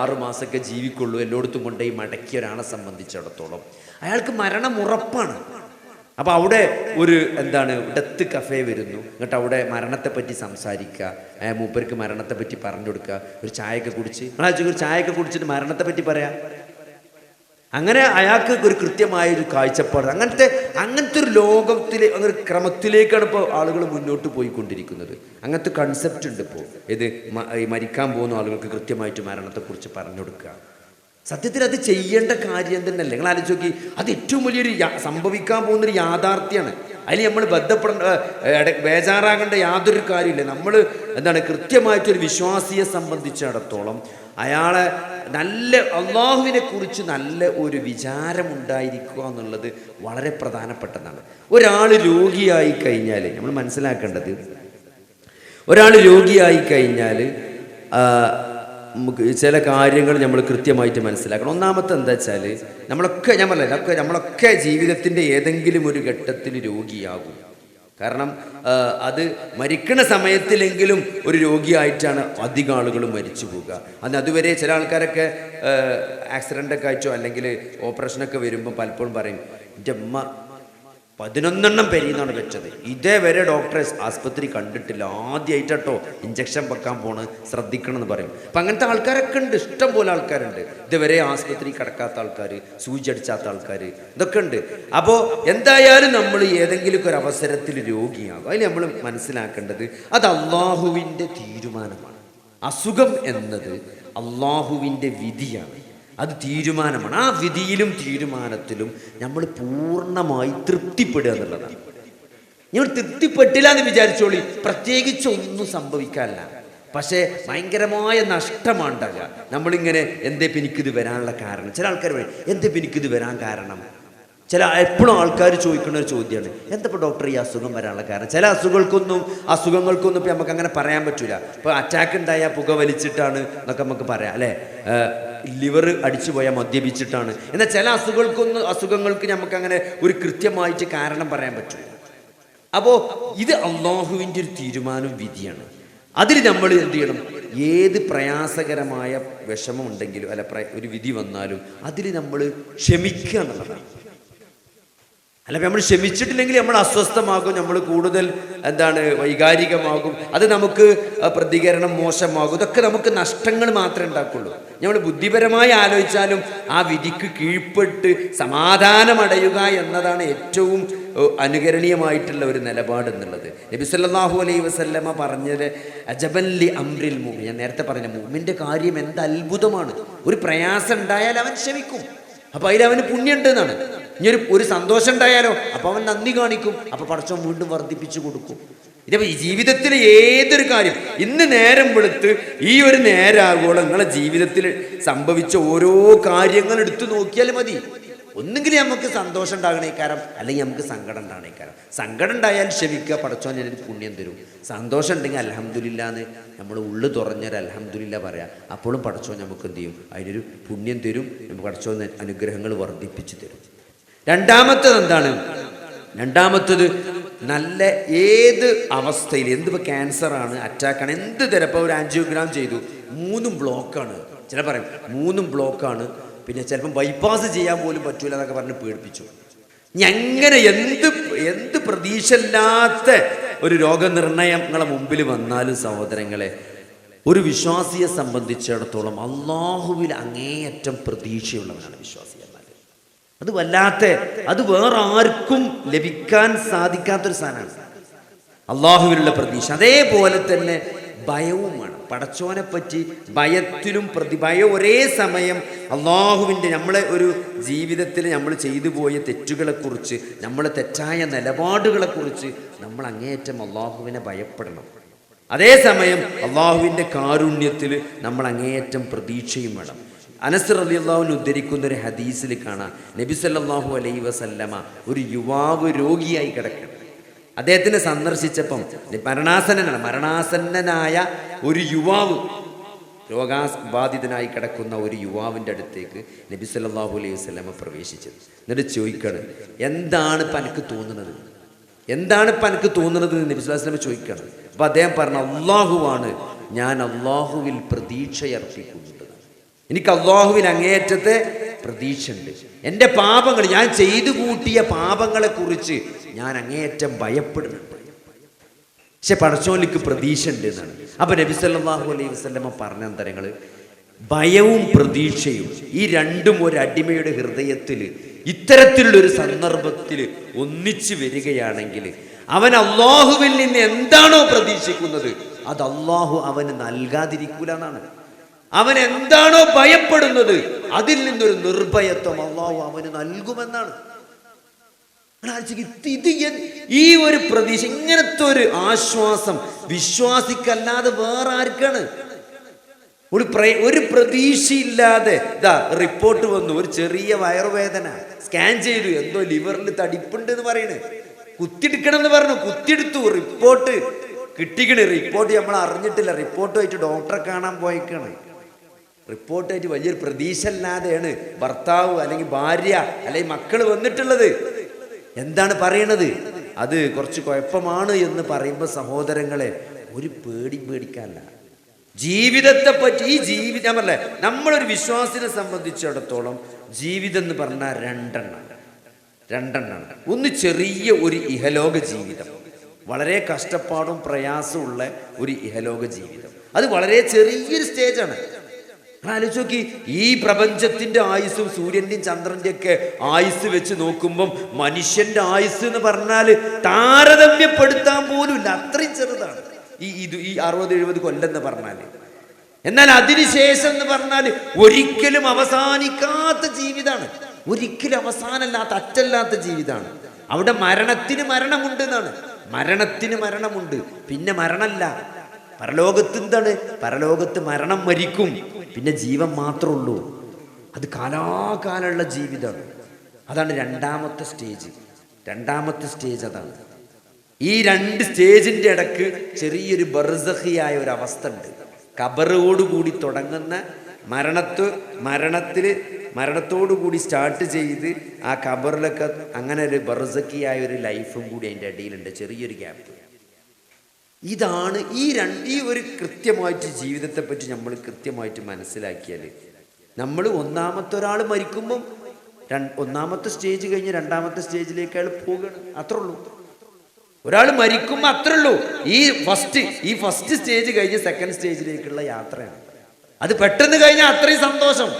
6 മാസമൊക്കെ ജീവിക്കുള്ളൂ, എല്ലായിടത്തും കൊണ്ടുപോയി മടക്കിയ ഒരാളെ സംബന്ധിച്ചിടത്തോളം അയാൾക്ക് മരണം ഉറപ്പാണ്. അപ്പോൾ അവിടെ ഒരു ഡെത്ത് കഫേ വരുന്നു. എന്നിട്ട് അവിടെ മരണത്തെപ്പറ്റി സംസാരിക്കുക, മൂപ്പർക്ക് മരണത്തെപ്പറ്റി പറഞ്ഞു കൊടുക്കുക, ഒരു ചായയൊക്കെ കുടിച്ച്, ഒരു ചായയൊക്കെ കുടിച്ചിട്ട് മരണത്തെപ്പറ്റി പറയാം. അങ്ങനെ അയാൾക്ക് ഒരു കൃത്യമായൊരു കാഴ്ചപ്പാട്, അങ്ങനത്തെ ഒരു ലോകത്തിലെ ഒരു ക്രമത്തിലേക്കാണ് ഇപ്പോൾ ആളുകൾ മുന്നോട്ട് പോയിക്കൊണ്ടിരിക്കുന്നത്. അങ്ങനത്തെ കൺസെപ്റ്റ് ഉണ്ട് ഇപ്പോൾ. ഇത് മരിക്കാൻ പോകുന്ന ആളുകൾക്ക് കൃത്യമായിട്ട് മരണത്തെക്കുറിച്ച് പറഞ്ഞു കൊടുക്കുക. സത്യത്തിൽ അത് ചെയ്യേണ്ട കാര്യം തന്നെയല്ലേ? നിങ്ങൾ ആലോചിച്ച് നോക്കി, അത് ഏറ്റവും വലിയൊരു സംഭവിക്കാൻ പോകുന്നൊരു യാഥാർത്ഥ്യമാണ്. അതിൽ നമ്മൾ ബേജാറാകേണ്ട യാതൊരു കാര്യമില്ല. നമ്മൾ കൃത്യമായിട്ടൊരു വിശ്വാസിയെ സംബന്ധിച്ചിടത്തോളം അയാളെ അള്ളാഹുവിനെ കുറിച്ച് നല്ല ഒരു വിചാരമുണ്ടായിരിക്കുക എന്നുള്ളത് വളരെ പ്രധാനപ്പെട്ടതാണ്. ഒരാൾ രോഗിയായി കഴിഞ്ഞാൽ നമ്മൾ മനസ്സിലാക്കേണ്ടത്, ഒരാൾ രോഗിയായി കഴിഞ്ഞാൽ ചില കാര്യങ്ങൾ നമ്മൾ കൃത്യമായിട്ട് മനസ്സിലാക്കണം. ഒന്നാമത്തെ എന്താ വെച്ചാൽ, നമ്മളൊക്കെ ജീവിതത്തിൻ്റെ ഏതെങ്കിലും ഒരു ഘട്ടത്തിൽ രോഗിയാകും. കാരണം അത് മരിക്കണ സമയത്തിലെങ്കിലും ഒരു രോഗിയായിട്ടാണ് അധികം ആളുകളും മരിച്ചു പോവുക. അതുവരെ ചില ആൾക്കാരൊക്കെ ആക്സിഡൻ്റൊക്കെ ആയിട്ടോ അല്ലെങ്കിൽ ഓപ്പറേഷനൊക്കെ വരുമ്പോൾ പലപ്പോഴും പറയും, എൻ്റെ അമ്മ 11 പെരിയെന്നാണ് വെച്ചത്, ഇതേവരെ ഡോക്ടറെ ആസ്പത്രി കണ്ടിട്ടില്ല, ആദ്യമായിട്ടോ ഇഞ്ചക്ഷൻ വെക്കാൻ പോണ്, ശ്രദ്ധിക്കണം എന്ന് പറയും. അപ്പം അങ്ങനത്തെ ആൾക്കാരൊക്കെ ഉണ്ട്, ഇഷ്ടം പോലെ ആൾക്കാരുണ്ട്. ഇതുവരെ ആസ്പത്രി കിടക്കാത്ത ആൾക്കാർ, സൂചി അടിച്ചാത്ത ആൾക്കാർ, ഇതൊക്കെ ഉണ്ട്. അപ്പോൾ എന്തായാലും നമ്മൾ ഏതെങ്കിലും ഒരു അവസരത്തിൽ രോഗിയാകും. അതിൽ നമ്മൾ മനസ്സിലാക്കേണ്ടത് അത് അള്ളാഹുവിൻ്റെ തീരുമാനമാണ്. അസുഖം എന്നത് അള്ളാഹുവിൻ്റെ വിധിയാണ്, അത് തീരുമാനമാണ്. ആ വിധിയിലും തീരുമാനത്തിലും നമ്മൾ പൂർണ്ണമായി തൃപ്തിപ്പെടുക എന്നുള്ളതാണ്. നിങ്ങൾ തൃപ്തിപ്പെട്ടില്ല എന്ന് വിചാരിച്ചോളി, പ്രത്യേകിച്ച് ഒന്നും സംഭവിക്കാനില്ല. പക്ഷേ ഭയങ്കരമായ നഷ്ടമാണ്ടാകുക. നമ്മളിങ്ങനെ എന്തേ എനിക്കിത് വരാനുള്ള കാരണം, ചില ആൾക്കാർ പറയും എന്തേ എനിക്കിത് വരാൻ കാരണം, എപ്പോഴും ആൾക്കാർ ചോദിക്കുന്ന ഒരു ചോദ്യമാണ്, എന്താ ഇപ്പോൾ ഡോക്ടർ ഈ അസുഖം വരാനുള്ള കാരണം? ചില അസുഖങ്ങൾക്കൊന്നും ഇപ്പം നമുക്ക് അങ്ങനെ പറയാൻ പറ്റില്ല. ഇപ്പോൾ അറ്റാക്ക് ഉണ്ടായാൽ പുക വലിച്ചിട്ടാണ് എന്നൊക്കെ നമുക്ക് പറയാം അല്ലേ, ലിവർ അടിച്ചു പോയാൽ മദ്യപിച്ചിട്ടാണ്. എന്നാൽ ചില അസുഖങ്ങൾക്ക് നമുക്കങ്ങനെ ഒരു കൃത്യമായിട്ട് കാരണം പറയാൻ പറ്റില്ല. അപ്പോൾ ഇത് അള്ളാഹുവിൻ്റെ ഒരു തീരുമാനവും വിധിയാണ്. അതിൽ നമ്മൾ എന്ത് ചെയ്യണം? ഏത് പ്രയാസകരമായ വിഷമം ഉണ്ടെങ്കിലും ഒരു വിധി വന്നാലും അതിൽ നമ്മൾ ക്ഷമിക്കുക എന്നുള്ളതാണ്. അല്ല, നമ്മൾ ക്ഷമിച്ചിട്ടില്ലെങ്കിൽ നമ്മൾ അസ്വസ്ഥമാകും, നമ്മൾ കൂടുതൽ വൈകാരികമാകും, അത് നമുക്ക് പ്രതികരണം മോശമാകും. ഇതൊക്കെ നമുക്ക് നഷ്ടങ്ങൾ മാത്രമേ ഉണ്ടാക്കുള്ളൂ. നമ്മൾ ബുദ്ധിപരമായി ആലോചിച്ചാലും ആ വിധിക്ക് കീഴ്പ്പെട്ട് സമാധാനമടയുക എന്നതാണ് ഏറ്റവും അനുകരണീയമായിട്ടുള്ള ഒരു നിലപാട് എന്നുള്ളത്. നബി സല്ലല്ലാഹു അലൈഹി വസല്ലമ പറഞ്ഞത് അജബൻ ലി അംറിൽ മുഅ്മിൻ, ഞാൻ നേരത്തെ പറഞ്ഞ മുഅ്മിന്റെ കാര്യം എന്ത് അത്ഭുതമാണ്. ഒരു പ്രയാസം ഉണ്ടായാൽ അവൻ ക്ഷമിക്കും, അപ്പൊ അതിലവന് പുണ്യമുണ്ട് എന്നാണ്. ഇനി ഒരു സന്തോഷം ഉണ്ടായാലോ അപ്പൊ അവൻ നന്ദി കാണിക്കും, അപ്പൊ പടച്ചോൻ വീണ്ടും വർദ്ധിപ്പിച്ചു കൊടുക്കും. ഇതപ്പോൾ ഈ ജീവിതത്തിലെ ഏതൊരു കാര്യം, ഇന്ന് നേരം വെളുത്ത് ഈ ഒരു നേരാകോളം നിങ്ങളെ ജീവിതത്തിൽ സംഭവിച്ച ഓരോ കാര്യങ്ങൾ എടുത്തു നോക്കിയാൽ മതി. ഒന്നുകിൽ നമുക്ക് സന്തോഷം ഉണ്ടാകണേക്കാരം, അല്ലെങ്കിൽ നമുക്ക് സങ്കടം ഉണ്ടാകണേക്കാരം. സങ്കടം ഉണ്ടായാൽ ക്ഷമിക്കുക, പടച്ചോൻ ഞാനൊരു പുണ്യം തരും. സന്തോഷം ഉണ്ടെങ്കിൽ അൽഹംദുലില്ലാ എന്ന് നമ്മൾ ഉള്ളു തുറഞ്ഞൊരു അൽഹംദുലില്ലാ പറയാം. അപ്പോഴും പടച്ചോൻ നമുക്ക് എന്ത് ചെയ്യും? അതിനൊരു പുണ്യം തരും, നമുക്ക് പടച്ചോൻ അനുഗ്രഹങ്ങൾ വർദ്ധിപ്പിച്ചു തരും. രണ്ടാമത്തത് നല്ല ഏത് അവസ്ഥയിൽ, എന്തിപ്പോൾ ക്യാൻസറാണ്, അറ്റാക്കാണ്, എന്ത് തരം, ഇപ്പോൾ ഒരു ആൻജിയോഗ്രാം ചെയ്തു 3 ബ്ലോക്കാണ്, ചില പറയും 3 ബ്ലോക്കാണ്, പിന്നെ ചിലപ്പം ബൈപ്പാസ് ചെയ്യാൻ പോലും പറ്റൂല എന്നൊക്കെ പറഞ്ഞ് പേടിപ്പിച്ചു. എങ്ങനെ എന്ത് പ്രതീക്ഷയില്ലാത്ത ഒരു രോഗനിർണയം നിങ്ങളെ മുമ്പിൽ വന്നാലും സഹോദരങ്ങളെ, ഒരു വിശ്വാസിയെ സംബന്ധിച്ചിടത്തോളം അള്ളാഹുവിൽ അങ്ങേയറ്റം പ്രതീക്ഷയുള്ളവനാണ് വിശ്വാസി എന്നാൽ. അത് വേറെ ആർക്കും ലഭിക്കാൻ സാധിക്കാത്തൊരു സാധനമാണ് അള്ളാഹുവിലുള്ള പ്രതീക്ഷ. അതേപോലെ തന്നെ ഭയവും വേണം. പടച്ചോനെ പറ്റി ഭയത്തിലും ഭയം ഒരേ സമയം അള്ളാഹുവിൻ്റെ നമ്മളെ ഒരു ജീവിതത്തിൽ നമ്മൾ ചെയ്തു പോയ തെറ്റുകളെക്കുറിച്ച്, നമ്മളെ തെറ്റായ നിലപാടുകളെക്കുറിച്ച് നമ്മൾ അങ്ങേയറ്റം അള്ളാഹുവിനെ ഭയപ്പെടണം. അതേസമയം അള്ളാഹുവിൻ്റെ കാരുണ്യത്തിൽ നമ്മൾ അങ്ങേയറ്റം പ്രതീക്ഷയും വേണം. അനസ് റളിയല്ലാഹു അൻഹു ഉദ്ധരിക്കുന്ന ഒരു ഹദീസിൽ കാണാം, നബി സല്ലല്ലാഹു അലൈഹി വസല്ലമ ഒരു യുവാവ് രോഗിയായി കിടക്കണം. അദ്ദേഹത്തിനെ സന്ദർശിച്ചപ്പം മരണാസന്നനായ ഒരു യുവാവ്, രോഗബാധിതനായി കിടക്കുന്ന ഒരു യുവാവിൻ്റെ അടുത്തേക്ക് നബി സല്ലല്ലാഹു അലൈഹി വസല്ലമ പ്രവേശിച്ചത്. എന്നിട്ട് ചോദിക്കണം, എന്താണ് ഇപ്പം എനിക്ക് തോന്നുന്നത് നബി സല്ലല്ലാഹു അലൈഹി വസല്ലമ ചോദിക്കണം. അപ്പം അദ്ദേഹം പറഞ്ഞു, അള്ളാഹുവാണ്, ഞാൻ അള്ളാഹുവിൽ പ്രതീക്ഷയർപ്പിക്കുന്നത്, എനിക്ക് അള്ളാഹുവിൽ അങ്ങേയറ്റത്തെ പ്രതീക്ഷയുണ്ട്. എൻ്റെ പാപങ്ങൾ, ഞാൻ ചെയ്തു കൂട്ടിയ പാപങ്ങളെക്കുറിച്ച് ഞാൻ അങ്ങേയറ്റം ഭയപ്പെടുന്നുണ്ട്, പക്ഷെ പടച്ചോനിക്ക് പ്രതീക്ഷ ഉണ്ട് എന്നാണ്. അപ്പം നബി സല്ലല്ലാഹു അലൈഹി വസല്ലമ പറഞ്ഞ അന്തരങ്ങൾ, ഭയവും പ്രതീക്ഷയും ഈ രണ്ടും ഒരു അടിമയുടെ ഹൃദയത്തിൽ ഇത്തരത്തിലുള്ളൊരു സന്ദർഭത്തിൽ ഒന്നിച്ചു വരികയാണെങ്കിൽ അവൻ അള്ളാഹുവിൽ നിന്ന് എന്താണോ പ്രതീക്ഷിക്കുന്നത് അത് അള്ളാഹു അവന് നൽകാതിരിക്കൂല എന്നാണ്. അവൻ എന്താണോ ഭയപ്പെടുന്നത് അതിൽ നിന്നൊരു നിർഭയത്വം അള്ളാഹു അവന് നൽകുമെന്നാണ്. ഈ ഒരു പ്രതീക്ഷ, ഇങ്ങനത്തെ ഒരു ആശ്വാസം വിശ്വാസിക്കല്ലാതെ വേറെ ആർക്കാണ്? ഒരു പ്രതീക്ഷയില്ലാതെ റിപ്പോർട്ട് വന്നു, ഒരു ചെറിയ വയറുവേദന, സ്കാൻ ചെയ്തു, എന്തോ ലിവറിൽ തടിപ്പുണ്ട് എന്ന് പറയണ്, കുത്തിയെടുക്കണം എന്ന് പറഞ്ഞു, കുത്തിയെടുത്തു, റിപ്പോർട്ട് കിട്ടിക്കണ്. റിപ്പോർട്ട് നമ്മൾ അറിഞ്ഞിട്ടില്ല, റിപ്പോർട്ടുമായിട്ട് ഡോക്ടറെ കാണാൻ പോയിക്കാണ്. റിപ്പോർട്ടായിട്ട് വലിയൊരു പ്രതീക്ഷ അല്ലാതെയാണ് ഭർത്താവ് അല്ലെങ്കിൽ ഭാര്യ അല്ലെങ്കിൽ മക്കൾ വന്നിട്ടുള്ളത്. എന്താണ് പറയണത്? അത് കുറച്ച് കുഴപ്പമാണ് എന്ന് പറയുമ്പോൾ സഹോദരങ്ങളെ, ഒരു പേടിക്കാനല്ല. ജീവിതത്തെ പറ്റി ഞാൻ പറഞ്ഞേ, നമ്മളൊരു വിശ്വാസിനെ സംബന്ധിച്ചിടത്തോളം ജീവിതം എന്ന് പറഞ്ഞാൽ രണ്ടെണ്ണമാണ്. ഒന്ന് ചെറിയ ഒരു ഇഹലോക ജീവിതം, വളരെ കഷ്ടപ്പാടും പ്രയാസമുള്ള ഒരു ഇഹലോക ജീവിതം. അത് വളരെ ചെറിയൊരു സ്റ്റേജാണ്. ആലോചിച്ച് നോക്കി, ഈ പ്രപഞ്ചത്തിന്റെ ആയുസ്സും സൂര്യന്റെയും ചന്ദ്രന്റെ ഒക്കെ ആയുസ് വെച്ച് നോക്കുമ്പം മനുഷ്യന്റെ ആയുസ് എന്ന് പറഞ്ഞാൽ താരതമ്യപ്പെടുത്താൻ പോലും ഇല്ല, അത്രയും ചെറുതാണ് ഈ 60-70 കൊല്ലം എന്ന് പറഞ്ഞാൽ. എന്നാൽ അതിനുശേഷം എന്ന് പറഞ്ഞാൽ ഒരിക്കലും അവസാനിക്കാത്ത ജീവിതമാണ്, ഒരിക്കലും അവസാനമില്ലാത്ത അറ്റല്ലാത്ത ജീവിതമാണ്. അവിടെ മരണത്തിന് മരണമുണ്ട് എന്നാണ്, മരണത്തിന് മരണമുണ്ട്, പിന്നെ മരണമല്ല. പരലോകത്ത് എന്താണ്? പരലോകത്ത് മരണം മരിക്കും, പിന്നെ ജീവൻ മാത്രമേ ഉള്ളൂ. അത് കാലാകാലമുള്ള ജീവിതമാണ്. അതാണ് രണ്ടാമത്തെ സ്റ്റേജ് അതാണ്. ഈ രണ്ട് സ്റ്റേജിൻ്റെ ഇടക്ക് ചെറിയൊരു ബർസഖിയായ ഒരു അവസ്ഥ ഉണ്ട്. ഖബറോടുകൂടി തുടങ്ങുന്ന മരണത്തോടുകൂടി സ്റ്റാർട്ട് ചെയ്ത് ആ ഖബറിലൊക്കെ അങ്ങനെ ഒരു ബർസഖിയായ ഒരു ലൈഫും കൂടി അതിൻ്റെ ഇടയിലുണ്ട്, ചെറിയൊരു ഗ്യാപ്പ്. ഇതാണ് ഈ ഒരു കൃത്യമായിട്ട് ജീവിതത്തെപ്പറ്റി നമ്മൾ കൃത്യമായിട്ട് മനസ്സിലാക്കിയാൽ നമ്മൾ ഒന്നാമത്തെ ഒരാൾ മരിക്കുമ്പം ഒന്നാമത്തെ സ്റ്റേജ് കഴിഞ്ഞ് രണ്ടാമത്തെ സ്റ്റേജിലേക്ക് അയാൾ പോവുകയാണ്, അത്രേ ഉള്ളൂ. ഒരാൾ മരിക്കുമ്പോൾ അത്രേ ഉള്ളൂ. ഈ ഫസ്റ്റ് സ്റ്റേജ് കഴിഞ്ഞ് സെക്കൻഡ് സ്റ്റേജിലേക്കുള്ള യാത്രയാണ്. അത് പെട്ടെന്ന് കഴിഞ്ഞാൽ അത്രയും സന്തോഷം.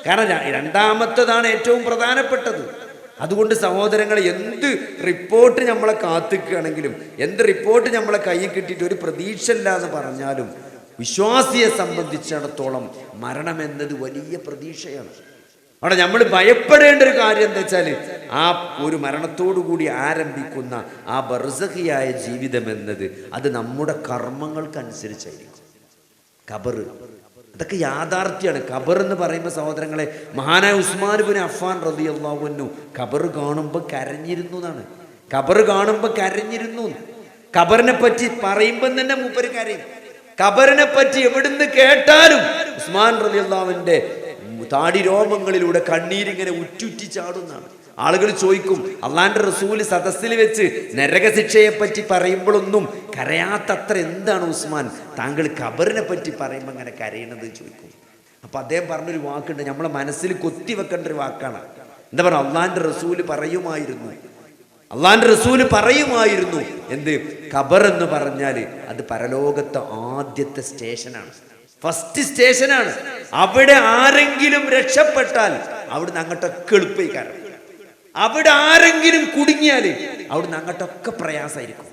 കാരണം രണ്ടാമത്തേതാണ് ഏറ്റവും പ്രധാനപ്പെട്ടത്. അതുകൊണ്ട് സഹോദരങ്ങളെ, എന്ത് റിപ്പോർട്ട് നമ്മളെ കാത്തിക്കുകയാണെങ്കിലും, എന്ത് റിപ്പോർട്ട് നമ്മളെ കയ്യിൽ കിട്ടിയിട്ട് ഒരു പ്രതീക്ഷ ഇല്ല എന്ന് പറഞ്ഞാലും, വിശ്വാസിയെ സംബന്ധിച്ചിടത്തോളം മരണം എന്നത് വലിയ പ്രതീക്ഷയാണ്. അവിടെ നമ്മൾ ഭയപ്പെടേണ്ട ഒരു കാര്യം എന്താ വെച്ചാൽ, ആ ഒരു മരണത്തോടു കൂടി ആരംഭിക്കുന്ന ആ ബർസഖിയായ ജീവിതം എന്നത് അത് നമ്മുടെ കർമ്മങ്ങൾക്കനുസരിച്ചായിരിക്കും. ഖബർ അതൊക്കെ യാഥാർത്ഥ്യമാണ്. ഖബർ എന്ന് പറയുമ്പോൾ സഹോദരങ്ങളെ, മഹാനായ ഉസ്മാൻ ഇബ്നു അഫ്ഫാൻ റളിയല്ലാഹു അൻഹു ഖബർ കാണുമ്പോൾ കരഞ്ഞിരുന്നു എന്നാണ്. ഖബറിനെ പറ്റി പറയുമ്പോൾ തന്നെ മൂപ്പര് കരയും. ഖബറിനെ പറ്റി എവിടുന്ന് കേട്ടാലും ഉസ്മാൻ റളിയല്ലാഹുവിന്റെ താടി രോമങ്ങളിലൂടെ കണ്ണീരിങ്ങനെ ഉറ്റുറ്റി ചാടുന്നതാണ്. ആളുകൾ ചോദിക്കും, അള്ളാന്റെ റസൂല് സദസ്സിൽ വെച്ച് നരകശിക്ഷയെ പറ്റി പറയുമ്പോഴൊന്നും കരയാത്തത്ര എന്താണ് ഉസ്മാൻ, താങ്കൾ ഖബറിനെ പറ്റി പറയുമ്പോൾ അങ്ങനെ കരയണത് ചോദിക്കും. അപ്പൊ അദ്ദേഹം പറഞ്ഞൊരു വാക്കുണ്ട്, നമ്മളെ മനസ്സിൽ കൊത്തി വെക്കേണ്ട ഒരു വാക്കാണ്. എന്താ പറയുക, അള്ളാന്റെ റസൂല് പറയുമായിരുന്നു എന്ത്, ഖബർ എന്ന് പറഞ്ഞാല് അത് പരലോകത്തെ ആദ്യത്തെ സ്റ്റേഷനാണ്, ഫസ്റ്റ് സ്റ്റേഷനാണ്. അവിടെ ആരെങ്കിലും രക്ഷപ്പെട്ടാൽ അവിടുന്ന് അങ്ങോട്ടൊക്കെ എളുപ്പയിക്കാരം. അവിടെ ആരെങ്കിലും കുടുങ്ങിയാല് അവിടുന്ന് അങ്ങോട്ടൊക്കെ പ്രയാസമായിരിക്കും.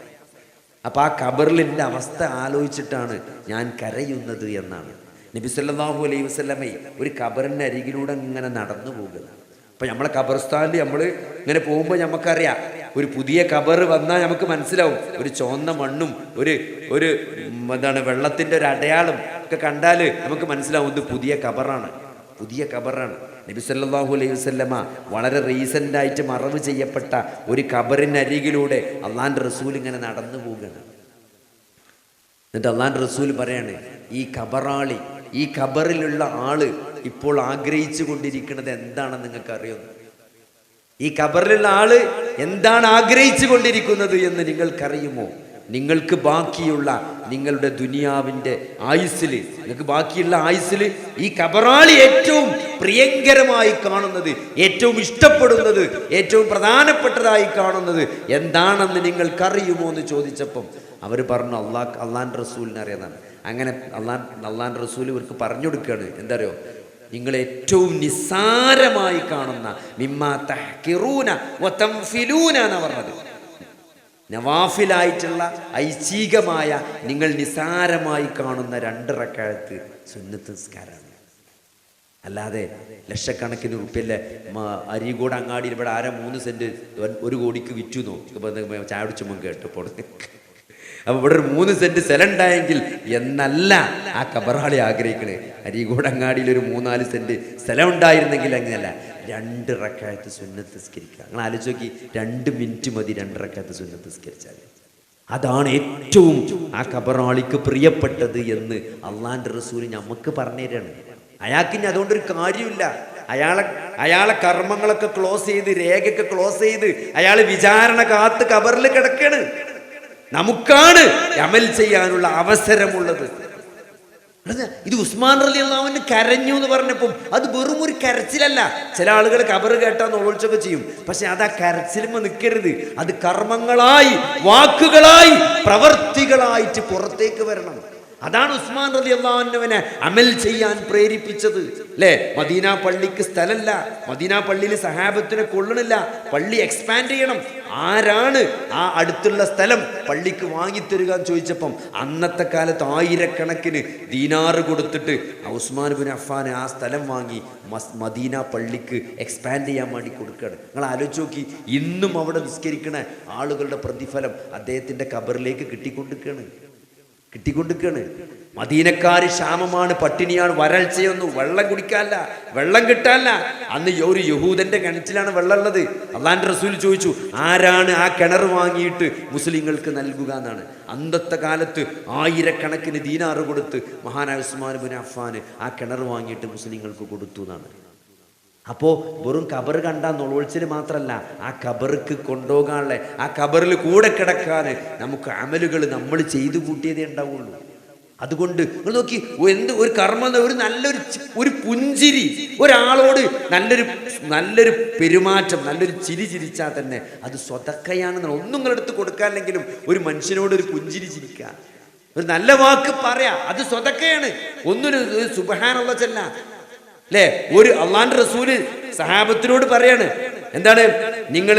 അപ്പൊ ആ ഖബറിലിൻ്റെ അവസ്ഥ ആലോചിച്ചിട്ടാണ് ഞാൻ കരയുന്നത് എന്നാണ് നബി സല്ലല്ലാഹു അലൈഹി വസല്ലമ ഒരു ഖബറിൻ്റെ അരികിലൂടെ ഇങ്ങനെ നടന്നു പോകുന്നത്. അപ്പം നമ്മളെ ഖബർസ്ഥാനിൽ നമ്മൾ ഇങ്ങനെ പോകുമ്പോൾ നമുക്കറിയാം, ഒരു പുതിയ ഖബർ വന്നാൽ നമുക്ക് മനസ്സിലാവും. ഒരു ചുവന്ന മണ്ണും ഒരു വെള്ളത്തിൻ്റെ ഒരു അടയാളം ഒക്കെ കണ്ടാൽ നമുക്ക് മനസ്സിലാവും ഇത് പുതിയ ഖബറാണ്. നബി സല്ലല്ലാഹു അലൈഹി വസല്ലമ വളരെ റീസെൻ്റായിട്ട് മറവ് ചെയ്യപ്പെട്ട ഒരു ഖബറിനരികിലൂടെ അള്ളാൻ്റെ റസൂൽ ഇങ്ങനെ നടന്നു പോവുകയാണ്. എന്നിട്ട് അള്ളാൻ്റെ റസൂൽ പറയാണ്, ഈ ഖബറിലുള്ള ആള് ഇപ്പോൾ ആഗ്രഹിച്ചു കൊണ്ടിരിക്കുന്നത് എന്താണെന്ന് നിങ്ങൾക്ക് അറിയുന്നു? ഈ ഖബറിലുള്ള ആള് എന്താണ് ആഗ്രഹിച്ചു കൊണ്ടിരിക്കുന്നത് എന്ന് നിങ്ങൾക്കറിയുമോ? നിങ്ങൾക്ക് ബാക്കിയുള്ള നിങ്ങളുടെ ദുനിയാവിൻ്റെ ആയുസ്സില്, നിങ്ങൾക്ക് ബാക്കിയുള്ള ആയുസ്സില് ഈ ഖബറാളി ഏറ്റവും പ്രിയങ്കരമായി കാണുന്നത്, ഏറ്റവും ഇഷ്ടപ്പെടുന്നത്, ഏറ്റവും പ്രധാനപ്പെട്ടതായി കാണുന്നത് എന്താണെന്ന് നിങ്ങൾക്കറിയുമോ എന്ന് ചോദിച്ചപ്പം അവർ പറഞ്ഞു, അള്ളാൻ്റെ റസൂലിനെ അറിയാതാണ്. അങ്ങനെ അള്ളാൻ്റെ റസൂൽ ഇവർക്ക് പറഞ്ഞു കൊടുക്കുകയാണ്, എന്താ അറിയോ, നിങ്ങൾ ഏറ്റവും നിസ്സാരമായി കാണുന്ന മിമ്മാ തഹ്കിറൂന വതംഫിലൂന എന്ന് പറഞ്ഞത്, നവാഫിലായിട്ടുള്ള ഐച്ഛികമായ നിങ്ങൾ നിസ്സാരമായി കാണുന്ന 2 റക്അത്ത് സുന്നത്ത് നിസ്കാരമാണ്. അല്ലാതെ ലക്ഷക്കണക്കിന് റുപ്യല്ലേ അരീകോട് അങ്ങാടിയിൽ ഇവിടെ 3 സെന്റ് 1 കോടിക്ക് വിറ്റു നോക്കി ചായ കുടിച്ചുമ്പോൾ കേട്ടപ്പോൾ. അപ്പോൾ ഇവിടെ ഒരു 3 സെന്റ് സ്ഥലം ഉണ്ടായെങ്കിൽ എന്നല്ല ആ ഖബറാളി ആഗ്രഹിക്കണേ. അരീകോട് അങ്ങാടിയിൽ ഒരു 3-4 സെന്റ് സ്ഥലം ഉണ്ടായിരുന്നെങ്കിൽ അങ്ങനെയല്ല, 2 റക്അത്ത് സുന്നത്ത് നിസ്കരിക്കുക. നിങ്ങൾ ആലോചിച്ച് നോക്കി, 2 മിനിറ്റ് മതി 2 റക്അത്ത് സുന്നത്ത് നിസ്കരിച്ചാൽ. അതാണ് ഏറ്റവും ആ ഖബറാളിക്ക് പ്രിയപ്പെട്ടത് എന്ന് അള്ളാന്റെ റസൂൽ നമുക്ക് പറഞ്ഞു തരാണ്. അയാൾക്കിനി അതുകൊണ്ടൊരു കാര്യമില്ല. അയാളെ കർമ്മങ്ങളൊക്കെ ക്ലോസ് ചെയ്ത്, രേഖയൊക്കെ ക്ലോസ് ചെയ്ത് അയാൾ വിചാരണ കാത്ത് ഖബറിൽ കിടക്കാണ്. നമുക്കാണ് അമൽ ചെയ്യാനുള്ള അവസരമുള്ളത്. ഇത് ഉസ്മാൻ റളിയല്ലാഹു അൻഹു കരഞ്ഞു എന്ന് പറഞ്ഞപ്പം അത് വെറും ഒരു കരച്ചിലല്ല. ചില ആളുകൾ ഖബർ കേട്ടാൽ നോൾച്ചൊക്കെ ചെയ്യും, പക്ഷെ അത് ആ കരച്ചിലുമ്പോൾ നിൽക്കരുത്. അത് കർമ്മങ്ങളായി, വാക്കുകളായി, പ്രവർത്തികളായിട്ട് പുറത്തേക്ക് വരണം. അതാണ് ഉസ്മാൻ റളിയല്ലാഹു അൻഹുവിനെ അമൽ ചെയ്യാൻ പ്രേരിപ്പിച്ചത്. അല്ലേ, മദീന പള്ളിക്ക് സ്ഥലമല്ല, മദീന പള്ളിയിൽ സഹാബത്തിനെ കൊള്ളണില്ല, പള്ളി എക്സ്പാൻഡ് ചെയ്യണം. ആരാണ് ആ അടുത്തുള്ള സ്ഥലം പള്ളിക്ക് വാങ്ങിത്തരുക എന്ന് ചോദിച്ചപ്പം അന്നത്തെ കാലത്ത് 1000 ദീനാറ് കൊടുത്തിട്ട് ഉസ്മാൻ ഇബ്നു അഫ്ഫാൻ ആ സ്ഥലം വാങ്ങി മദീന പള്ളിക്ക് എക്സ്പാൻഡ് ചെയ്യാൻ വേണ്ടി കൊടുക്കുകയാണ്. നിങ്ങൾ ആലോചിച്ച് നോക്കി, ഇന്നും അവിടെ നിസ്കരിക്കണ ആളുകളുടെ പ്രതിഫലം അദ്ദേഹത്തിൻ്റെ ഖബറിലേക്ക് കിട്ടിക്കൊണ്ടിരിക്കുകയാണ്. കിട്ടിക്കൊണ്ടിരിക്കുകയാണ്. മദീനക്കാര് ക്ഷാമമാണ്, പട്ടിണിയാണ്, വരൾച്ചയൊന്നും, വെള്ളം കുടിക്കാനല്ല, വെള്ളം കിട്ടാനല്ല. അന്ന് ഒരു യഹൂദന്റെ കിണറ്റിലാണ് വെള്ളം ഉള്ളത്. അള്ളാന്റെ റസൂൽ ചോദിച്ചു, ആരാണ് ആ കിണർ വാങ്ങിയിട്ട് മുസ്ലിങ്ങൾക്ക് നൽകുക എന്നാണ്. അന്നത്തെ കാലത്ത് ആയിരക്കണക്കിന് ദീനാറ് കൊടുത്ത് മഹാനായ ഉസ്മാൻ ഇബ്നു അഫ്ഫാൻ ആ കിണർ വാങ്ങിയിട്ട് മുസ്ലിങ്ങൾക്ക് കൊടുത്തു എന്നാണ്. അപ്പോൾ വെറും ഖബർ കണ്ടാൽ നുളോൾച്ചിൽ മാത്രമല്ല, ആ ഖബർക്ക് കൊണ്ടുപോകാനുള്ള, ആ ഖബറിൽ കൂടെ കിടക്കാൻ നമുക്ക് അമലുകൾ നമ്മൾ ചെയ്തു കൂട്ടിയതേ ഉണ്ടാവുള്ളൂ. അതുകൊണ്ട് നിങ്ങൾ നോക്കി, ഒരു കർമ്മ, ഒരു പുഞ്ചിരി, ഒരാളോട് നല്ലൊരു പെരുമാറ്റം, നല്ലൊരു ചിരി ചിരിച്ചാൽ തന്നെ അത് സ്വതക്കയാണെന്ന്. ഒന്നും നിങ്ങളെടുത്ത് കൊടുക്കാനില്ലെങ്കിലും ഒരു മനുഷ്യനോട് ഒരു പുഞ്ചിരി ചിരിക്കുക, ഒരു നല്ല വാക്ക് പറയാ, അത് സ്വതക്കയാണ്. ഒന്നൊരു സുബ്ഹാനല്ലാഹ് ചെല്ല അല്ലേ? ഒരു അള്ളാന്റെ റസൂല് സഹാബത്തിനോട് പറയാണ്, എന്താണ്? നിങ്ങൾ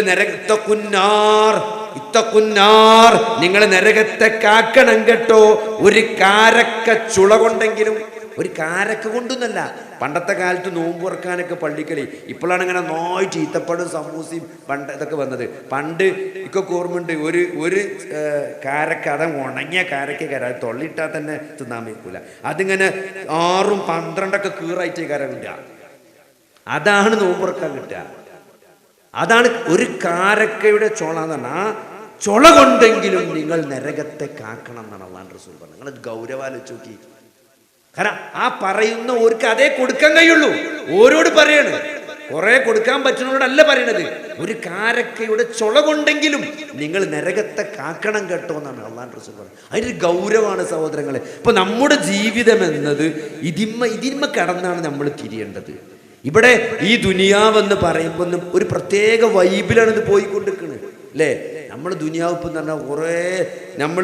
നിങ്ങൾ നരകത്തെ കാക്കണം കേട്ടോ. ഒരു കാരക്ക ചുള കൊണ്ടെങ്കിലും, ഒരു കാരക്ക കൊണ്ടൊന്നല്ല. പണ്ടത്തെ കാലത്ത് നോമ്പ് തുറക്കാനൊക്കെ പള്ളിക്കലി, ഇപ്പോഴാണ് ഇങ്ങനെ നോയിട്ട് ഈത്തപ്പഴം സമൂസയും പണ്ട് ഇതൊക്കെ വന്നത്. പണ്ട് ഇക്കൊക്കെ ഓർമ്മയുണ്ട്, ഒരു കാരക്ക, അത് ഉണങ്ങിയ കാരക്ക അത് തൊള്ളിയിട്ടാൽ തന്നെ തിന്നാൻ വയ്ക്കൂല. അതിങ്ങനെ 6ഉം 12ഒക്കെ കീറായിട്ട് കരവില്ല. അതാണ് നോമ്പ് തുറക്കാൻ കിട്ടുക. അതാണ് ഒരു കാരക്കയുടെ ചുള എന്ന് പറഞ്ഞാൽ, ആ ചുള കൊണ്ടെങ്കിലും നിങ്ങൾ നരകത്തെ കാക്കണം എന്നാണ് അള്ളാഹുവിന്റെ റസൂൽ പറഞ്ഞത്. നിങ്ങൾ ഗൗരവാലോചിച്ച് നോക്കി. കാരണം ആ പറയുന്ന ഓർക്ക് അതേ കൊടുക്കാൻ കഴിയുള്ളൂ. ഓരോട് പറയാണ്, കുറെ കൊടുക്കാൻ പറ്റുന്നവരോടല്ല പറയണത്. ഒരു കാരക്കയുടെ ചുള കൊണ്ടെങ്കിലും നിങ്ങൾ നരകത്തെ കാക്കണം കേട്ടോ എന്നാണ് അള്ളാഹുവിന്റെ റസൂൽ പറഞ്ഞത്. അതിൻ്റെ ഗൗരവമാണ് സഹോദരങ്ങളെ. ഇപ്പൊ നമ്മുടെ ജീവിതം എന്നത് ഇതിന്മ കടന്നാണ് നമ്മൾ തിരിയേണ്ടത്. ഇവിടെ ഈ ദുനിയാവെന്ന് പറയുമ്പോൾ ഒരു പ്രത്യേക വൈബിലാണ് ഇത് പോയിക്കൊണ്ടിരിക്കുന്നത് അല്ലേ? നമ്മൾ ദുനിയാവ് ഇപ്പം എന്ന് പറഞ്ഞാൽ കുറേ നമ്മൾ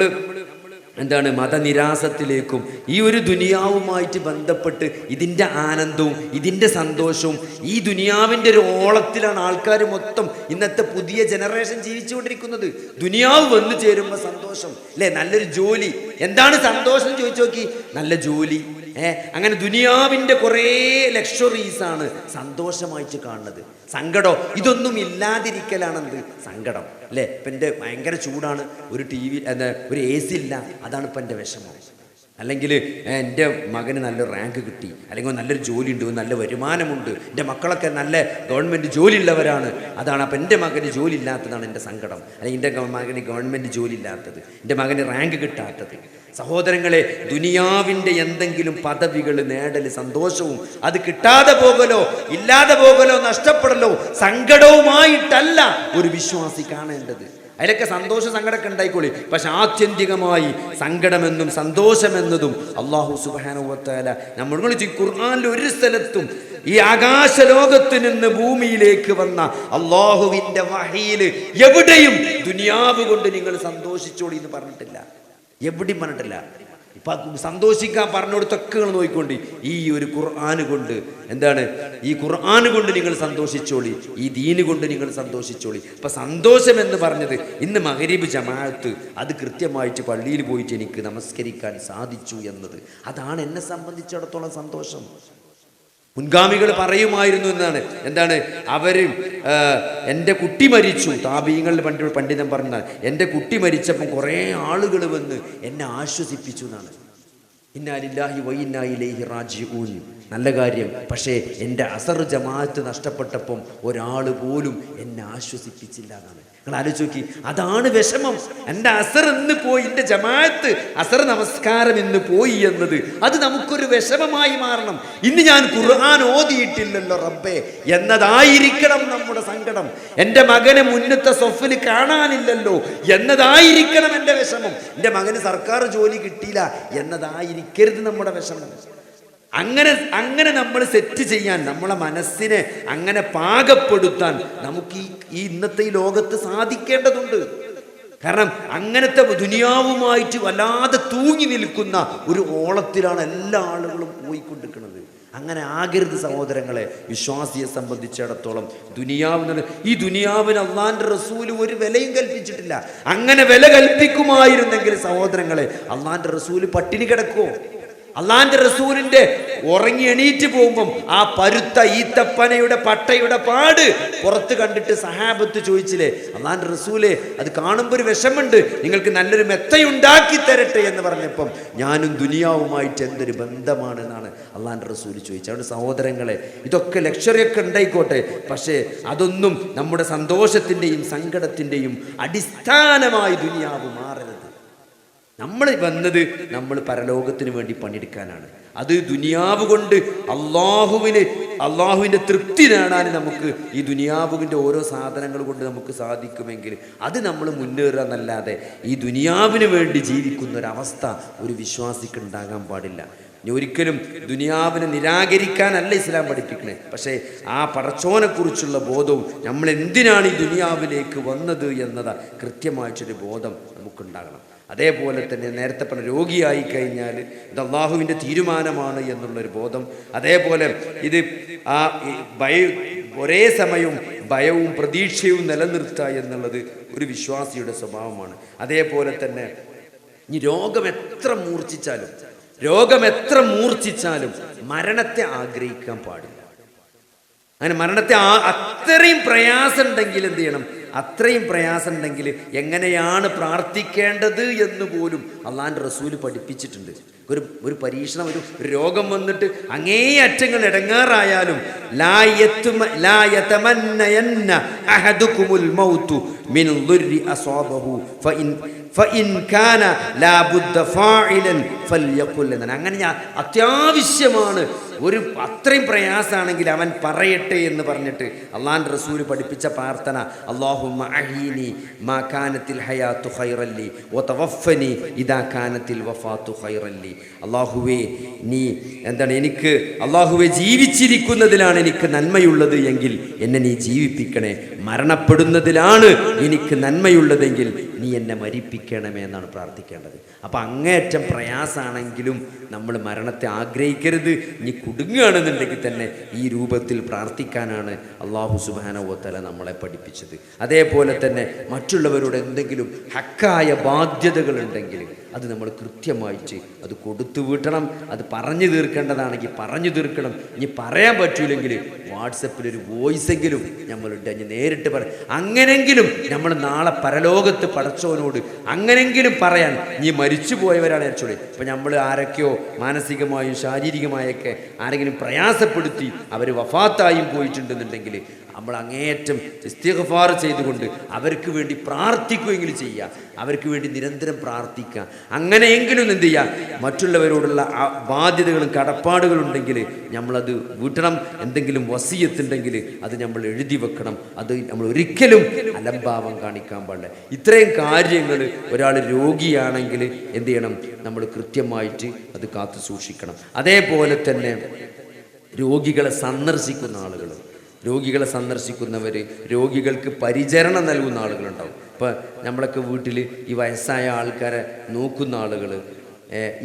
എന്താണ് മതനിരാസത്തിലേക്കും ഈ ഒരു ദുനിയാവുമായിട്ട് ബന്ധപ്പെട്ട് ഇതിൻ്റെ ആനന്ദവും ഇതിൻ്റെ സന്തോഷവും ഈ ദുനിയാവിൻ്റെ ഒരു ഓളത്തിലാണ് ആൾക്കാർ മൊത്തം ഇന്നത്തെ പുതിയ ജനറേഷൻ ജീവിച്ചുകൊണ്ടിരിക്കുന്നത്. ദുനിയാവ് വന്നു ചേരുമ്പോൾ സന്തോഷം അല്ലേ? നല്ലൊരു ജോലി. എന്താണ് സന്തോഷം ചോദിച്ചു നോക്കി? നല്ല ജോലി. അങ്ങനെ ദുനിയാവിൻ്റെ കുറേ ലക്ഷറീസാണ് സന്തോഷമായിട്ട് കാണുന്നത്. സങ്കടം ഇതൊന്നും ഇല്ലാതിരിക്കലാണെന്ത് സങ്കടം അല്ലേ? ഇപ്പം എൻ്റെ ഭയങ്കര ചൂടാണ്, ഒരു TV ഒരു AC ഇല്ല, അതാണ് ഇപ്പം എൻ്റെ വിഷമം. അല്ലെങ്കിൽ എൻ്റെ മകന് നല്ലൊരു റാങ്ക് കിട്ടി, അല്ലെങ്കിൽ നല്ലൊരു ജോലി ഉണ്ട്, നല്ല വരുമാനമുണ്ട്, എൻ്റെ മക്കളൊക്കെ നല്ല ഗവൺമെൻറ് ജോലി ഉള്ളവരാണ്, അതാണ്. അപ്പം എൻ്റെ മകന് ജോലി ഇല്ലാത്തതാണ് എൻ്റെ സങ്കടം. അല്ലെങ്കിൽ എൻ്റെ മകന് ഗവൺമെൻറ് ജോലി ഇല്ലാത്തത്, എൻ്റെ മകന് റാങ്ക് കിട്ടാത്തത്. സഹോദരങ്ങളെ, ദുനിയാവിൻ്റെ എന്തെങ്കിലും പദവികൾ നേടൽ സന്തോഷവും അത് കിട്ടാതെ പോകലോ ഇല്ലാതെ പോകലോ നഷ്ടപ്പെടലോ സങ്കടവുമായിട്ടല്ല ഒരു വിശ്വാസി കാണേണ്ടത്. അതിലൊക്കെ സന്തോഷ സങ്കടമൊക്കെ ഉണ്ടായിക്കോളി, പക്ഷെ ആത്യന്തികമായി സങ്കടമെന്നും സന്തോഷമെന്നതും അള്ളാഹു സുബ്ഹാനഹു വ തആല നമ്മൾ ഖുർആനിൽ ഒരു സ്ഥലത്തും ഈ ആകാശലോകത്ത് നിന്ന് ഭൂമിയിലേക്ക് വന്ന അള്ളാഹുവിൻ്റെ വഹീല് എവിടെയും ദുനിയാവ് കൊണ്ട് നിങ്ങൾ സന്തോഷിച്ചോളി എന്ന് പറഞ്ഞിട്ടില്ല. എവിടെയും പറഞ്ഞിട്ടില്ല. ഇപ്പം സന്തോഷിക്കാൻ പറഞ്ഞുകൊടുത്തൊക്കെ നിങ്ങൾ നോക്കിക്കൊണ്ട് ഈ ഒരു ഖുർആന് കൊണ്ട് എന്താണ്, ഈ ഖുർആന് കൊണ്ട് നിങ്ങൾ സന്തോഷിച്ചോളി, ഈ ദീന് കൊണ്ട് നിങ്ങൾ സന്തോഷിച്ചോളി. ഇപ്പം സന്തോഷം എന്ന് പറഞ്ഞത് ഇന്ന് മഗ്‌രിബ് ജമാഅത്ത് അത് കൃത്യമായിട്ട് പള്ളിയിൽ പോയിട്ട് എനിക്ക് നമസ്കരിക്കാൻ സാധിച്ചു എന്നത്, അതാണ് എന്നെ സംബന്ധിച്ചിടത്തോളം സന്തോഷം. മുൻഗാമികൾ പറയുമായിരുന്നു എന്നാണ്, എന്താണ് അവര് എൻ്റെ കുട്ടി മരിച്ചു, താബീങ്ങളിൽ പണ്ഡിതൻ പറഞ്ഞാൽ എൻ്റെ കുട്ടി മരിച്ചപ്പോൾ കുറേ ആളുകൾ വന്ന് എന്നെ ആശ്വസിപ്പിച്ചു എന്നാണ്. ഇന്നാ ലില്ലാഹി വ ഇന്നാ ഇലൈഹി റാജിഊൻ. നല്ല കാര്യം. പക്ഷേ എൻ്റെ അസർ ജമാഅത്ത് നഷ്ടപ്പെട്ടപ്പം ഒരാൾ പോലും എന്നെ ആശ്വസിപ്പിച്ചില്ല എന്നാണ്. നിങ്ങൾ ആലോചിച്ച് നോക്കി, അതാണ് വിഷമം. എൻ്റെ അസർ ഇന്ന് പോയി, എൻ്റെ ജമാഅത്ത് അസർ നമസ്കാരം ഇന്ന് പോയി എന്നത് അത് നമുക്കൊരു വിഷമമായി മാറണം. ഇന്ന് ഞാൻ ഖുർആൻ ഓതിയിട്ടില്ലല്ലോ റബ്ബേ എന്നതായിരിക്കണം നമ്മുടെ സങ്കടം. എൻ്റെ മകനെ മുന്നത്തെ സൊഫിൽ കാണാനില്ലല്ലോ എന്നതായിരിക്കണം എൻ്റെ വിഷമം. എൻ്റെ മകന് സർക്കാർ ജോലി കിട്ടിയില്ല എന്നതായിരിക്കരുത് നമ്മുടെ വിഷമം. അങ്ങനെ നമ്മൾ സെറ്റ് ചെയ്യാൻ, നമ്മളെ മനസ്സിനെ അങ്ങനെ പാകപ്പെടുത്താൻ നമുക്ക് ഈ ഇന്നത്തെ ഈ ലോകത്ത് സാധിക്കേണ്ടതുണ്ട്. കാരണം അങ്ങനത്തെ ദുനിയാവുമായിട്ട് വല്ലാതെ തൂങ്ങി നിൽക്കുന്ന ഒരു ഓളത്തിലാണ് എല്ലാ ആളുകളും പോയിക്കൊണ്ടിരിക്കുന്നത്. അങ്ങനെ ആകരുത് സഹോദരങ്ങളെ. വിശ്വാസിയെ സംബന്ധിച്ചിടത്തോളം ദുനിയാവ്, ഈ ദുനിയാവിന് അള്ളാന്റെ റസൂല് ഒരു വിലയും കൽപ്പിച്ചിട്ടില്ല. അങ്ങനെ വില കൽപ്പിക്കുമായിരുന്നെങ്കിൽ സഹോദരങ്ങളെ, അള്ളാന്റെ റസൂല് പട്ടിണി കിടക്കുമോ? അള്ളാന്റെ റസൂലിന്റെ ഉറങ്ങി എണീറ്റ് പോകുമ്പം ആ പരുത്ത ഈത്തപ്പനയുടെ പട്ടയുടെ പാട് പുറത്ത് കണ്ടിട്ട് സഹാബത്ത് ചോദിച്ചില്ലേ, അള്ളാന്റെ റസൂലെ അത് കാണുമ്പോൾ ഒരു വിഷമുണ്ട്, നിങ്ങൾക്ക് നല്ലൊരു മെത്തയുണ്ടാക്കി തരട്ടെ എന്ന് പറഞ്ഞപ്പം ഞാനും ദുനിയാവുമായിട്ട് എന്തൊരു ബന്ധമാണെന്നാണ് അള്ളാന്റെ റസൂൽ ചോദിച്ചത്. അതുകൊണ്ട് സഹോദരങ്ങളെ, ഇതൊക്കെ ലക്ഷറിയൊക്കെ ഉണ്ടായിക്കോട്ടെ, പക്ഷേ അതൊന്നും നമ്മുടെ സന്തോഷത്തിൻ്റെയും സങ്കടത്തിൻ്റെയും അടിസ്ഥാനമായി ദുനിയാവ് മാറരുത്. നമ്മൾ വന്നത് നമ്മൾ പരലോകത്തിന് വേണ്ടി പണിയെടുക്കാനാണ്. അത് ദുനിയാവ് കൊണ്ട് അള്ളാഹുവിൻ്റെ തൃപ്തി നേടാൻ നമുക്ക് ഈ ദുനിയാവിൻ്റെ ഓരോ സാധനങ്ങൾ കൊണ്ട് നമുക്ക് സാധിക്കുമെങ്കിൽ അത് നമ്മൾ മുന്നേറുക എന്നല്ലാതെ ഈ ദുനിയാവിന് വേണ്ടി ജീവിക്കുന്ന ഒരവസ്ഥ ഒരു വിശ്വാസിക്ക് ഉണ്ടാകാൻ പാടില്ല. ഒരിക്കലും ദുനിയാവിനെ നിരാകരിക്കാനല്ല ഇസ്ലാം പഠിപ്പിക്കണേ, പക്ഷേ ആ പടച്ചോനെക്കുറിച്ചുള്ള ബോധവും നമ്മൾ എന്തിനാണ് ഈ ദുനിയാവിലേക്ക് വന്നത് എന്നതാ കൃത്യമായിട്ടൊരു ബോധം നമുക്കുണ്ടാകണം. അതേപോലെ തന്നെ നേരത്തെ പറഞ്ഞ രോഗിയായി കഴിഞ്ഞാൽ ഇത് അള്ളാഹുവിൻ്റെ തീരുമാനമാണ് എന്നുള്ളൊരു ബോധം. അതേപോലെ ഇത് ഒരേ സമയവും ഭയവും പ്രതീക്ഷയും നിലനിർത്തുക എന്നുള്ളത് ഒരു വിശ്വാസിയുടെ സ്വഭാവമാണ്. അതേപോലെ തന്നെ ഈ രോഗം എത്ര മൂർച്ഛിച്ചാലും മരണത്തെ ആഗ്രഹിക്കാൻ പാടില്ല. അങ്ങനെ മരണത്തെ അത്രയും പ്രയാസം ഉണ്ടെങ്കിൽ എന്ത് ചെയ്യണം, അത്രയും പ്രയാസം ഉണ്ടെങ്കിൽ എങ്ങനെയാണ് പ്രാർത്ഥിക്കേണ്ടത് എന്ന് പോലും അള്ളാന്റെ റസൂല് പഠിപ്പിച്ചിട്ടുണ്ട്. ഒരു പരീക്ഷണം, ഒരു രോഗം വന്നിട്ട് അങ്ങേയറ്റങ്ങൾ ഇടങ്ങാറായാലും അങ്ങനെ അത്യാവശ്യമാണ്, ഒരു അത്രയും പ്രയാസമാണെങ്കിൽ അവൻ പറയട്ടെ എന്ന് പറഞ്ഞിട്ട് അള്ളാന്റെ റസൂല് പഠിപ്പിച്ച പ്രാർത്ഥന അല്ലാഹുമ്മ അഹീനി മാ കാനത്തിൽ ഹയാത്തു ഖൈറല്ലി വതവഫനി ഇദാ കാനത്തിൽ വഫാത്തു ഖൈറല്ലി. അല്ലാഹുവേ നീ അല്ലാഹുവേ ജീവിച്ചിരിക്കുന്നതിലാണ് എനിക്ക് നന്മയുള്ളത് എങ്കിൽ എന്നെ നീ ജീവിപ്പിക്കണേ, മരണപ്പെടുന്നതിലാണ് എനിക്ക് നന്മയുള്ളതെങ്കിൽ നീ എന്നെ മരിപ്പിക്കണമേ എന്നാണ് പ്രാർത്ഥിക്കേണ്ടത്. അപ്പം അങ്ങേയറ്റം പ്രയാസമാണെങ്കിലും നമ്മൾ മരണത്തെ ആഗ്രഹിക്കരുത്. നീ കുടുങ്ങുകയാണെന്നുണ്ടെങ്കിൽ തന്നെ ഈ രൂപത്തിൽ പ്രാർത്ഥിക്കാനാണ് അല്ലാഹു സുബ്ഹാനഹു വ തആല നമ്മളെ പഠിപ്പിച്ചത്. അതേപോലെ തന്നെ മറ്റുള്ളവരോട് എന്തെങ്കിലും ഹക്കായ ബാധ്യതകളുണ്ടെങ്കിൽ അത് നമ്മൾ കൃത്യമായിട്ട് അത് കൊടുത്തു വീട്ടണം. അത് പറഞ്ഞു തീർക്കേണ്ടതാണെങ്കിൽ പറഞ്ഞു തീർക്കണം. ഇനി പറയാൻ പറ്റൂലെങ്കിൽ വാട്സപ്പിലൊരു വോയിസെങ്കിലും നമ്മളുണ്ട്, ഇനി നേരിട്ട് അങ്ങനെങ്കിലും നമ്മൾ നാളെ പരലോകത്ത് പടച്ചവനോട് അങ്ങനെങ്കിലും പറയാൻ. ഇനി മരിച്ചു പോയവരാണ് വെച്ചോളി, ഇപ്പം നമ്മൾ ആരൊക്കെയോ മാനസികമായും ശാരീരികമായൊക്കെ ആരെങ്കിലും പ്രയാസപ്പെടുത്തി അവർ വഫാത്തായും പോയിട്ടുണ്ടെന്നുണ്ടെങ്കിൽ നമ്മൾ അങ്ങേയറ്റം ഇസ്തിഗ്ഫാർ ചെയ്തുകൊണ്ട് അവർക്ക് വേണ്ടി പ്രാർത്ഥിക്കുകയെങ്കിലും ചെയ്യുക, അവർക്ക് വേണ്ടി നിരന്തരം പ്രാർത്ഥിക്കുക. അങ്ങനെയെങ്കിലും എന്ത് ചെയ്യുക, മറ്റുള്ളവരോടുള്ള ബാധ്യതകളും കടപ്പാടുകളുണ്ടെങ്കിൽ നമ്മളത് വീട്ടണം. എന്തെങ്കിലും വസിയത്തുണ്ടെങ്കിൽ അത് നമ്മൾ എഴുതി വെക്കണം. അത് നമ്മൾ ഒരിക്കലും അലംഭാവം കാണിക്കാൻ പാടില്ല. ഇത്രയും കാര്യങ്ങൾ ഒരാൾ രോഗിയാണെങ്കിൽ എന്ത് ചെയ്യണം, നമ്മൾ കൃത്യമായിട്ട് അത് കാത്തു സൂക്ഷിക്കണം. അതേപോലെ തന്നെ രോഗികളെ സന്ദർശിക്കുന്നവർ, രോഗികൾക്ക് പരിചരണം നൽകുന്ന ആളുകളുണ്ടാവും. ഇപ്പം നമ്മളൊക്കെ വീട്ടിൽ ഈ വയസ്സായ ആൾക്കാരെ നോക്കുന്ന ആളുകൾ,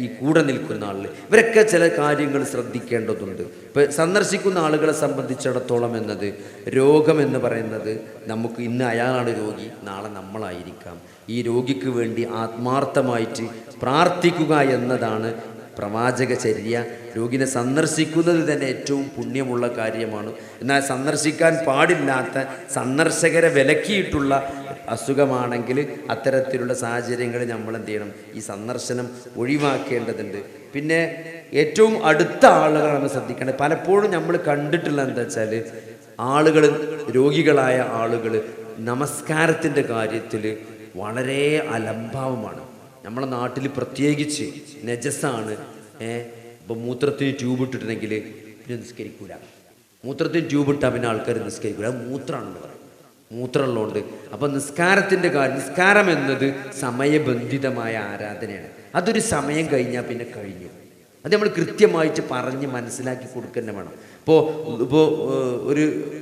ഈ കൂടെ നിൽക്കുന്ന ആളുകൾ, ഇവരൊക്കെ ചില കാര്യങ്ങൾ ശ്രദ്ധിക്കേണ്ടതുണ്ട്. ഇപ്പം സന്ദർശിക്കുന്ന ആളുകളെ സംബന്ധിച്ചിടത്തോളം രോഗം എന്ന് പറയുന്നത് നമുക്ക് ഇന്ന് അയാളാണ് രോഗി, നാളെ നമ്മളായിരിക്കാം. ഈ രോഗിക്ക് വേണ്ടി ആത്മാർത്ഥമായിട്ട് പ്രാർത്ഥിക്കുക എന്നതാണ് പ്രവാചകചര്യ. രോഗിനെ സന്ദർശിക്കുന്നത് തന്നെ ഏറ്റവും പുണ്യമുള്ള കാര്യമാണ്. എന്നാൽ സന്ദർശിക്കാൻ പാടില്ലാത്ത, സന്ദർശകരെ വിലക്കിയിട്ടുള്ള അസുഖമാണെങ്കിൽ അത്തരത്തിലുള്ള സാഹചര്യങ്ങൾ നമ്മൾ എന്ത് ചെയ്യണം, ഈ സന്ദർശനം ഒഴിവാക്കേണ്ടതുണ്ട്. പിന്നെ ഏറ്റവും അടുത്ത ആളുകൾ നമ്മൾ ശ്രദ്ധിക്കേണ്ടത്, പലപ്പോഴും നമ്മൾ കണ്ടിട്ടുള്ള എന്താ വെച്ചാൽ ആളുകൾ, രോഗികളായ ആളുകൾ നമസ്കാരത്തിൻ്റെ കാര്യത്തിൽ വളരെ അലംഭാവമാണ്. നമ്മുടെ നാട്ടിൽ പ്രത്യേകിച്ച് നജസാണ്. ഇപ്പം മൂത്രത്തിന് ട്യൂബ് ഇട്ടിട്ടുണ്ടെങ്കിൽ പിന്നെ നിസ്കരിക്കൂല. മൂത്രത്തിന് ട്യൂബ് ഇട്ടാൽ പിന്നെ ആൾക്കാർ നിസ്കരിക്കൂല. മൂത്രമാണെന്ന് പറയും, മൂത്രമുള്ളതുകൊണ്ട്. അപ്പം നിസ്കാരത്തിൻ്റെ കാര്യം, നിസ്കാരം എന്നത് സമയബന്ധിതമായ ആരാധനയാണ്. അതൊരു സമയം കഴിഞ്ഞാൽ പിന്നെ കഴിഞ്ഞു. അത് നമ്മൾ കൃത്യമായിട്ട് പറഞ്ഞ് മനസ്സിലാക്കി കൊടുക്കുക വേണം. ഇപ്പോൾ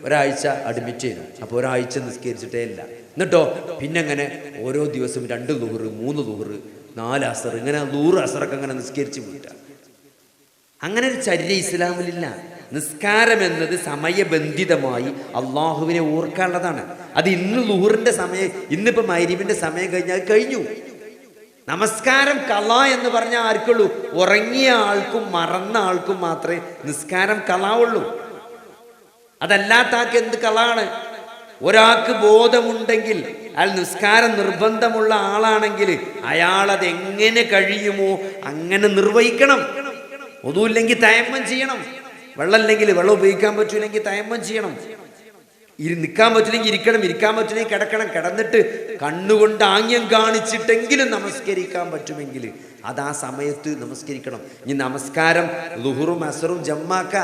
ഒരാഴ്ച അഡ്മിറ്റ് ചെയ്തു, അപ്പോൾ ഒരാഴ്ച നിസ്കരിച്ചിട്ടേ ഇല്ല. എന്നിട്ടോ പിന്നെ അങ്ങനെ ഓരോ ദിവസവും 2 ളുഹർ 3 ളുഹർ 4 അസർ, ഇങ്ങനെ 100 അസറൊക്കെ അങ്ങനെ നിസ്കരിച്ച് വിട്ട. അങ്ങനെ ഒരു ചര്യ ഇസ്ലാമിലില്ല. നിസ്കാരം എന്നത് സമയബന്ധിതമായി അള്ളാഹുവിനെ ഓർക്കാനുള്ളതാണ്. അത് ഇന്ന് ളുഹറിൻ്റെ സമയം, ഇന്നിപ്പോൾ മഗ്‌രിബിൻ്റെ സമയം കഴിഞ്ഞാൽ കഴിഞ്ഞു. നമസ്കാരം കള എന്ന് പറഞ്ഞാൽ ആർക്കുള്ളൂ? ഉറങ്ങിയ ആൾക്കും മറന്ന ആൾക്കും മാത്രമേ നിസ്കാരം കളാവുള്ളൂ. അതല്ലാത്ത ആൾക്ക് എന്ത് കളാണ്? ഒരാൾക്ക് ബോധമുണ്ടെങ്കിൽ, അയാൾ നിസ്കാരം നിർബന്ധമുള്ള ആളാണെങ്കിൽ അയാൾ അത് എങ്ങനെ കഴിയുമോ അങ്ങനെ നിർവഹിക്കണം. ഒന്നുമില്ലെങ്കിൽ തയമ്മം ചെയ്യണം. വെള്ളമില്ലെങ്കിൽ, വെള്ളം ഉപയോഗിക്കാൻ പറ്റൂല്ലെങ്കിൽ തയമ്മം ചെയ്യണം. നിൽക്കാൻ പറ്റില്ലെങ്കിൽ ഇരിക്കണം, ഇരിക്കാൻ പറ്റില്ലെങ്കിൽ കിടക്കണം. കിടന്നിട്ട് കണ്ണുകൊണ്ട് ആംഗ്യം കാണിച്ചിട്ടെങ്കിലും നമസ്കരിക്കാൻ പറ്റുമെങ്കിൽ അത് ആ സമയത്ത് നമസ്കരിക്കണം. ഇനി നമസ്കാരം ളുഹറും അസറും ജമ്മാക്ക,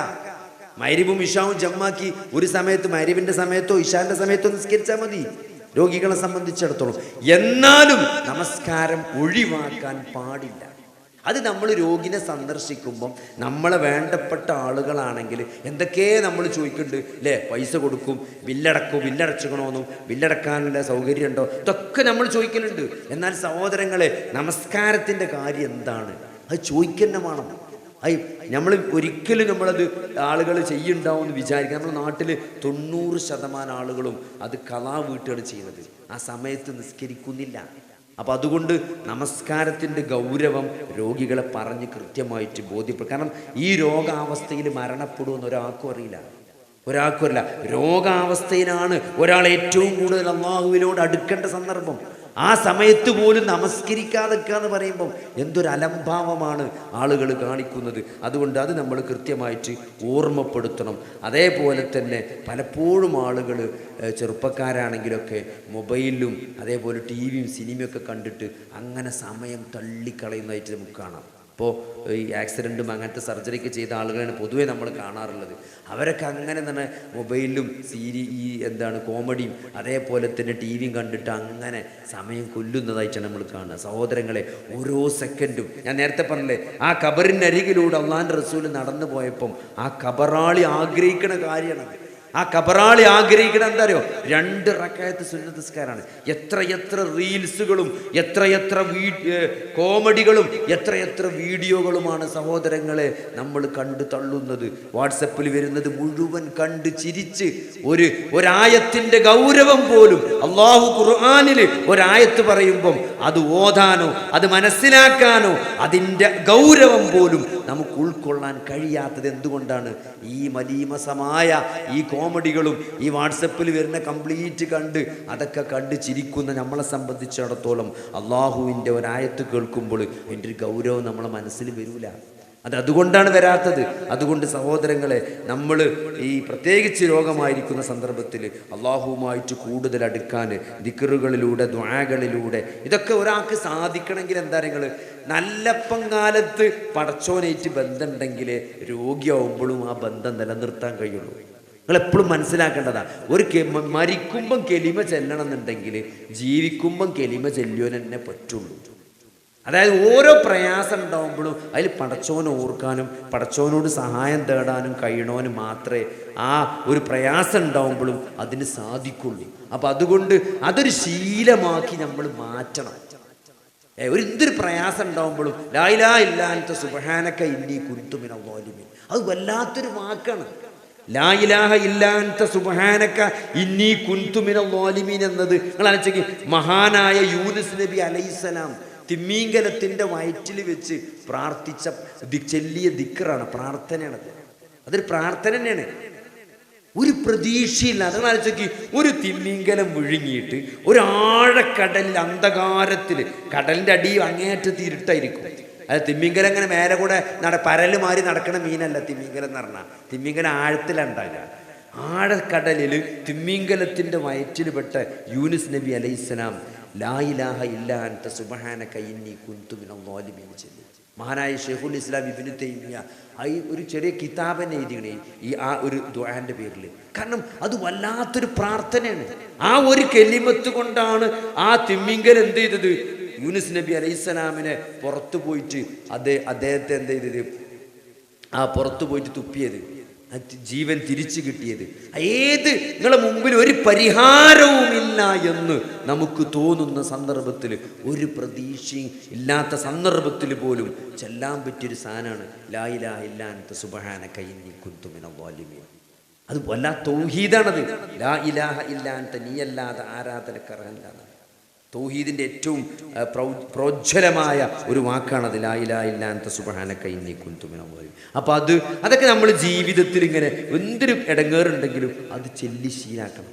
മഗ്‌രിബും ഇശാവും ജമ്മാക്കി ഒരു സമയത്ത് മഗ്‌രിബിന്റെ സമയത്തോ ഇശാന്റെ സമയത്തോ നിസ്കരിച്ചാൽ മതി രോഗികളെ സംബന്ധിച്ചിടത്തോളം. എന്നാലും നമസ്കാരം ഒഴിവാക്കാൻ പാടില്ല. അത് നമ്മൾ രോഗിനെ സന്ദർശിക്കുമ്പം നമ്മളെ വേണ്ടപ്പെട്ട ആളുകളാണെങ്കിൽ എന്തൊക്കെ നമ്മൾ ചോദിക്കുന്നുണ്ട് അല്ലേ? പൈസ കൊടുക്കും, ബില്ലടച്ചിക്കണമെന്നും ബില്ലടക്കാനുള്ള സൗകര്യം ഉണ്ടോ, ഇതൊക്കെ നമ്മൾ ചോദിക്കലുണ്ട്. എന്നാൽ സഹോദരങ്ങളെ, നമസ്കാരത്തിൻ്റെ കാര്യം എന്താണ് അത് ചോദിക്കന്നെ വേണം. നമ്മൾ ഒരിക്കലും നമ്മളത് ആളുകൾ ചെയ്യുന്നുണ്ടാവും എന്ന് വിചാരിക്കുക. നമ്മുടെ നാട്ടിൽ 90% ആളുകളും അത് കളാ വീട്ടുകയാണ് ചെയ്യുന്നത്. ആ സമയത്ത് നിസ്കരിക്കുന്നില്ല. അപ്പം അതുകൊണ്ട് നമസ്കാരത്തിൻ്റെ ഗൗരവം രോഗികളെ പറഞ്ഞ് കൃത്യമായിട്ട് ബോധ്യപ്പെടും. കാരണം ഈ രോഗാവസ്ഥയിൽ മരണപ്പെടുമെന്ന് ഒരാൾക്കും അറിയില്ല. രോഗാവസ്ഥയിലാണ് ഒരാൾ ഏറ്റവും കൂടുതൽ അല്ലാഹുവിനോട് അടുക്കേണ്ട സന്ദർഭം. ആ സമയത്ത് പോലും നമസ്കരിക്കാതെക്കുക എന്ന് പറയുമ്പം എന്തൊരു അലംഭാവമാണ് ആളുകൾ കാണിക്കുന്നത്. അതുകൊണ്ട് അത് നമ്മൾ കൃത്യമായിട്ട് ഓർമ്മപ്പെടുത്തണം. അതേപോലെ തന്നെ പലപ്പോഴും ആളുകൾ ചെറുപ്പക്കാരാണെങ്കിലൊക്കെ മൊബൈലിലും അതേപോലെ ടിവിയും സിനിമയൊക്കെ കണ്ടിട്ട് അങ്ങനെ സമയം തള്ളിക്കളയുന്നതായിട്ട് നമുക്ക് കാണാം. ഇപ്പോൾ ഈ ആക്സിഡൻറ്റും അങ്ങനത്തെ സർജറിക്ക് ചെയ്ത ആളുകളാണ് പൊതുവേ നമ്മൾ കാണാറുള്ളത്. അവരൊക്കെ അങ്ങനെ തന്നെ മൊബൈലിലും കോമഡിയും അതേപോലെ തന്നെ ടി വിയും കണ്ടിട്ട് അങ്ങനെ സമയം കൊല്ലുന്നതായിട്ടാണ് നമ്മൾ കാണുക. സഹോദരങ്ങളെ, ഓരോ സെക്കൻഡും ഞാൻ നേരത്തെ പറഞ്ഞില്ലേ, ആ ഖബറിനരികിലൂടെ അള്ളാഹിൻ്റെ റസൂൽ നടന്നു പോയപ്പം ആ ഖബറാളി ആഗ്രഹിക്കുന്ന കാര്യമാണ്. ആ ഖബറാളി ആഗ്രഹിക്കണം എന്താ അറിയോ? 2 റക്അത്ത് സുന്നത്ത് നിസ്കാരമാണ്. എത്ര റീൽസുകളും എത്ര കോമഡികളും എത്ര വീഡിയോകളുമാണ് സഹോദരങ്ങളെ നമ്മൾ കണ്ടു തള്ളുന്നത്. വാട്സപ്പിൽ വരുന്നത് മുഴുവൻ കണ്ട് ചിരിച്ച് ഒരായത്തിൻ്റെ ഗൗരവം പോലും അള്ളാഹു ഖുർആനിൽ ഒരായത്ത് പറയുമ്പം അത് ഓതാനോ അത് മനസ്സിലാക്കാനോ അതിൻ്റെ ഗൗരവം പോലും നമുക്ക് ഉൾക്കൊള്ളാൻ കഴിയാത്തത് എന്തുകൊണ്ടാണ്? ഈ മലീമസമായ ഈ കോമഡികളും ഈ വാട്സപ്പിൽ വരുന്ന കംപ്ലീറ്റ് അതൊക്കെ കണ്ട് ചിരിക്കുന്ന നമ്മളെ സംബന്ധിച്ചിടത്തോളം അള്ളാഹുവിൻ്റെ ഒരായത്ത് കേൾക്കുമ്പോൾ അതിൻ്റെ ഒരു ഗൗരവം നമ്മളെ മനസ്സിൽ വരില്ല. അതുകൊണ്ടാണ് വരാത്തത്. അതുകൊണ്ട് സഹോദരങ്ങളെ, നമ്മൾ ഈ പ്രത്യേകിച്ച് രോഗമായിരിക്കുന്ന സന്ദർഭത്തിൽ അള്ളാഹുവുമായിട്ട് കൂടുതൽ അടുക്കാൻ ദിക്റുകളിലൂടെ ദുആകളിലൂടെ ഇതൊക്കെ ഒരാൾക്ക് സാധിക്കണമെങ്കിൽ എന്താ നിങ്ങൾ നല്ല പങ്കാലത്ത് പടച്ചോനായിട്ട് ബന്ധമുണ്ടെങ്കിലേ രോഗിയാവുമ്പോഴും ആ ബന്ധം നിലനിർത്താൻ കഴിയുള്ളൂ. നിങ്ങൾ എപ്പോഴും മനസ്സിലാക്കേണ്ടതാ, മരിക്കുമ്പം കെലിമ ചെല്ലണം എന്നുണ്ടെങ്കിൽ ജീവിക്കുമ്പം കെലിമ ചെല്ലുവാൻ തന്നെ പറ്റുള്ളൂ. അതായത് ഓരോ പ്രയാസം ഉണ്ടാകുമ്പോഴും അതിൽ പടച്ചോനെ ഓർക്കാനും പടച്ചോനോട് സഹായം തേടാനും കഴിയണോന് മാത്രമേ ആ ഒരു പ്രയാസം ഉണ്ടാകുമ്പോഴും അതിന് സാധിക്കുള്ളൂ. അപ്പം അതുകൊണ്ട് അതൊരു ശീലമാക്കി നമ്മൾ മാറ്റണം. എന്തൊരു പ്രയാസം ഉണ്ടാകുമ്പോഴും ലാ ഇലാഹ ഇല്ലാ അൻത സുബ്ഹാനക ഇന്നി കുൻതു മിനൽ ളാലിമീൻ, അത് വല്ലാത്തൊരു വാക്കാണ്. ലാ ഇലാഹ ഇല്ലാ അൻത സുബ്ഹാനക ഇന്നി കുൻതു മിനൽ ളാലിമീൻ എന്നത് നിങ്ങൾ ആലോചിക്ക്. മഹാനായ യൂനുസ് നബി അലൈഹിസ്സലാം തിമ്മീങ്കലത്തിൻ്റെ വയറ്റിൽ വെച്ച് പ്രാർത്ഥിച്ച ചെല്ലിയ ദിക്റാണ്, പ്രാർത്ഥനയാണത്. അതൊരു പ്രാർത്ഥന തന്നെയാണ്. ഒരു പ്രതീക്ഷയില്ല. അതെന്ന് ആലോചിക്ക്, ഒരു തിമ്മീങ്കലം വിഴുങ്ങിയിട്ട് ഒരാഴക്കടലിൽ അന്ധകാരത്തിൽ, കടലിൻ്റെ അടി അങ്ങേയറ്റത്ത് ഇരുട്ടായിരിക്കും. അത് തിമ്മിങ്കലം ഇങ്ങനെ മേലെ കൂടെ പരല് മാറി നടക്കണ മീനല്ല തിമ്മിങ്കലം എന്ന് പറഞ്ഞാൽ. തിമ്മിങ്കലം ആഴത്തിലുണ്ടാകുക. ആഴക്കടലിൽ തിമ്മിങ്കലത്തിൻ്റെ വയറ്റിൽ പെട്ട യൂനുസ് നബി അലൈഹിസ്സലാം ലാ ഇലാഹ ഇല്ലാ അൻത സുബ്ഹാനക ഇന്നി കുൻതു മിനൽ ളാലിമീൻ ചൊല്ലി. മഹാനായ ശൈഖുൽ ഇസ്ലാം ഇബ്നു തൈമിയ്യ ഒരു ചെറിയ കിതാബന്നെ എഴുതിക്കണേ ആ ഒരു ദുആന്റെ പേരിൽ. കാരണം അത് വല്ലാത്തൊരു പ്രാർത്ഥനയാണ്. ആ ഒരു കെലിമത്ത് കൊണ്ടാണ് ആ തിമ്മിങ്കൽ എന്ത് ചെയ്തത്? യൂനുസ് നബി അലൈഹിസ്സലാമിനെ പുറത്തു പോയിട്ട് അദ്ദേഹത്തെ എന്ത് ചെയ്തത്? ആ പുറത്തു പോയിട്ട് തുപ്പിയത്, ജീവൻ തിരിച്ചു കിട്ടിയത്. നിങ്ങളെ മുമ്പിൽ ഒരു പരിഹാരവുമില്ല എന്ന് നമുക്ക് തോന്നുന്ന സന്ദർഭത്തിൽ, ഒരു പ്രതീക്ഷയും ഇല്ലാത്ത സന്ദർഭത്തിൽ പോലും ചെല്ലാൻ പറ്റിയൊരു സാധനമാണ് ലാ ഇലാഹ ഇല്ലാ അൻത സുബ്ഹാനക ഇന്നി കുൻതു മിനൽ ളാലിമീൻ. അത് വല്ലാത്ത തൗഹീദാണത്. ലാ ഇലാഹ ഇല്ലാ അൻത, നീയല്ലാതെ ആരാധനക്കർഹനല്ല. തൗഹീദിൻ്റെ ഏറ്റവും പ്രോജ്വലമായ ഒരു വാക്കാണത്, ലാ ഇലാഹ ഇല്ലാ അൻത സുബ്ഹാനക ഇന്നി കുൻതു മിനൽ ളാലിമീൻ. അപ്പോൾ അതൊക്കെ നമ്മൾ ജീവിതത്തിൽ ഇങ്ങനെ എന്തൊരു ഇടങ്ങേറുണ്ടെങ്കിലും അത് ചൊല്ലി ശീലാക്കണം.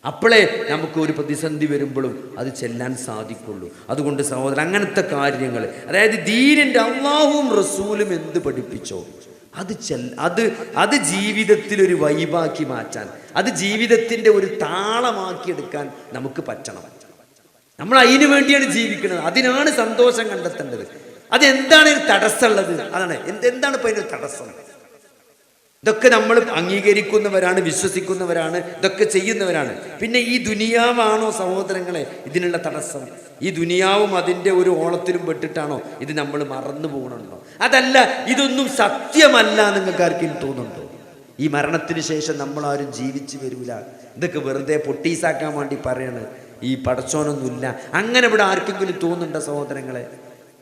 അപ്പോഴേ നമുക്ക് ഒരു പ്രതിസന്ധി വരുമ്പോഴും അത് ചെല്ലാൻ സാധിക്കുള്ളൂ. അതുകൊണ്ട് സഹോദരൻ, അങ്ങനത്തെ കാര്യങ്ങൾ, അതായത് ദീനിൻ്റെ അല്ലാഹുവും റസൂലും എന്ത് പഠിപ്പിച്ചോ അത് ജീവിതത്തിൽ ഒരു വൈബാക്കി മാറ്റാൻ, അത് ജീവിതത്തിൻ്റെ ഒരു താളമാക്കിയെടുക്കാൻ നമുക്ക് പറ്റണം. നമ്മൾ അതിനു വേണ്ടിയാണ് ജീവിക്കുന്നത്, അതിനാണ് സന്തോഷം കണ്ടെത്തേണ്ടത്. അതെന്താണ് ഒരു തടസ്സമുള്ളത്? അതാണ് എന്താണ് ഇപ്പം അതിനൊരു തടസ്സം? ഇതൊക്കെ നമ്മൾ അംഗീകരിക്കുന്നവരാണ്, വിശ്വസിക്കുന്നവരാണ്, ഇതൊക്കെ ചെയ്യുന്നവരാണ്. പിന്നെ ഈ ദുനിയാവാണോ സഹോദരങ്ങളെ ഇതിനുള്ള തടസ്സം? ഈ ദുനിയാവും അതിൻ്റെ ഒരു ഓളത്തിലും പെട്ടിട്ടാണോ ഇത് നമ്മൾ മറന്നു പോകണുണ്ടോ? അതല്ല, ഇതൊന്നും സത്യമല്ല നിങ്ങൾക്ക് ആർക്കെങ്കിലും തോന്നുന്നുണ്ടോ? ഈ മരണത്തിന് ശേഷം നമ്മളാരും ജീവിച്ചു വരൂല, ഇതൊക്കെ വെറുതെ പൊട്ടീസാക്കാൻ വേണ്ടി പറയാണ്, ഈ പടച്ചോനൊന്നുമില്ല, അങ്ങനെ ഇവിടെ ആർക്കെങ്കിലും തോന്നുന്നുണ്ടോ സഹോദരങ്ങളെ?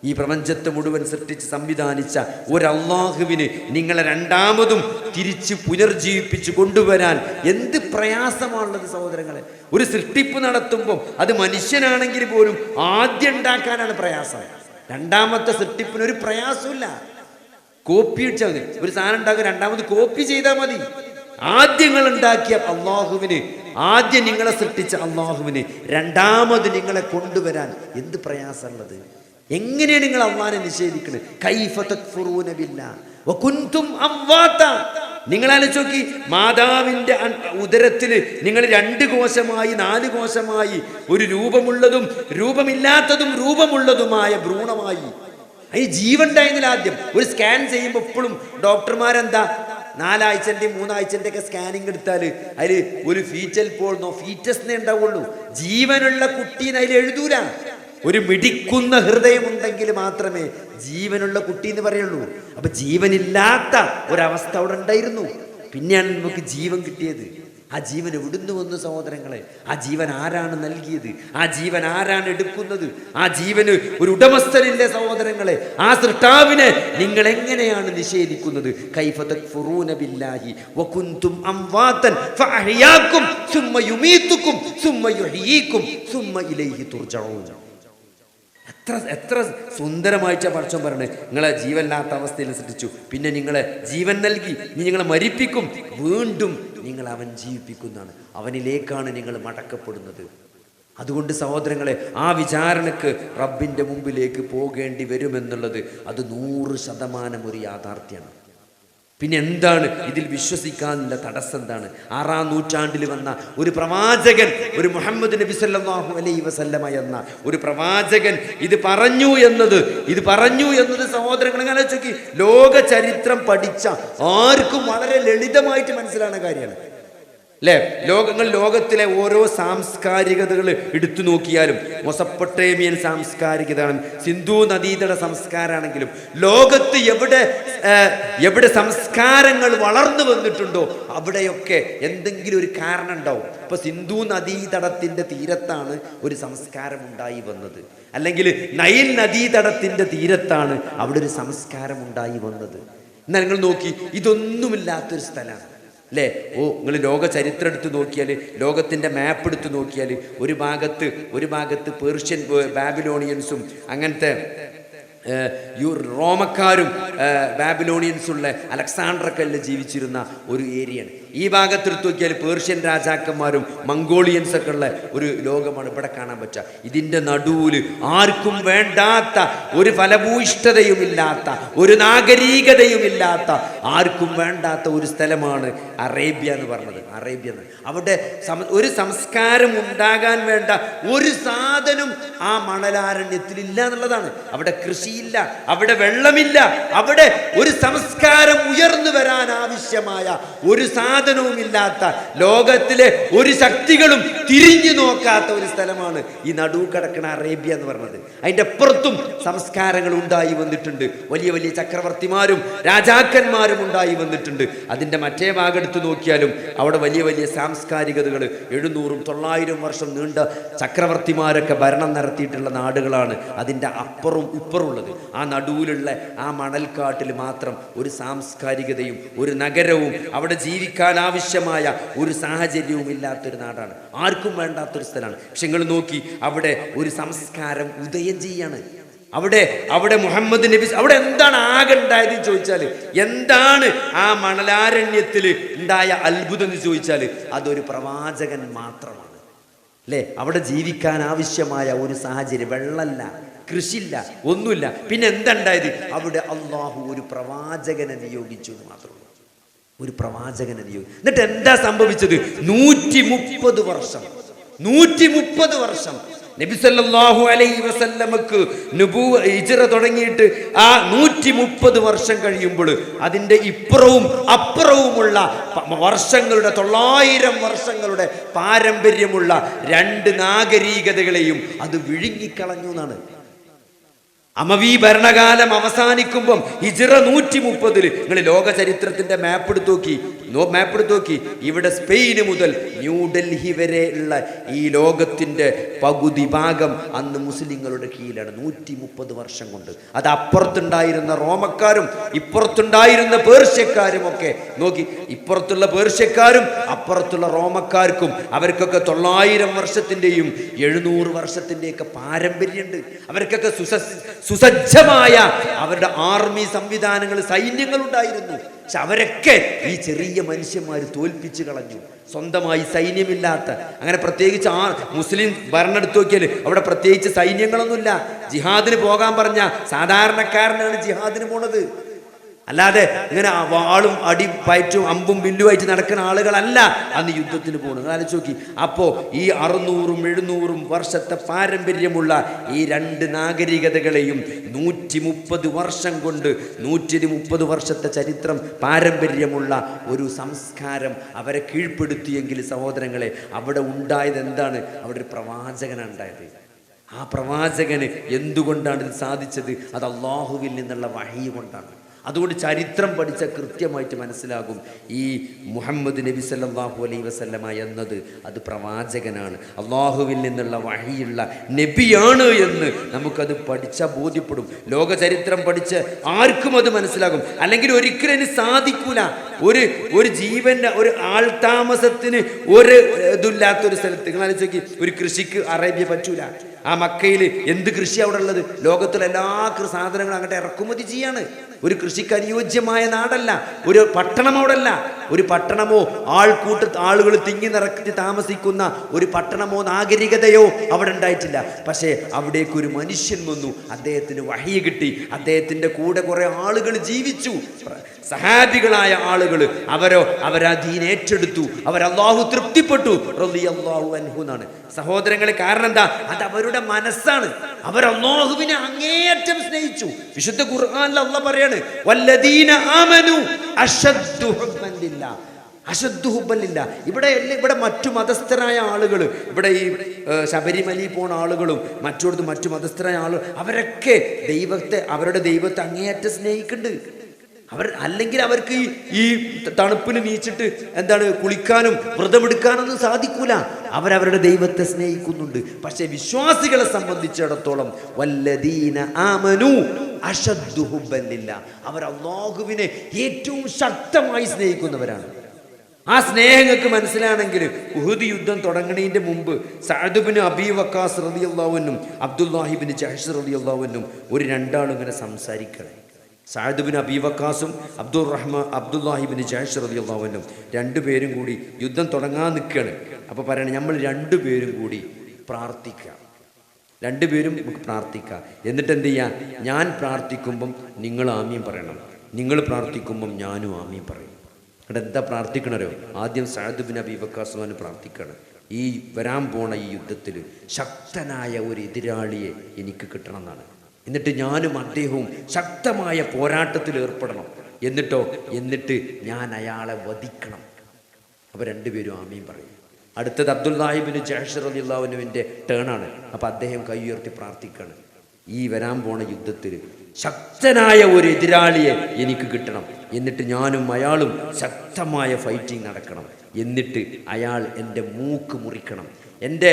ഈ പ്രപഞ്ചത്തെ മുഴുവൻ സൃഷ്ടിച്ച് സംവിധാനിച്ച ഒരു അല്ലാഹുവിന് നിങ്ങളെ രണ്ടാമതും തിരിച്ച് പുനർജീവിപ്പിച്ച് കൊണ്ടുവരാൻ എന്ത് പ്രയാസമാണുള്ളത് സഹോദരങ്ങളെ. ഒരു സൃഷ്ടിപ്പ് നടത്തുമ്പം അത് മനുഷ്യനാണെങ്കിൽ പോലും ആദ്യം ഉണ്ടാക്കാനാണ് പ്രയാസം. രണ്ടാമത്തെ സൃഷ്ടിപ്പിന് ഒരു പ്രയാസമില്ല. കോപ്പി അടിച്ചാൽ മതി, ഒരു സാധനം ഉണ്ടാക്കുക, രണ്ടാമത് കോപ്പി ചെയ്താൽ മതി. ആദ്യങ്ങൾ ഉണ്ടാക്കിയ അല്ലാഹുവിന്, ആദ്യം നിങ്ങളെ സൃഷ്ടിച്ച അല്ലാഹുവിന് രണ്ടാമത് നിങ്ങളെ കൊണ്ടുവരാൻ എന്ത് പ്രയാസമുള്ളത്? എങ്ങനെയാണ് നിങ്ങൾ അല്ലാഹുവിനെ നിഷേധിക്കുന്നത്? കൈഫ തക്ഫുറൂന ബില്ലാഹ് വകുൻതും അംവാത. നിങ്ങൾ ആലോചിച്ച് നോക്കി, മാതാവിൻ്റെ ഉദരത്തിൽ നിങ്ങൾ 2 കോശമായി 4 കോശമായി, ഒരു രൂപമുള്ളതും രൂപമില്ലാത്തതും രൂപമുള്ളതുമായ ഭ്രൂണമായി. അതിന് ജീവൻ ഉണ്ടായിരുന്നില്ല. ആദ്യം ഒരു സ്കാൻ ചെയ്യുമ്പോൾ എപ്പോഴും ഡോക്ടർമാരെന്താ, 4 ആഴ്ചൻ്റെയും 3 ആഴ്ചൻ്റെ ഒക്കെ സ്കാനിങ് എടുത്താൽ അതിൽ ഒരു ഫീറ്റൽ പോൾന്നോ ഫീറ്റസ്ന്നേ ഉണ്ടാവുള്ളൂ. ജീവനുള്ള കുട്ടീന്ന് അതിൽ എഴുതൂല. ഒരു മിടിക്കുന്ന ഹൃദയമുണ്ടെങ്കിൽ മാത്രമേ ജീവനുള്ള കുട്ടി എന്ന് പറയുള്ളൂ. അപ്പൊ ജീവനില്ലാത്ത ഒരവസ്ഥ അവിടെ ഉണ്ടായിരുന്നു. പിന്നെയാണ് നമുക്ക് ജീവൻ കിട്ടിയത്. ആ ജീവൻ എവിടുന്ന് വന്നു സഹോദരങ്ങളെ? ആ ജീവൻ ആരാണ് നൽകിയത്? ആ ജീവൻ ആരാണ് എടുക്കുന്നത്? ആ ജീവന് ഒരു ഉടമസ്ഥനില്ലേ സഹോദരങ്ങളെ? ആ സൃഷ്ടാവിനെ നിങ്ങൾ എങ്ങനെയാണ് നിഷേധിക്കുന്നത്? കൈഫ തക്ഫുറൂന ബില്ലാഹി വകുൻതും അംവാതൻ ഫഅഹ്യാകും സുമ്മ യുമീതുകും സുമ്മ യുഹ്യീകും സുമ്മ ഇലൈഹി തുർജഊൻ. എത്ര സുന്ദരമായിട്ടാണ് പടച്ചോൻ പറയണേ. നിങ്ങളെ ജീവനില്ലാത്ത അവസ്ഥയിൽ സൃഷ്ടിച്ചു, പിന്നെ നിങ്ങളെ ജീവൻ നൽകി, ഇനി നിങ്ങളെ മരിപ്പിക്കും, വീണ്ടും നിങ്ങൾ അവൻ ജീവിപ്പിക്കുന്നതാണ്. അവനിലേക്കാണ് നിങ്ങൾ മടക്കപ്പെടുന്നത്. അതുകൊണ്ട് സഹോദരങ്ങളെ, ആ വിചാരണക്ക് റബ്ബിൻ്റെ മുമ്പിലേക്ക് പോകേണ്ടി വരുമെന്നുള്ളത് അത് 100% ഒരു യാഥാർത്ഥ്യമാണ്. പിന്നെ എന്താണ് ഇതിൽ വിശ്വസിക്കാനുള്ള തടസ്സം? എന്താണ്? 6-ാം നൂറ്റാണ്ടിൽ വന്ന ഒരു പ്രവാചകൻ, ഒരു മുഹമ്മദ് നബി സല്ലല്ലാഹു അലൈഹി വസല്ലമ എന്ന ഒരു പ്രവാചകൻ ഇത് പറഞ്ഞു എന്നത് സഹോദരങ്ങളെ ആലോചിച്ച്, ലോക ചരിത്രം പഠിച്ച ആർക്കും വളരെ ലളിതമായിട്ട് മനസ്സിലാവുന്ന കാര്യമാണ് അല്ലേ? ലോകത്തിലെ ഓരോ സാംസ്കാരികതകൾ എടുത്തു നോക്കിയാലും, മൊസപ്പൊട്ടേമിയൻ സാംസ്കാരികതയാണ്, സിന്ധു നദീതട സംസ്കാരമാണെങ്കിലും, ലോകത്ത് എവിടെ സംസ്കാരങ്ങൾ വളർന്നു വന്നിട്ടുണ്ടോ അവിടെയൊക്കെ എന്തെങ്കിലും ഒരു കാരണം ഉണ്ടാവും. ഇപ്പൊ സിന്ധു നദീതടത്തിന്റെ തീരത്താണ് ഒരു സംസ്കാരം ഉണ്ടായി വന്നത്, അല്ലെങ്കിൽ നൈൽ നദീതടത്തിന്റെ തീരത്താണ് അവിടെ ഒരു സംസ്കാരം ഉണ്ടായി വന്നത്. എന്നാൽ നിങ്ങൾ നോക്കി, ഇതൊന്നുമില്ലാത്തൊരു സ്ഥലമാണ് അല്ലേ? നിങ്ങൾ ലോക ചരിത്രം എടുത്ത് നോക്കിയാൽ, ലോകത്തിൻ്റെ മാപ്പ് എടുത്ത് നോക്കിയാൽ, ഒരു ഭാഗത്ത് പേർഷ്യൻ ബാബിലോണിയൻസും അങ്ങനത്തെ റോമക്കാരും ബാബിലോണിയൻസുള്ള അലക്സാണ്ട്രക്കല്ലിൽ ജീവിച്ചിരുന്ന ഒരു ഏരിയയാണ്. ഈ ഭാഗത്തെടുത്ത് നോക്കിയാൽ പേർഷ്യൻ രാജാക്കന്മാരും മംഗോളിയൻസൊക്കെ ഉള്ള ഒരു ലോകമാണ് ഇവിടെ കാണാൻ പറ്റുക. ഇതിൻ്റെ നടുവിൽ ആർക്കും വേണ്ടാത്ത, ഒരു ഫലഭൂയിഷ്ഠതയുമില്ലാത്ത, ഒരു നാഗരികതയുമില്ലാത്ത, ആർക്കും വേണ്ടാത്ത ഒരു സ്ഥലമാണ് അറേബ്യ എന്ന് പറഞ്ഞത്. അറേബ്യ എന്ന് അവിടെ ഒരു സംസ്കാരം ഉണ്ടാകാൻ വേണ്ട ഒരു സാധനം ആ മണലാരണ്യത്തിലില്ല എന്നുള്ളതാണ്. അവിടെ കൃഷിയില്ല, അവിടെ വെള്ളമില്ല, അവിടെ ഒരു സംസ്കാരം ഉയർന്നു വരാൻ ആവശ്യമായ ഒരു സാധനവുമില്ലാത്ത, ലോകത്തിലെ ഒരു ശക്തികളും തിരിഞ്ഞു നോക്കാത്ത ഒരു സ്ഥലമാണ് ഈ നടുവ് കിടക്കുന്ന അറേബ്യ എന്ന് പറഞ്ഞത്. അതിൻ്റെ അപ്പുറത്തും സംസ്കാരങ്ങൾ ഉണ്ടായി വന്നിട്ടുണ്ട്. വലിയ വലിയ ചക്രവർത്തിമാരും രാജാക്കന്മാരും ഉണ്ടായി വന്നിട്ടുണ്ട്. അതിൻ്റെ മറ്റേ ഭാഗം എടുത്ത് നോക്കിയാലും അവിടെ വലിയ വലിയ സാംസ്കാരികതകൾ 700-900 വർഷം നീണ്ട ചക്രവർത്തിമാരൊക്കെ ഭരണം നടത്തിയിട്ടുള്ള നാടുകളാണ് അതിൻ്റെ അപ്പുറവും ഇപ്പുറമുള്ളത്. ആ നടുവിലുള്ള ആ മണൽക്കാട്ടിൽ മാത്രം ഒരു സാംസ്കാരികതയും ഒരു നഗരവും അവിടെ ജീവിക്കാൻ ജീവിക്കാൻ ആവശ്യമായ ഒരു സാഹചര്യവും ഇല്ലാത്തൊരു നാടാണ്, ആർക്കും വേണ്ടാത്തൊരു സ്ഥലമാണ്. പക്ഷെ നിങ്ങൾ നോക്കി, അവിടെ ഒരു സംസ്കാരം ഉദയം ചെയ്യാണ്. അവിടെ മുഹമ്മദ് നബി അവിടെ എന്താണ് ആകെ ഉണ്ടായതെന്ന് ചോദിച്ചാൽ, എന്താണ് ആ മണലാരണ്യത്തിൽ ഉണ്ടായ അത്ഭുതം എന്ന് ചോദിച്ചാൽ അതൊരു പ്രവാചകൻ മാത്രമാണ് അല്ലേ. അവിടെ ജീവിക്കാൻ ആവശ്യമായ ഒരു സാഹചര്യം, വെള്ളമില്ല, കൃഷിയില്ല, ഒന്നുമില്ല. പിന്നെ എന്തുണ്ടായത്? അവിടെ അള്ളാഹു ഒരു പ്രവാചകനെ നിയോഗിച്ചു എന്ന് മാത്രമേ ഉള്ളൂ. ഒരു പ്രവാചകനെ നിയോഗിച്ചു. എന്നിട്ട് എന്താ സംഭവിച്ചത്? 130 വർഷം നബി സല്ലല്ലാഹു അലൈഹി വസല്ലമക്ക് ഹിജ്റ തുടങ്ങിയിട്ട് ആ 130 വർഷം കഴിയുമ്പോൾ അതിൻ്റെ ഇപ്പുറവും അപ്പുറവുമുള്ള വർഷങ്ങളുടെ 900 വർഷങ്ങളുടെ പാരമ്പര്യമുള്ള 2 നാഗരികതകളെയും അത് വിഴുങ്ങിക്കളഞ്ഞു എന്നാണ്. അമവി ഭരണകാലം അവസാനിക്കുമ്പം ഹിജ്റ 130 നിങ്ങൾ ലോക ചരിത്രത്തിന്റെ മാപ്പ് എടുത്ത് നോക്കി ഇവിടെ സ്പെയിന് മുതൽ ന്യൂഡൽഹി വരെ ഉള്ള ഈ ലോകത്തിന്റെ പകുതി ഭാഗം അന്ന് മുസ്ലിങ്ങളുടെ കീഴിലാണ്. 130 വർഷം കൊണ്ട്. അത് അപ്പുറത്തുണ്ടായിരുന്ന റോമക്കാരും ഇപ്പുറത്തുണ്ടായിരുന്ന പേർഷ്യക്കാരും ഒക്കെ നോക്കി, ഇപ്പുറത്തുള്ള പേർഷ്യക്കാരും അപ്പുറത്തുള്ള റോമക്കാർക്കും അവർക്കൊക്കെ 900 വർഷത്തിന്റെയും 700 വർഷത്തിന്റെയൊക്കെ പാരമ്പര്യമുണ്ട്. അവർക്കൊക്കെ സുസജ്ജമായ അവരുടെ ആർമി സംവിധാനങ്ങൾ, സൈന്യങ്ങൾ ഉണ്ടായിരുന്നു. പക്ഷെ അവരൊക്കെ ഈ ചെറിയ മനുഷ്യന്മാർ തോൽപ്പിച്ചു കളഞ്ഞു. സ്വന്തമായി സൈന്യമില്ലാത്ത, അങ്ങനെ പ്രത്യേകിച്ച് മുസ്ലിം ഭരണം എടുത്തു നോക്കിയാൽ അവിടെ പ്രത്യേകിച്ച് സൈന്യങ്ങളൊന്നുമില്ല. ജിഹാദിന് പോകാൻ പറഞ്ഞ സാധാരണക്കാരനാണ് ജിഹാദിന് പോണത്. അല്ലാതെ ഇങ്ങനെ വാളും അടി പയറ്റും അമ്പും വില്ലുമായിട്ട് നടക്കുന്ന ആളുകളല്ല അന്ന് യുദ്ധത്തിന് പോകുന്നത്. ആലോചിച്ച് നോക്കി. അപ്പോൾ ഈ 600-700 വർഷത്തെ പാരമ്പര്യമുള്ള ഈ 2 നാഗരികതകളെയും 130 വർഷം കൊണ്ട് 130 വർഷത്തെ ചരിത്രം പാരമ്പര്യമുള്ള ഒരു സംസ്കാരം അവരെ കീഴ്പ്പെടുത്തിയെങ്കിൽ സഹോദരങ്ങളെ, അവിടെ ഉണ്ടായത് എന്താണ്? അവിടെ ഒരു പ്രവാചകനാണ് ഉണ്ടായത്. ആ പ്രവാചകന് എന്തുകൊണ്ടാണ് ഇത് സാധിച്ചത്? അത് അള്ളാഹുവിൽ നിന്നുള്ള വഹി കൊണ്ടാണ്. അതുകൊണ്ട് ചരിത്രം പഠിച്ച കൃത്യമായിട്ട് മനസ്സിലാകും, ഈ മുഹമ്മദ് നബി സല്ലല്ലാഹു അലൈഹി വസല്ലമ എന്നത് അത് പ്രവാചകനാണ്, അള്ളാഹുവിൽ നിന്നുള്ള വഹിയുള്ള നബിയാണ് എന്ന് നമുക്കത് പഠിച്ചാൽ ബോധ്യപ്പെടും. ലോക ചരിത്രം പഠിച്ച് ആർക്കും അത് മനസ്സിലാകും. അല്ലെങ്കിൽ ഒരിക്കലും അതിന് സാധിക്കൂല. ഒരു ജീവൻ്റെ ഒരു ആൾതാമസത്തിന് ഒരു ഇതില്ലാത്തൊരു സ്ഥലത്ത് നിങ്ങൾ ആലോചിച്ച് നോക്കി, ഒരു കൃഷിക്ക് അറേബ്യ പറ്റൂല. ആ മക്കയിൽ എന്ത് കൃഷി അവിടെ ഉള്ളത്? ലോകത്തിലെ എല്ലാ സാധനങ്ങളും അങ്ങോട്ട് ഇറക്കുമതി ചെയ്യാണ്. ഒരു കൃഷിക്ക് അനുയോജ്യമായ നാടല്ല, ഒരു പട്ടണം അവിടെ അല്ല. ഒരു പട്ടണമോ ആളുകൾ തിങ്ങി നിറക്കി താമസിക്കുന്ന ഒരു പട്ടണമോ നാഗരികതയോ അവിടെ ഉണ്ടായിട്ടില്ല. പക്ഷേ അവിടേക്ക് ഒരു മനുഷ്യൻ വന്നു, അദ്ദേഹത്തിന് വഹി കിട്ടി, അദ്ദേഹത്തിൻ്റെ കൂടെ കുറെ ആളുകൾ ജീവിച്ചു. സഹാബികളായ ആളുകൾ അവരാ ദീൻ ഏറ്റെടുത്തു, അല്ലാഹു തൃപ്തിപ്പെട്ടു, റളിയല്ലാഹു അൻഹു എന്നാണ് സഹോദരങ്ങളെ. കാരണം എന്താ? അത് അവരുടെ മനസ്സാണ്. അവർ അല്ലാഹുവിനെ അങ്ങേയറ്റം സ്നേഹിച്ചു. വിശുദ്ധ ഖുർആനിൽ അല്ലാഹു പറയാണ്, വല്ലദീന ആമനു അശദ്ദു ഹുബ്ബൻ ലില്ലാഹ്, അശദ്ദു ഹുബ്ബൻ ലില്ലാഹ്. ഇവിടെ മറ്റു മതസ്ഥരായ ആളുകൾ, ഇവിടെ ഈ ശബരിമലയിൽ പോണ ആളുകളും മറ്റു മതസ്ഥരായ ആളുകൾ, അവരൊക്കെ അവരുടെ ദൈവത്തെ അങ്ങേയറ്റം സ്നേഹിക്കുന്നുണ്ട്. അല്ലെങ്കിൽ അവർക്ക് ഈ തണുപ്പിന് നീച്ചിട്ട് കുളിക്കാനും വ്രതമെടുക്കാനൊന്നും സാധിക്കൂല. അവരവരുടെ ദൈവത്തെ സ്നേഹിക്കുന്നുണ്ട്. പക്ഷെ വിശ്വാസികളെ സംബന്ധിച്ചിടത്തോളം വല്ലദീന ആമനു അശദ്ദു ഹുബ്ബൻ ലില്ലാഹ്, അവർ അല്ലാഹുവിനെ ഏറ്റവും ശക്തമായി സ്നേഹിക്കുന്നവരാണ്. ആ സ്നേഹങ്ങൾക്ക് മനസ്സിലാണെങ്കിൽ ഉഹുദ് യുദ്ധം തുടങ്ങുന്നതിന്റെ മുമ്പ് സഅദ് ഇബ്നു അബീ വഖാസ് റളിയല്ലാഹു അൻഹു അബ്ദുല്ലാഹി ഇബ്നു ജഹ്ഷ് റളിയല്ലാഹു അൻഹു ഒരു രണ്ടാളും ഇങ്ങനെ സംസാരിക്കണം. സഅദ് ഇബ്നു അബീ വഖാസും അബ്ദുല്ലാഹി ഇബ്നു ജഹ്ഷ് റളിയല്ലാഹു അൻഹു രണ്ടുപേരും കൂടി യുദ്ധം തുടങ്ങാൻ നിൽക്കുകയാണ്. അപ്പോൾ പറയണം, നമ്മൾ രണ്ടുപേരും കൂടി പ്രാർത്ഥിക്കാം, രണ്ടുപേരും നമുക്ക് പ്രാർത്ഥിക്കാം. എന്നിട്ട് എന്ത് ചെയ്യാം? ഞാൻ പ്രാർത്ഥിക്കുമ്പം നിങ്ങൾ ആമീൻ പറയണം, നിങ്ങൾ പ്രാർത്ഥിക്കുമ്പം ഞാനും ആമീൻ പറയും. അവിടെ എന്താ പ്രാർത്ഥിക്കണോ? ആദ്യം സഅദ് ഇബ്നു അബീ വഖാസ് പ്രാർത്ഥിക്കണം, ഈ വരാൻ പോണ ഈ യുദ്ധത്തിൽ ശക്തനായ ഒരു എതിരാളിയെ എനിക്ക് കിട്ടണം എന്നാണ്. എന്നിട്ട് ഞാനും അദ്ദേഹവും ശക്തമായ പോരാട്ടത്തിൽ ഏർപ്പെടണം. എന്നിട്ട് ഞാൻ അയാളെ വധിക്കണം. അപ്പോൾ രണ്ടുപേരും ആമീൻ പറയും. അടുത്തത് അബ്ദുല്ലാഹി ഇബ്നു ജഹ്ഷ് റളിയല്ലാഹു അൻഹുവിൻ്റെ ടേണാണ്. അപ്പോൾ അദ്ദേഹം കൈ ഉയർത്തി പ്രാർത്ഥിക്കണം, ഈ വരാൻ പോണ യുദ്ധത്തിൽ ശക്തനായ ഒരു എതിരാളിയെ എനിക്ക് കിട്ടണം. എന്നിട്ട് ഞാനും അയാളും ശക്തമായ ഫൈറ്റിംഗ് നടക്കണം. എന്നിട്ട് അയാൾ എൻ്റെ മൂക്ക് മുറിക്കണം, എൻ്റെ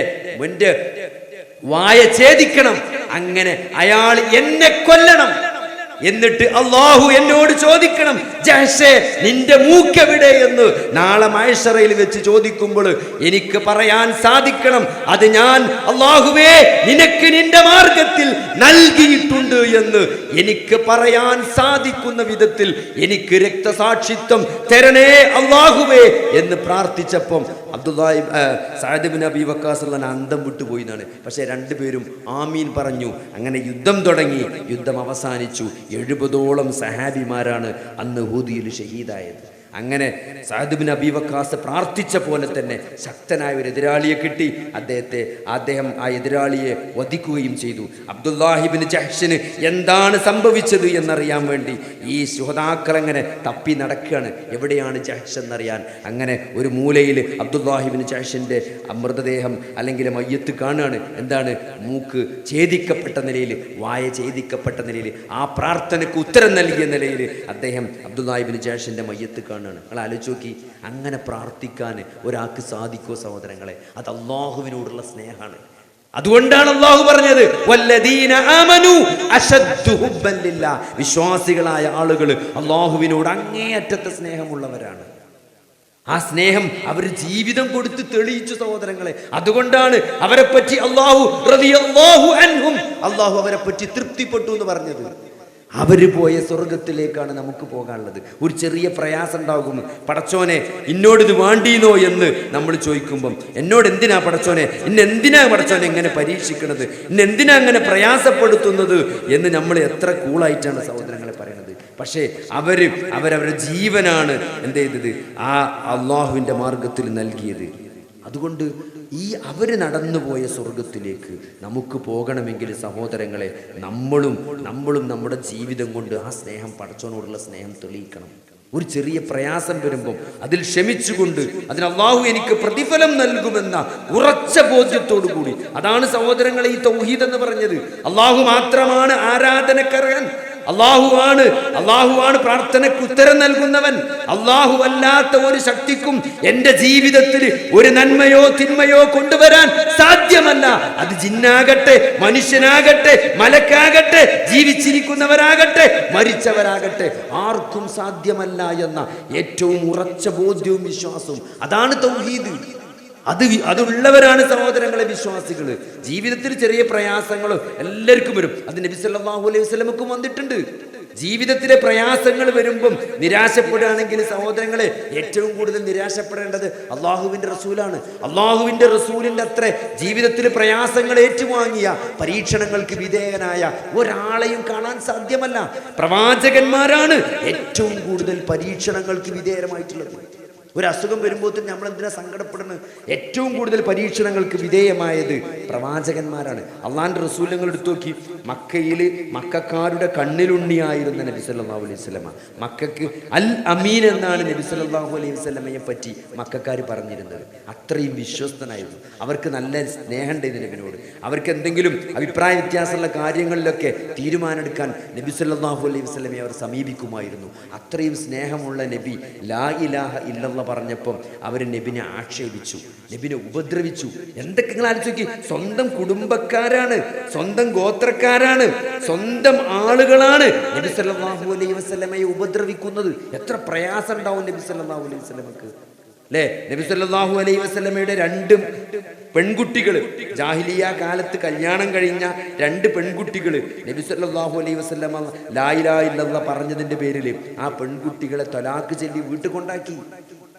വായ ഛേദിക്കണം. അങ്ങനെ അയാൾ എന്നെ കൊല്ലണം. എന്നിട്ട് അല്ലാഹു എന്നോട് ചോദിക്കണം, സാധിക്കണം, ജഹ്ഷേ നിന്റെ മൂക്കെവിടെ എന്ന് നാളെ മഹ്ശറയിൽ വെച്ച് ചോദിക്കുമ്പോൾ എനിക്ക് പറയാൻ സാധിക്കണം, അത് ഞാൻ അല്ലാഹുവേ നിനക്ക് നിന്റെ മാർഗത്തിൽ നൽകിയിട്ടുണ്ട് എന്ന് എനിക്ക് പറയാൻ സാധിക്കുന്ന വിധത്തിൽ എനിക്ക് രക്തസാക്ഷിത്വം തരണേ അല്ലാഹുവേ എന്ന് പ്രാർത്ഥിച്ചപ്പം സഅദ് ഇബ്നു അബീ വഖാസ് അന്തം വിട്ടുപോയി എന്നാണ്. പക്ഷെ രണ്ടുപേരും ആമീൻ പറഞ്ഞു. അങ്ങനെ യുദ്ധം തുടങ്ങി. യുദ്ധം അവസാനിച്ചു. 70ഓളം സഹാബിമാരാണ് അന്ന് ഉഹുദിൽ ഷഹീദായത്. അങ്ങനെ സഅദ് ഇബ്നു അബീ വഖാസ് പ്രാർത്ഥിച്ച പോലെ തന്നെ ശക്തനായ ഒരു എതിരാളിയെ കിട്ടി. അദ്ദേഹം ആ എതിരാളിയെ വധിക്കുകയും ചെയ്തു. അബ്ദുല്ലാഹി ഇബ്നു ജഹ്ഷിന് എന്താണ് സംഭവിച്ചത് എന്നറിയാൻ വേണ്ടി ഈ ശുഹദാക്കൾ അങ്ങനെ തപ്പി നടക്കുകയാണ്, എവിടെയാണ് ജഹ്ഷ് എന്നറിയാൻ. അങ്ങനെ ഒരു മൂലയിൽ അബ്ദുല്ലാഹി ഇബ്നു ജഹ്ഷിന്റെ മൃതദേഹം അല്ലെങ്കിൽ മയ്യത്ത് കാണുകയാണ്. എന്താണ്? മൂക്ക് ഛേദിക്കപ്പെട്ട നിലയിൽ, വായ ഛേദിക്കപ്പെട്ട നിലയിൽ, ആ പ്രാർത്ഥനയ്ക്ക് ഉത്തരം നൽകിയ നിലയിൽ അദ്ദേഹം അബ്ദുല്ലാഹി ഇബ്നു ജഹ്ഷിന്റെ മയ്യത്ത് കാണുകയാണ്. നിങ്ങൾ ആലോചിച്ച് നോക്കി, അങ്ങനെ പ്രാർത്ഥിക്കാൻ ഒരാൾക്ക് സാധിക്കുമോ സഹോദരങ്ങളെ? അത് അല്ലാഹുവിനോടുള്ള സ്നേഹമാണ്. അതുകൊണ്ടാണ് അല്ലാഹു പറഞ്ഞത് വല്ലദീന ആമനു അശദ്ദു ഹുബ്ബൻ ലില്ലാഹ്. വിശ്വാസികളായ ആളുകൾ അല്ലാഹുവിനോട് അങ്ങേയറ്റത്തെ സ്നേഹമുള്ളവരാണ്. ആ സ്നേഹം അവർ ജീവിതം കൊടുത്ത് തെളിയിച്ചു സഹോദരങ്ങളെ. അതുകൊണ്ടാണ് അവരെ പറ്റി അല്ലാഹു റളിയല്ലാഹു അൻഹും, അല്ലാഹു അവരെ പറ്റി തൃപ്തിപ്പെട്ടു എന്ന് പറഞ്ഞത്. അവര് പോയ സ്വർഗത്തിലേക്കാണ് നമുക്ക് പോകാനുള്ളത്. ഒരു ചെറിയ പ്രയാസം ഉണ്ടാകും, പടച്ചോനെ ഇന്നോടിത് വേണ്ടീനോ എന്ന് നമ്മൾ ചോദിക്കുമ്പം, എന്നോട് എന്തിനാ പടച്ചോനെ, ഇന്നെന്തിനാ പടച്ചോനെ ഇങ്ങനെ പരീക്ഷിക്കുന്നത്, ഇന്നെന്തിനാ അങ്ങനെ പ്രയാസപ്പെടുത്തുന്നത് എന്ന് നമ്മൾ എത്ര കൂളായിട്ടാണ് സഹോദരങ്ങളെ പറയുന്നത്. പക്ഷേ അവരവരുടെ ജീവനാണ് എന്ത് ചെയ്തത്? ആ അള്ളാഹുവിൻ്റെ മാർഗത്തിൽ നൽകിയത്. അതുകൊണ്ട് ഈ അവര് നടന്നുപോയ സ്വർഗത്തിലേക്ക് നമുക്ക് പോകണമെങ്കിൽ സഹോദരങ്ങളെ നമ്മളും നമ്മുടെ ജീവിതം കൊണ്ട് ആ സ്നേഹം, പടച്ചവനോടുള്ള സ്നേഹം തെളിയിക്കണം. ഒരു ചെറിയ പ്രയാസം വരുമ്പം അതിൽ ക്ഷമിച്ചുകൊണ്ട് അതിന് അല്ലാഹു എനിക്ക് പ്രതിഫലം നൽകുമെന്ന ഉറച്ച ബോധ്യത്തോടു കൂടി. അതാണ് സഹോദരങ്ങളെ ഈ തൗഹീദ് എന്ന് പറഞ്ഞത്. അല്ലാഹു മാത്രമാണ് ആരാധനക്കർഹൻ, അല്ലാഹുവാണ് പ്രാർത്ഥനയ്ക്ക് ഉത്തരം നൽകുന്നവൻ. അല്ലാഹു അല്ലാത്ത ഒരു ശക്തിക്കും എൻ്റെ ജീവിതത്തിൽ ഒരു നന്മയോ തിന്മയോ കൊണ്ടുവരാൻ സാധ്യമല്ല. അത് ജിന്നാകട്ടെ, മനുഷ്യനാകട്ടെ, മലക്കാകട്ടെ, ജീവിച്ചിരിക്കുന്നവരാകട്ടെ, മരിച്ചവരാകട്ടെ, ആർക്കും സാധ്യമല്ല എന്ന ഏറ്റവും ഉറച്ച ബോധ്യവും വിശ്വാസവും അതാണ് തൗഹീദ്. അതുള്ളവരാണ് സഹോദരങ്ങളെ വിശ്വാസികൾ. ജീവിതത്തിൽ ചെറിയ പ്രയാസങ്ങളും എല്ലാവർക്കും വരും. അത് നബി സല്ലല്ലാഹു അലൈഹി വസല്ലമക്കും വന്നിട്ടുണ്ട്. ജീവിതത്തിലെ പ്രയാസങ്ങൾ വരുമ്പം നിരാശപ്പെടുകയാണെങ്കിൽ സഹോദരങ്ങളെ ഏറ്റവും കൂടുതൽ നിരാശപ്പെടേണ്ടത് അള്ളാഹുവിൻ്റെ റസൂലാണ്. അള്ളാഹുവിൻ്റെ റസൂലിൻ്റെ അത്ര ജീവിതത്തിൽ പ്രയാസങ്ങൾ ഏറ്റുവാങ്ങിയ, പരീക്ഷണങ്ങൾക്ക് വിധേയനായ ഒരാളെയും കാണാൻ സാധ്യമല്ല. പ്രവാചകന്മാരാണ് ഏറ്റവും കൂടുതൽ പരീക്ഷണങ്ങൾക്ക് വിധേയമായിട്ടുള്ളത്. ഒരു അസുഖം വരുമ്പോൾ നമ്മൾ എന്തിനാ സങ്കടപ്പെടുന്നത്? ഏറ്റവും കൂടുതൽ പരീക്ഷണങ്ങൾക്ക് വിധേയമായത് പ്രവാചകന്മാരാണ്. അള്ളാന്റെ റസൂലുകൾ എടുത്തു നോക്കി. മക്കയിൽ മക്കക്കാരുടെ കണ്ണിലുണ്ണിയായിരുന്ന നബി സല്ലല്ലാഹു അലൈഹി വസല്ലമ, മക്കൾക്ക് അൽ അമീൻ എന്നാണ് നബി സല്ലല്ലാഹു അലൈഹി വസല്ലമയെ പറ്റി മക്കക്കാർ പറഞ്ഞിരുന്നത്. അത്രയും വിശ്വസ്തനായിരുന്നു. അവർക്ക് നല്ല സ്നേഹമുണ്ടായിരുന്നു നബിനോട്. അവർക്ക് എന്തെങ്കിലും അഭിപ്രായ വ്യത്യാസമുള്ള കാര്യങ്ങളിലൊക്കെ തീരുമാനമെടുക്കാൻ നബി സല്ലല്ലാഹു അലൈഹി വസല്ലമയെ അവർ സമീപിക്കുമായിരുന്നു. അത്രയും സ്നേഹമുള്ള നബി ലാ ഇലാഹ ഇല്ലല്ലാഹ് പറഞ്ഞപ്പം അവർ നബിനെ ആക്ഷേപിച്ചു, നബിനെ ഉപദ്രവിച്ചു. എന്തൊക്കെ നിങ്ങൾ ആലോചിച്ച് നോക്കി. സ്വന്തം കുടുംബക്കാരാണ്, സ്വന്തം ഗോത്രക്കാരാണ്, സ്വന്തം ആളുകളാണ് നബി സല്ലല്ലാഹു അലൈഹി വസല്ലമയെ ഉപദ്രവിക്കുന്നത്. എത്ര പ്രയാസം ഉണ്ടാവും നബി സല്ലല്ലാഹു അലൈഹി വസല്ലമക്ക് അല്ലേ? നബി സല്ലല്ലാഹു അലൈഹി വസല്ലമയുടെ 2 പെൺകുട്ടികൾ, ജാഹിലിയ കാലത്ത് കല്യാണം കഴിഞ്ഞ 2 പെൺകുട്ടികൾ നബി സല്ലല്ലാഹു അലൈഹി വസല്ലമ ലാ ഇലാഹ ഇല്ലല്ലാഹ് പറഞ്ഞതിന്റെ പേരിൽ ആ പെൺകുട്ടികളെ തലാഖ് ചൊല്ലി വീട്ടിൽ കൊണ്ടാക്കി.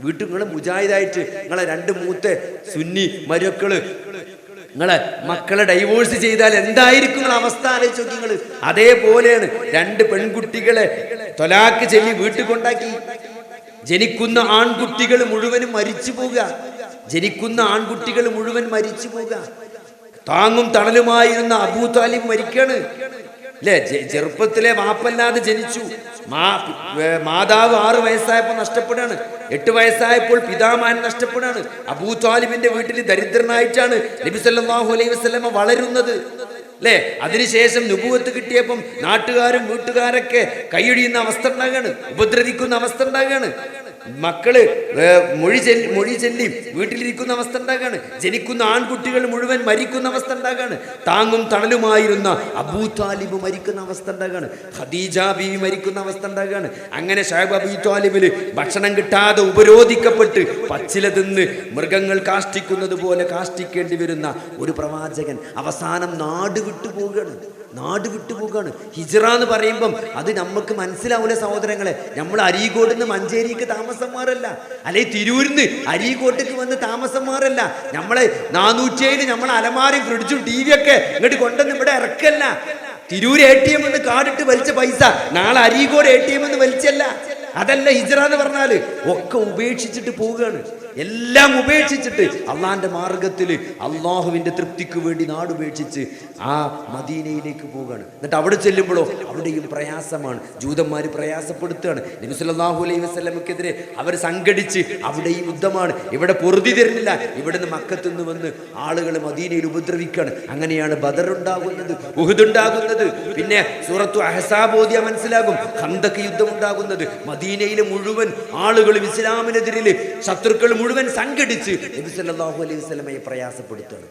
വീട്ടിൽ നിങ്ങൾ മുജാഹിദായിട്ട് നിങ്ങളെ 2 മൂത്ത സുന്നി മരുക്കള് നിങ്ങളെ മക്കളെ ഡൈവോഴ്സ് ചെയ്താൽ എന്തായിരിക്കും നിങ്ങളെ അവസ്ഥ ആലോചിച്ച് നോക്കി നിങ്ങൾ. അതേപോലെയാണ് 2 പെൺകുട്ടികളെ തലാഖ് ചൊല്ലി വീട്ടിൽ കൊണ്ടാക്കി. ജനിക്കുന്ന ആൺകുട്ടികൾ മുഴുവനും മരിച്ചു പോകുക. ജനിക്കുന്ന ആൺകുട്ടികൾ മുഴുവൻ മരിച്ചു പോകുക. താങ്ങും തണലുമായിരുന്ന അബൂ താലിബ് മരിക്കാണ് അല്ലേ? ചെറുപ്പത്തിലെ വാപ്പല്ലാതെ ജനിച്ചു. മാതാവ് 6 വയസ്സായപ്പോൾ നഷ്ടപ്പെടാണ്. 8 വയസ്സായപ്പോൾ പിതാമഹൻ നഷ്ടപ്പെടാണ്. അബൂ താലിബിന്റെ വീട്ടിൽ ദരിദ്രനായിട്ടാണ് നബി സല്ലല്ലാഹു അലൈഹി വസല്ലമ വളരുന്നത് അല്ലേ? അതിനുശേഷം നുബുവത്ത് കിട്ടിയപ്പം നാട്ടുകാരും വീട്ടുകാരൊക്കെ കൈയൊഴിയുന്ന അവസ്ഥ ഉണ്ടാകുകയാണ്, ഉപദ്രവിക്കുന്ന അവസ്ഥ ഉണ്ടാകുകയാണ്. മക്കള് മൊഴി ചൊല്ലി വീട്ടിലിരിക്കുന്ന അവസ്ഥ ഉണ്ടാകാണ്. ജനിക്കുന്ന ആൺകുട്ടികൾ മുഴുവൻ മരിക്കുന്ന അവസ്ഥ ഉണ്ടാകാണ്. താങ്ങും തണലുമായിരുന്ന അബൂ താലിബ് മരിക്കുന്ന അവസ്ഥ ഉണ്ടാകാണ്. ഖദീജ ബീവി മരിക്കുന്ന അവസ്ഥ ഉണ്ടാകാണ്. അങ്ങനെ ഷുഐബ് അബൂ താലിബില് ഭക്ഷണം കിട്ടാതെ ഉപരോധിക്കപ്പെട്ട് പച്ചില തിന്ന് മൃഗങ്ങൾ കാഷ്ടിക്കുന്നത് പോലെ കാഷ്ടിക്കേണ്ടി വരുന്ന ഒരു പ്രവാചകൻ അവസാനം നാട് വിട്ടുപോവുകയാണ്. ഹിജ്റ എന്ന് പറയുമ്പം അത് നമുക്ക് മനസ്സിലാവില്ല സഹോദരങ്ങളെ. നമ്മൾ അരീക്കോട് നിന്ന് മഞ്ചേരിക്ക് താമസം മാറല്ല, അല്ലെ തിരൂരിന്ന് അരീക്കോട്ടേക്ക് വന്ന് താമസം മാറല്ല. നമ്മളെ 407 നമ്മളെ അലമാരയും ഫ്രിഡ്ജും TV ഒക്കെ ഇങ്ങോട്ട് കൊണ്ടുവന്ന് ഇവിടെ ഇറക്കല്ല. തിരൂര് ATM എന്ന് കാർഡിട്ട് വലിച്ച പൈസ നാളെ അരീക്കോട് ATM എന്ന് വലിച്ചല്ല. അതല്ല ഹിജ്റ എന്ന് പറഞ്ഞാല്. ഒക്കെ ഉപേക്ഷിച്ചിട്ട് പോവുകയാണ്. എല്ലാം ഉപേക്ഷിച്ചിട്ട് അള്ളാന്റെ മാർഗത്തിൽ അള്ളാഹുവിന്റെ തൃപ്തിക്ക് വേണ്ടി നാടുപേക്ഷിച്ച് ആ മദീനയിലേക്ക് പോവുകയാണ്. എന്നിട്ട് അവിടെ ചെല്ലുമ്പോഴോ അവിടെയും പ്രയാസമാണ്. ജൂതന്മാർ പ്രയാസപ്പെടുത്തുകയാണ്. നബി സല്ലല്ലാഹു അലൈഹി വസല്ലമക്കെതിരെ അവർ സംഘടിച്ച് അവിടെയും യുദ്ധമാണ്. ഇവിടെ പൊറുതി തരുന്നില്ല. ഇവിടുന്ന് മക്കത്ത് നിന്ന് വന്ന് ആളുകൾ മദീനയിൽ ഉപദ്രവിക്കുകയാണ്. അങ്ങനെയാണ് ബദർ ഉണ്ടാകുന്നത്, ഉഹുദ് ഉണ്ടാകുന്നത്. പിന്നെ സൂറത്തു അഹ്സാബ് ഓതിയാൽ മനസ്സിലാകും ഖന്തക്ക് യുദ്ധം ഉണ്ടാകുന്നത്. മദീനയിലെ മുഴുവൻ ആളുകളും ഇസ്ലാമിനെതിരിൽ ശത്രുക്കൾ മുഴുവൻ സംഘടിച്ച് നബി സല്ലല്ലാഹു അലൈഹി വസല്ലമയെ പ്രയാസപ്പെടുത്തുകയാണ്.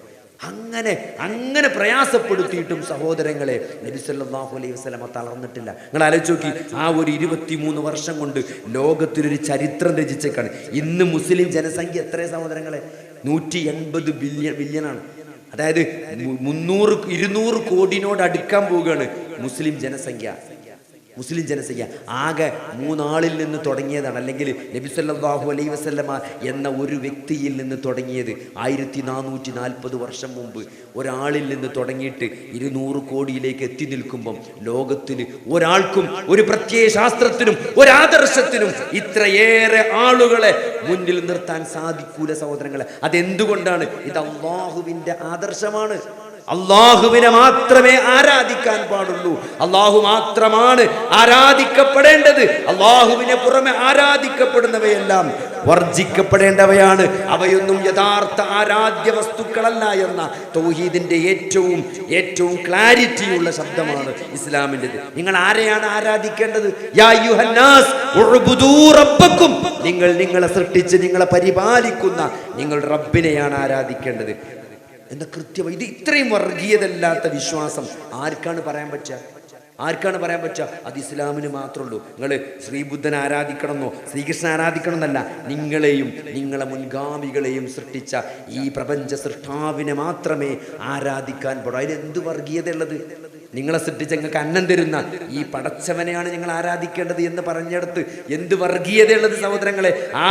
അങ്ങനെ പ്രയാസപ്പെടുത്തിയിട്ടും സഹോദരങ്ങളെ നബി സല്ലല്ലാഹു അലൈഹി വസല്ലമ തളർന്നിട്ടില്ല. നിങ്ങൾ ആലോചിച്ച് നോക്കി, ആ ഒരു 23 വർഷം കൊണ്ട് ലോകത്തിലൊരു ചരിത്രം രചിച്ചേക്കാണ്. ഇന്ന് മുസ്ലിം ജനസംഖ്യ എത്ര സഹോദരങ്ങളെ? 180 ബില്യണാണ്. അതായത് 200 കോടിനോട് അടുക്കാൻ പോവുകയാണ് മുസ്ലിം ജനസംഖ്യ. ആകെ 3 ആളിൽ നിന്ന് തുടങ്ങിയതാണ്. അല്ലെങ്കിൽ നബി സല്ലല്ലാഹു അലൈഹി വസല്ലമ എന്ന ഒരു വ്യക്തിയിൽ നിന്ന് തുടങ്ങിയത് 1440 വർഷം മുമ്പ് ഒരാളിൽ നിന്ന് തുടങ്ങിയിട്ട് 200 കോടിയിലേക്ക് എത്തി നിൽക്കുമ്പം ലോകത്തിൽ ഒരാൾക്കും ഒരു പ്രത്യയ ശാസ്ത്രത്തിനും ഒരാദർശത്തിനും ഇത്രയേറെ ആളുകളെ മുന്നിൽ നിർത്താൻ സാധിക്കൂല സഹോദരങ്ങളെ. അതെന്തുകൊണ്ടാണ്? ഇത് അല്ലാഹുവിന്റെ ആദർശമാണ്. അള്ളാഹുവിനെ മാത്രമേ ആരാധിക്കാൻ പാടുള്ളൂ. അള്ളാഹു മാത്രമാണ് ആരാധിക്കപ്പെടേണ്ടത്. അള്ളാഹുവിനെ പുറമെ ആരാധിക്കപ്പെടുന്നവയെല്ലാം വർജിക്കപ്പെടേണ്ടവയാണ്. അവയൊന്നും യഥാർത്ഥ ആരാധ്യ വസ്തുക്കളല്ല എന്ന തൗഹീദിന്റെ ഏറ്റവും ക്ലാരിറ്റിയുള്ള ശബ്ദമാണ് ഇസ്ലാമിൻ്റെത്. നിങ്ങൾ ആരെയാണ് ആരാധിക്കേണ്ടത്? യാ അയ്യുഹന്നാസ് ഉഅ്ബുദൂ റബ്ബക്കും, നിങ്ങൾ നിങ്ങളെ സൃഷ്ടിച്ച് നിങ്ങളെ പരിപാലിക്കുന്ന നിങ്ങളുടെ റബ്ബിനെയാണ് ആരാധിക്കേണ്ടത് എന്ന കൃത്യമായി. ഇത് ഇത്രയും വർഗീയതല്ലാത്ത വിശ്വാസം ആർക്കാണ് പറയാൻ പറ്റുക? അത് ഇസ്ലാമിന് മാത്രമേ ഉള്ളൂ. നിങ്ങൾ ശ്രീബുദ്ധനെ ആരാധിക്കണമെന്നോ ശ്രീകൃഷ്ണൻ ആരാധിക്കണം എന്നല്ല, നിങ്ങളെയും നിങ്ങളെ മുൻഗാമികളെയും സൃഷ്ടിച്ച ഈ പ്രപഞ്ച സൃഷ്ടാവിനെ മാത്രമേ ആരാധിക്കാൻ പാടൂ. അതിലെന്ത് വർഗീയത ഉള്ളത്? നിങ്ങളെ സൃഷ്ടിച്ച് ഞങ്ങൾക്ക് അന്നം തരുന്ന ഈ പടച്ചവനെയാണ് ഞങ്ങൾ ആരാധിക്കേണ്ടത് എന്ന് പറഞ്ഞെടുത്ത് എന്ത് വർഗീയതയുള്ളത് സഹോദരങ്ങളെ? ആ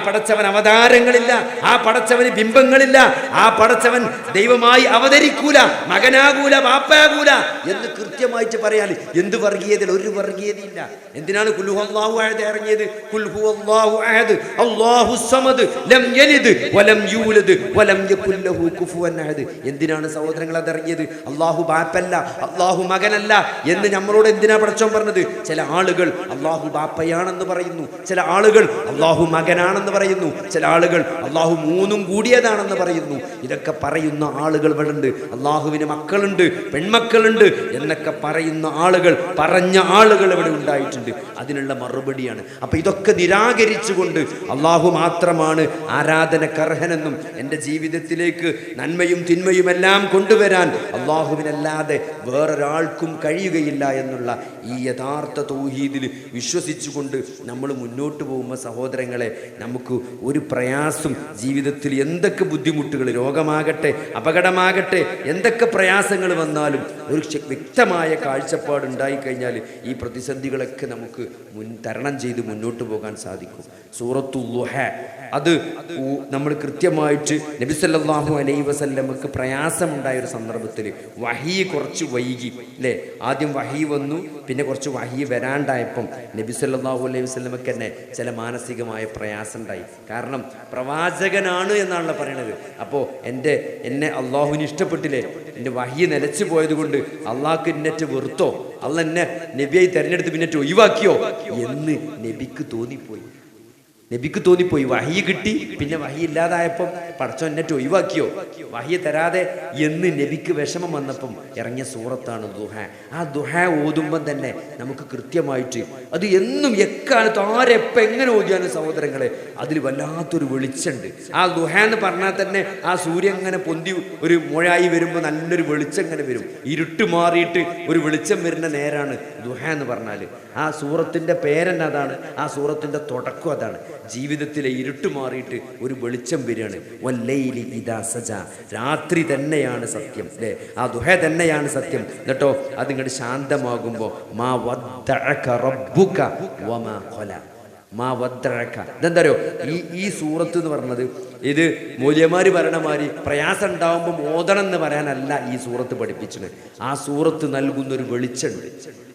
പടച്ചവൻ അവതാരങ്ങളില്ല, ആ പടച്ചവന് ബിംബങ്ങളില്ല, ആ പടച്ചവൻ ദൈവമായി അവതരിക്കൂല, മകനാകൂല, വാപ്പാകൂല എന്ന് കൃത്യമായിട്ട് പറയാൻ എന്ത് വർഗീയത? ഒരു വർഗീയതയില്ല. എന്തിനാണ് ഖുൽ ഹുവല്ലാഹു അഹദ് ഇറങ്ങിയത്? ഖുൽ ഹുവല്ലാഹു അഹദ് അല്ലാഹുസ് സമദ് ലം യലിദ് വലം യൂലദ് വലം യകുൽ ലഹു കുഫുവൻ അഹദ്. എന്തിനാണ് സഹോദരങ്ങൾ അത് ഇറങ്ങിയത്? അല്ലാഹു ബാപ്പല്ല, അല്ലാഹു മകനല്ല എന്ന് നമ്മളോട് എന്തിനാ പടച്ചോൻ പറഞ്ഞത്? ചില ആളുകൾ അല്ലാഹു ബാപ്പയാണെന്ന് പറയുന്നു, ചില ആളുകൾ അല്ലാഹു മകനാണെന്ന് പറയുന്നു, ചില ആളുകൾ അല്ലാഹു മൂന്നും കൂടിയതാണെന്ന് പറയുന്നു. ഇതൊക്കെ പറയുന്ന ആളുകൾ ഇവിടെ ഉണ്ട്. അല്ലാഹുവിന് മക്കളുണ്ട്, പെൺമക്കളുണ്ട് എന്നൊക്കെ പറയുന്ന ആളുകൾ, പറഞ്ഞ ആളുകൾ ഇവിടെ ഉണ്ടായിട്ടുണ്ട്. അതിനുള്ള മറുപടിയാണ്. അപ്പൊ ഇതൊക്കെ നിരാകരിച്ചുകൊണ്ട് അല്ലാഹു മാത്രമാണ് ആരാധനക്കർഹനെന്നും എൻ്റെ ജീവിതത്തിലേക്ക് നന്മയും തിന്മയും എല്ലാം കൊണ്ടുവരാൻ അല്ലാഹുവിനല്ലാതെ വേറൊരാൾക്കും കഴിയുകയില്ല എന്നുള്ള ഈ യഥാർത്ഥ തൗഹീദിൽ വിശ്വസിച്ചുകൊണ്ട് നമ്മൾ മുന്നോട്ട് പോകുമ്പോൾ സഹോദരങ്ങളെ, നമുക്ക് ഒരു പ്രയാസം ജീവിതത്തിൽ എന്തൊക്കെ ബുദ്ധിമുട്ടുകൾ, രോഗമാകട്ടെ അപകടമാകട്ടെ, എന്തൊക്കെ പ്രയാസങ്ങൾ വന്നാലും ഒരു വ്യക്തമായ കാഴ്ചപ്പാട് ഉണ്ടായിക്കഴിഞ്ഞാൽ ഈ പ്രതിസന്ധികളൊക്കെ നമുക്ക് തരണം ചെയ്ത് മുന്നോട്ട് പോകാൻ സാധിക്കും. സൂറത്തുൽ ളുഹ അത് നമ്മൾ കൃത്യമായിട്ട് നബി സല്ലല്ലാഹു അലൈഹി വസല്ലമക്ക് പ്രയാസമുണ്ടായ ഒരു സന്ദർഭത്തിൽ വഹി കുറച്ച് വൈകി അല്ലേ? ആദ്യം വഹി വന്നു, പിന്നെ കുറച്ച് വഹി വരാണ്ടായപ്പം നബി സല്ലല്ലാഹു അലൈഹി വസല്ലമക്ക് തന്നെ ചില മാനസികമായ പ്രയാസം ഉണ്ടായി. കാരണം പ്രവാചകനാണ് എന്നാണല്ലോ പറയണത്. അപ്പോൾ എന്നെ അള്ളാഹുവിന് ഇഷ്ടപ്പെട്ടില്ലേ, എൻ്റെ വഹി നിലച്ചു പോയത് കൊണ്ട് അള്ളാഹ്ക്ക് എന്നെ വെറുത്തോ, അള്ള എന്നെ നബിയായി തിരഞ്ഞെടുത്ത് പിന്നെ ഒഴിവാക്കിയോ എന്ന് നബിക്ക് തോന്നിപ്പോയി. നബിക്ക് തോന്നിപ്പോയി വഹി കിട്ടി, പിന്നെ വഹി ഇല്ലാതായപ്പം പടച്ചോൻ എന്നെ ഒഴിവാക്കിയോ, വഹി തരാതെ എന്ന് നബിക്ക് വിഷമം വന്നപ്പം ഇറങ്ങിയ സൂറത്താണ് ദുഹ. ആ ദുഹ ഓതുമ്പം തന്നെ നമുക്ക് കൃത്യമായിട്ട് അത് എന്നും എക്കാലത്ത് ആരെപ്പം എങ്ങനെ ഓതിയാലും സഹോദരങ്ങളെ അതിൽ വല്ലാത്തൊരു വെളിച്ചമുണ്ട്. ആ ദുഹ എന്ന് പറഞ്ഞാൽ തന്നെ ആ സൂര്യൻ ഇങ്ങനെ പൊന്തി ഒരു മുഴായി വരുമ്പോൾ നല്ലൊരു വെളിച്ചം ഇങ്ങനെ വരും. ഇരുട്ട് മാറിയിട്ട് ഒരു വെളിച്ചം വരുന്ന നേരാണ് ദുഹ എന്ന് പറഞ്ഞാൽ. ആ സൂറത്തിൻ്റെ പേരെന്നെ അതാണ്, ആ സൂറത്തിൻ്റെ തുടക്കം അതാണ്. ജീവിതത്തിലെ ഇരുട്ട് മാറിയിട്ട് ഒരു വെളിച്ചം വരികയാണ്. വല്ലൈലി ഇദാ സജ, രാത്രി തന്നെയാണ് സത്യം അല്ലേ, ആ ദുഹ തന്നെയാണ് സത്യം. എന്നിട്ടോ അതിങ്ങോട്ട് ശാന്തമാകുമ്പോൾ മാ വദ്ദഅക റബ്ബുക വമാ ഖല, മാ വദ്ദഅക. ഇതെന്താ അറിയോ, ഈ സൂറത്ത് എന്ന് പറഞ്ഞത് ഇത് മൂല്യമാര് പറയണമാതിരി പ്രയാസം ഉണ്ടാവുമ്പോൾ ഓതണം എന്ന് പറയാനല്ല ഈ സൂറത്ത് പഠിപ്പിച്ചത്. ആ സൂറത്ത് നൽകുന്നൊരു വെളിച്ചമുണ്ട്,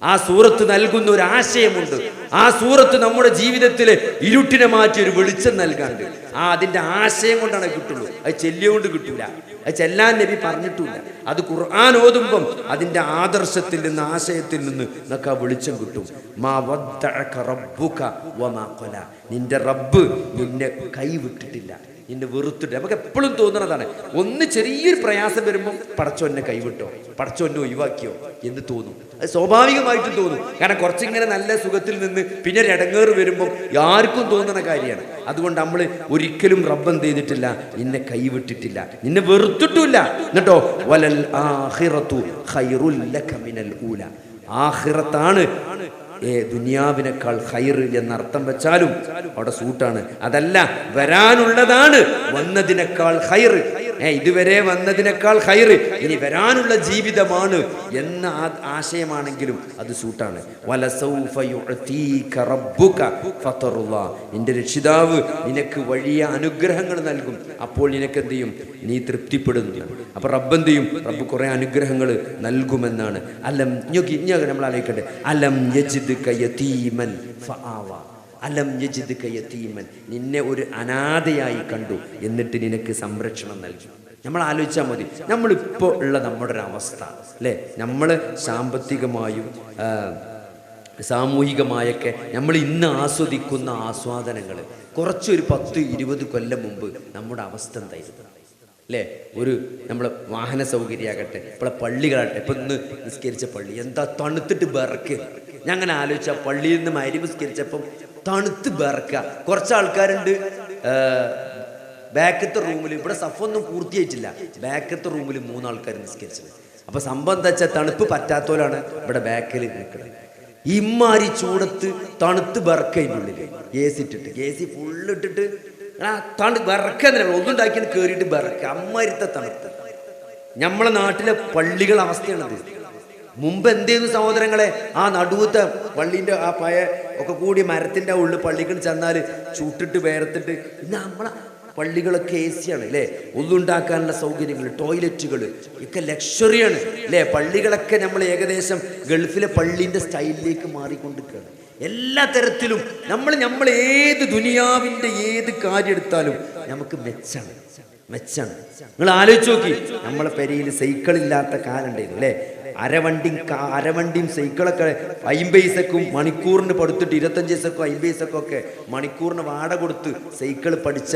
ആ സൂറത്ത് നൽകുന്ന ഒരു ആശയമുണ്ട്. ആ സൂറത്ത് നമ്മുടെ ജീവിതത്തിൽ ഇരുട്ടിനെ മാറ്റി ഒരു വെളിച്ചം നൽകാണ്ട്. അതിൻ്റെ ആശയം കൊണ്ടാണ് കിട്ടുള്ളൂ, അത് ചെല്ലിയോണ്ട് കിട്ടൂല, അത് ചെല്ലാൻ നബി പറഞ്ഞിട്ടില്ല. അത് ഖുർആൻ ഓതുമ്പം അതിൻ്റെ ആദർശത്തിൽ നിന്ന് ആശയത്തിൽ നിന്ന് നമുക്ക് ആ വെളിച്ചം കിട്ടും. മാ വദ്ദഅക റബ്ബുക വമാ ഖല, നിന്റെ റബ്ബ് നിന്നെ കൈവിട്ടിട്ടില്ല, നിന്നെ വെറുത്തിട്ട്. നമുക്ക് എപ്പോഴും തോന്നുന്നതാണ്, ഒന്ന് ചെറിയൊരു പ്രയാസം വരുമ്പോൾ പടച്ചോനെ കൈവിട്ടോ, പടച്ചോനെ ഒഴിവാക്കിയോ എന്ന് തോന്നും. അത് സ്വാഭാവികമായിട്ടും തോന്നും. കാരണം കുറച്ചിങ്ങനെ നല്ല സുഖത്തിൽ നിന്ന് പിന്നെ ഒരു ഇടങ്ങേറ് വരുമ്പോൾ ആർക്കും തോന്നുന്ന കാര്യമാണ്. അതുകൊണ്ട് നമ്മൾ ഒരിക്കലും റബ്ബ് എന്ത് ചെയ്തിട്ടില്ല, നിന്നെ കൈവിട്ടിട്ടില്ല, നിന്നെ വെറുത്തിട്ടില്ല. എന്നിട്ടോ വലൽ ആഖിറതു ഖൈറുൽ ലക മിനൽ ഊല, ആഖിറത്താണ് ദുനിയാവിനേക്കാൾ ഖൈർ എന്നർത്ഥം വെച്ചാലും അവിടെ സൂട്ടാണ്. അതല്ല, വരാനുള്ളതാണ് വന്നതിനേക്കാൾ ഖൈർ, ഇതുവരെ വന്നതിനേക്കാൾ ഖൈർ ഇനി വരാനുള്ള ജീവിതമാണ് എന്ന ആശയമാണെങ്കിലും അത് സൂട്ടാണ്. വലസൗഫ യുഅതീക റബ്ബുക ഫതറുല്ലാ, നിന്റെ രക്ഷിതാവ് നിനക്ക് വലിയ അനുഗ്രഹങ്ങൾ നൽകും, അപ്പോൾ നിനക്ക് എന്ത് ചെയ്യും, നീ തൃപ്തിപ്പെടുന്നു. അപ്പൊ റബ്ബ് എന്ത് ചെയ്യും, റബ്ബ് കുറെ അനുഗ്രഹങ്ങൾ നൽകുമെന്നാണ്. അലം നമ്മൾ ആലോചിക്കട്ടെ, അലം യജിദ്ക യതീമൻ ഫആവ, അലം യജിദ്ക യതീമൻ, നിന്നെ ഒരു അനാഥയായി കണ്ടു എന്നിട്ട് നിനക്ക് സംരക്ഷണം നൽകി. നമ്മൾ ആലോചിച്ചാൽ മതി, നമ്മളിപ്പോൾ ഉള്ള നമ്മുടെ ഒരു അവസ്ഥ അല്ലേ, നമ്മൾ സാമ്പത്തികമായും സാമൂഹികമായൊക്കെ നമ്മൾ ഇന്ന് ആസ്വദിക്കുന്ന ആസ്വാദനങ്ങൾ കുറച്ചൊരു 10-20 കൊല്ലം മുമ്പ് നമ്മുടെ അവസ്ഥ എന്തായിരുന്നു അല്ലേ? ഒരു നമ്മളെ വാഹന സൗകര്യമാകട്ടെ, ഇപ്പോൾ പള്ളികളാകട്ടെ, ഇപ്പം ഇന്ന് നിസ്കരിച്ച പള്ളി എന്താ തണുത്തിട്ട് ബറക്ക്. ഞാൻ അങ്ങനെ ആലോചിച്ചാൽ പള്ളിയിൽ നിന്ന് മഗ്‌രിബ് നിസ്കരിച്ചപ്പം തണുത്ത് ബറക്കുക. കുറച്ച് ആൾക്കാരുണ്ട് ബാക്കത്തെ റൂമിൽ, ഇവിടെ സഫൊന്നും പൂർത്തിയായിട്ടില്ല, ബാക്കത്തെ റൂമിൽ 3 ആൾക്കാർ നിസ്കരിച്ചത്. അപ്പൊ സംഭവം എന്താ വെച്ചാൽ തണുപ്പ് പറ്റാത്തവരാണ് ഇവിടെ ബാക്കിൽ നിൽക്കുന്നത്. ഇമ്മാരി ചൂടത്ത് തണുത്ത് ബറക്കതിനുള്ളിൽ AC ഇട്ടിട്ട്, AC ഫുള്ളിട്ടിട്ട് ബറക്കെന്നില്ല, ഒന്നുണ്ടാക്കിയാണ് കയറിയിട്ട് ബറക്ക, അമ്മാരിത്തെ തണുത്ത്. നമ്മളെ നാട്ടിലെ പള്ളികളുടെ അവസ്ഥയാണത്. മുമ്പ് എന്തെയ്യുന്നു സഹോദരങ്ങളെ, ആ നടുവത്തെ പള്ളീൻ്റെ ആ പഴയ ഒക്കെ കൂടി മരത്തിൻ്റെ ഉള്ളിൽ പള്ളികൾ ചെന്നാൽ ചൂട്ടിട്ട് വേർത്തിട്ട്. ഇന്ന് നമ്മളെ പള്ളികളൊക്കെ AC ആണ് അല്ലേ, ഒന്നുണ്ടാക്കാനുള്ള സൗകര്യങ്ങൾ, ടോയ്ലറ്റുകൾ ഒക്കെ ലക്ഷറിയാണ് അല്ലേ. പള്ളികളൊക്കെ നമ്മൾ ഏകദേശം ഗൾഫിലെ പള്ളീൻ്റെ സ്റ്റൈലിലേക്ക് മാറിക്കൊണ്ടിരിക്കുകയാണ്. എല്ലാ തരത്തിലും നമ്മൾ ഏത് ദുനിയാവിൻ്റെ ഏത് കാര്യം എടുത്താലും നമുക്ക് മെച്ചാണ്. നിങ്ങൾ ആലോചിച്ച് നോക്കി, നമ്മളെ പെരയിൽ സൈക്കിളില്ലാത്ത കാലം ഉണ്ടായിരുന്നു അല്ലേ. അരവണ്ടിയും സൈക്കിളൊക്കെ 50 പൈസക്കും മണിക്കൂറിന് പടുത്തിട്ട് 25 പൈസക്കും 50 പൈസക്കും ഒക്കെ മണിക്കൂറിന് വാടക കൊടുത്ത് സൈക്കിൾ പഠിച്ച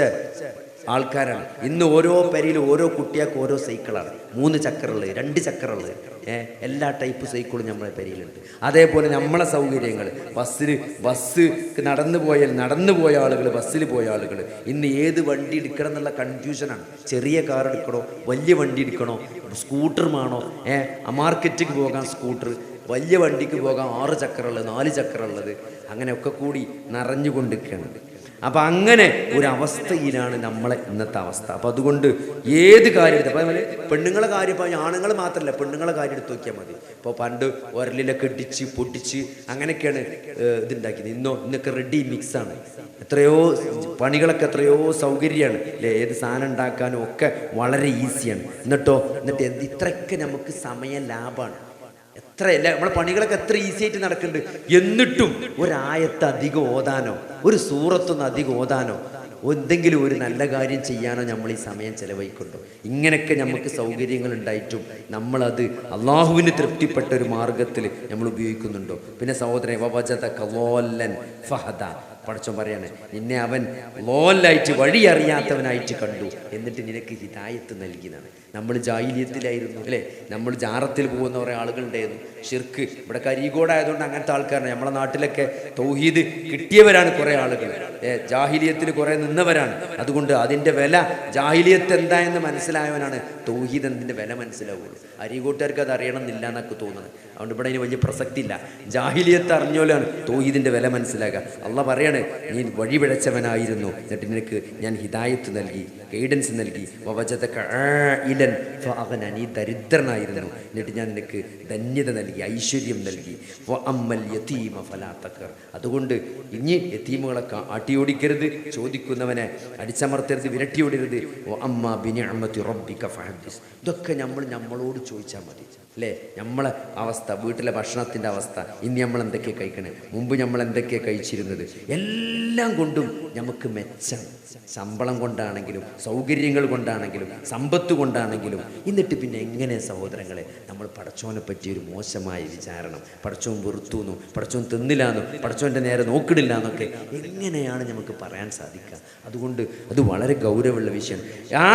ആൾക്കാരാണ്. ഇന്ന് ഓരോ പെരയിലും ഓരോ കുട്ടികൾക്ക് ഓരോ സൈക്കിളാണ്, 3 ചക്രമുള്ളത്, 2 ചക്രമുള്ളത്, എല്ലാ ടൈപ്പ് സൈക്കിളും നമ്മളെ പെരയിലുണ്ട്. അതേപോലെ നമ്മളെ സൗകര്യങ്ങൾ, ബസ് നടന്നു പോയ ആളുകൾ, ബസ്സിൽ പോയ ആളുകൾ ഇന്ന് ഏത് വണ്ടി എടുക്കണം എന്നുള്ള കൺഫ്യൂഷനാണ്. ചെറിയ കാർ എടുക്കണോ, വലിയ വണ്ടി എടുക്കണോ, സ്കൂട്ടർ വേണോ, മാർക്കറ്റിക്ക് പോകാൻ സ്കൂട്ടർ, വലിയ വണ്ടിക്ക് പോകാൻ 6 ചക്രമുള്ളത്, 4 ചക്രമുള്ളത്, അങ്ങനെയൊക്കെ കൂടി നിറഞ്ഞുകൊണ്ടിരിക്കുകയാണ്. അപ്പം അങ്ങനെ ഒരു അവസ്ഥയിലാണ് നമ്മളെ ഇന്നത്തെ അവസ്ഥ. അപ്പം അതുകൊണ്ട് ഏത് കാര്യം എടുത്ത്, അപ്പം പെണ്ണുങ്ങളെ കാര്യം, ഇപ്പം ആണുങ്ങൾ മാത്രമല്ല പെണ്ണുങ്ങളെ കാര്യം എടുത്ത് നോക്കിയാൽ മതി. ഇപ്പോൾ പണ്ട് ഉരലിലൊക്കെ ഇടിച്ച് പൊട്ടിച്ച് അങ്ങനെയൊക്കെയാണ് ഇതുണ്ടാക്കിയത്. ഇന്നൊക്കെ റെഡി മിക്സാണ്. എത്രയോ പണികളൊക്കെ എത്രയോ സൗകര്യമാണ് അല്ലേ, ഏത് സാധനം ഉണ്ടാക്കാനും ഒക്കെ വളരെ ഈസിയാണ്. എന്നിട്ട് ഇത്രയൊക്കെ നമുക്ക് സമയ ലാഭമാണ്. എത്രയല്ല നമ്മളെ പണികളൊക്കെ എത്ര ഈസി ആയിട്ട് നടക്കുന്നുണ്ട്. എന്നിട്ടും ഒരായത്ത് അധികം ഓതാനോ, ഒരു സൂറത്തൊന്ന് അധികം ഓതാനോ, എന്തെങ്കിലും ഒരു നല്ല കാര്യം ചെയ്യാനോ നമ്മൾ ഈ സമയം ചെലവഴിക്കുന്നുണ്ടോ? ഇങ്ങനെയൊക്കെ നമുക്ക് സൗകര്യങ്ങൾ ഉണ്ടായിട്ടും നമ്മളത് അള്ളാഹുവിന് തൃപ്തിപ്പെട്ട ഒരു മാർഗത്തിൽ നമ്മൾ ഉപയോഗിക്കുന്നുണ്ടോ? പിന്നെ സഹോദരൻ വവജദക ളാല്ലൻ ഫഹദ, പടച്ചോൻ പറയാണ്, നിന്നെ അവൻ ലോലായിട്ട് വഴി അറിയാത്തവനായിട്ട് കണ്ടു, എന്നിട്ട് നിനക്ക് ഹിദായത്ത് നൽകിയതാണ്. നമ്മൾ ജാഹിലിയത്തിലായിരുന്നു അല്ലേ? നമ്മൾ ജാറത്തിൽ പോകുന്ന കുറേ ആളുകളുണ്ടായിരുന്നു. ഷിർക്ക് ഇവിടെ കരികോടായതുകൊണ്ട് അങ്ങനത്തെ ആൾക്കാരാണ്. നമ്മളെ നാട്ടിലൊക്കെ തൗഹീദ് കിട്ടിയവരാണ് കുറേ ആളുകൾ. ജാഹിലിയത്തിൽ കുറേ നിന്നവരാണ്. അതുകൊണ്ട് അതിൻ്റെ വില, ജാഹിലിയത്ത് എന്താ എന്ന് മനസ്സിലായവനാണ് തൗഹീദ് എന്തിൻ്റെ വില മനസ്സിലാവുള്ളൂ. അരീകോട്ടുകാർക്ക് അത് അറിയണമെന്നില്ല എന്നൊക്കെ തോന്നുന്നത്. അതുകൊണ്ട് ഇവിടെ അതിന് വലിയ പ്രസക്തി ഇല്ല. ജാഹിലിയത്ത് അറിഞ്ഞോലാണ് തൗഹീദിൻ്റെ വില മനസ്സിലാക്കുക. അള്ളാഹ് പറയാണ്, നീ വഴി പിഴച്ചവനായിരുന്നു, എന്നിട്ട് നിനക്ക് ഞാൻ ഹിദായത്ത് നൽകി, ഗൈഡൻസ് നൽകി. നീ ദരിദ്രനായിരുന്നു, എന്നിട്ട് ഞാൻ നിനക്ക് ധന്യത നൽകി, ഐശ്വര്യം നൽകി. അതുകൊണ്ട് ഇനി യതീമുകളെ ആട്ടിയോടിക്കരുത്, ചോദിക്കുന്നവനെ അടിച്ചമർത്തരുത്, വിരട്ടിയോടരുത്. ഇതൊക്കെ നമ്മളോട് ചോദിച്ചാൽ മതി അല്ലേ? നമ്മളെ അവസ്ഥ, വീട്ടിലെ ഭക്ഷണത്തിൻ്റെ അവസ്ഥ, ഇനി നമ്മൾ എന്തൊക്കെയാണ് കഴിക്കണേ, മുമ്പ് നമ്മൾ എന്തൊക്കെയാണ് കഴിച്ചിരുന്നത്, എല്ലാം കൊണ്ടും നമുക്ക് മെച്ചം. ശമ്പളം കൊണ്ടാണെങ്കിലും സൗകര്യങ്ങൾ കൊണ്ടാണെങ്കിലും സമ്പത്ത് കൊണ്ടാണെങ്കിലും. എന്നിട്ട് പിന്നെ എങ്ങനെ സഹോദരങ്ങളെ നമ്മൾ പടച്ചോനെ പറ്റിയൊരു മോശമായ വിചാരണം, പടച്ചോൻ വെറുത്തുന്നു, പടച്ചോൻ തിന്നില്ലാന്നും, പടച്ചോൻ്റെ നേരെ നോക്കിടില്ല എന്നൊക്കെ എങ്ങനെയാണ് നമുക്ക് പറയാൻ സാധിക്കുക? അതുകൊണ്ട് അത് വളരെ ഗൗരവമുള്ള വിഷയമാണ്.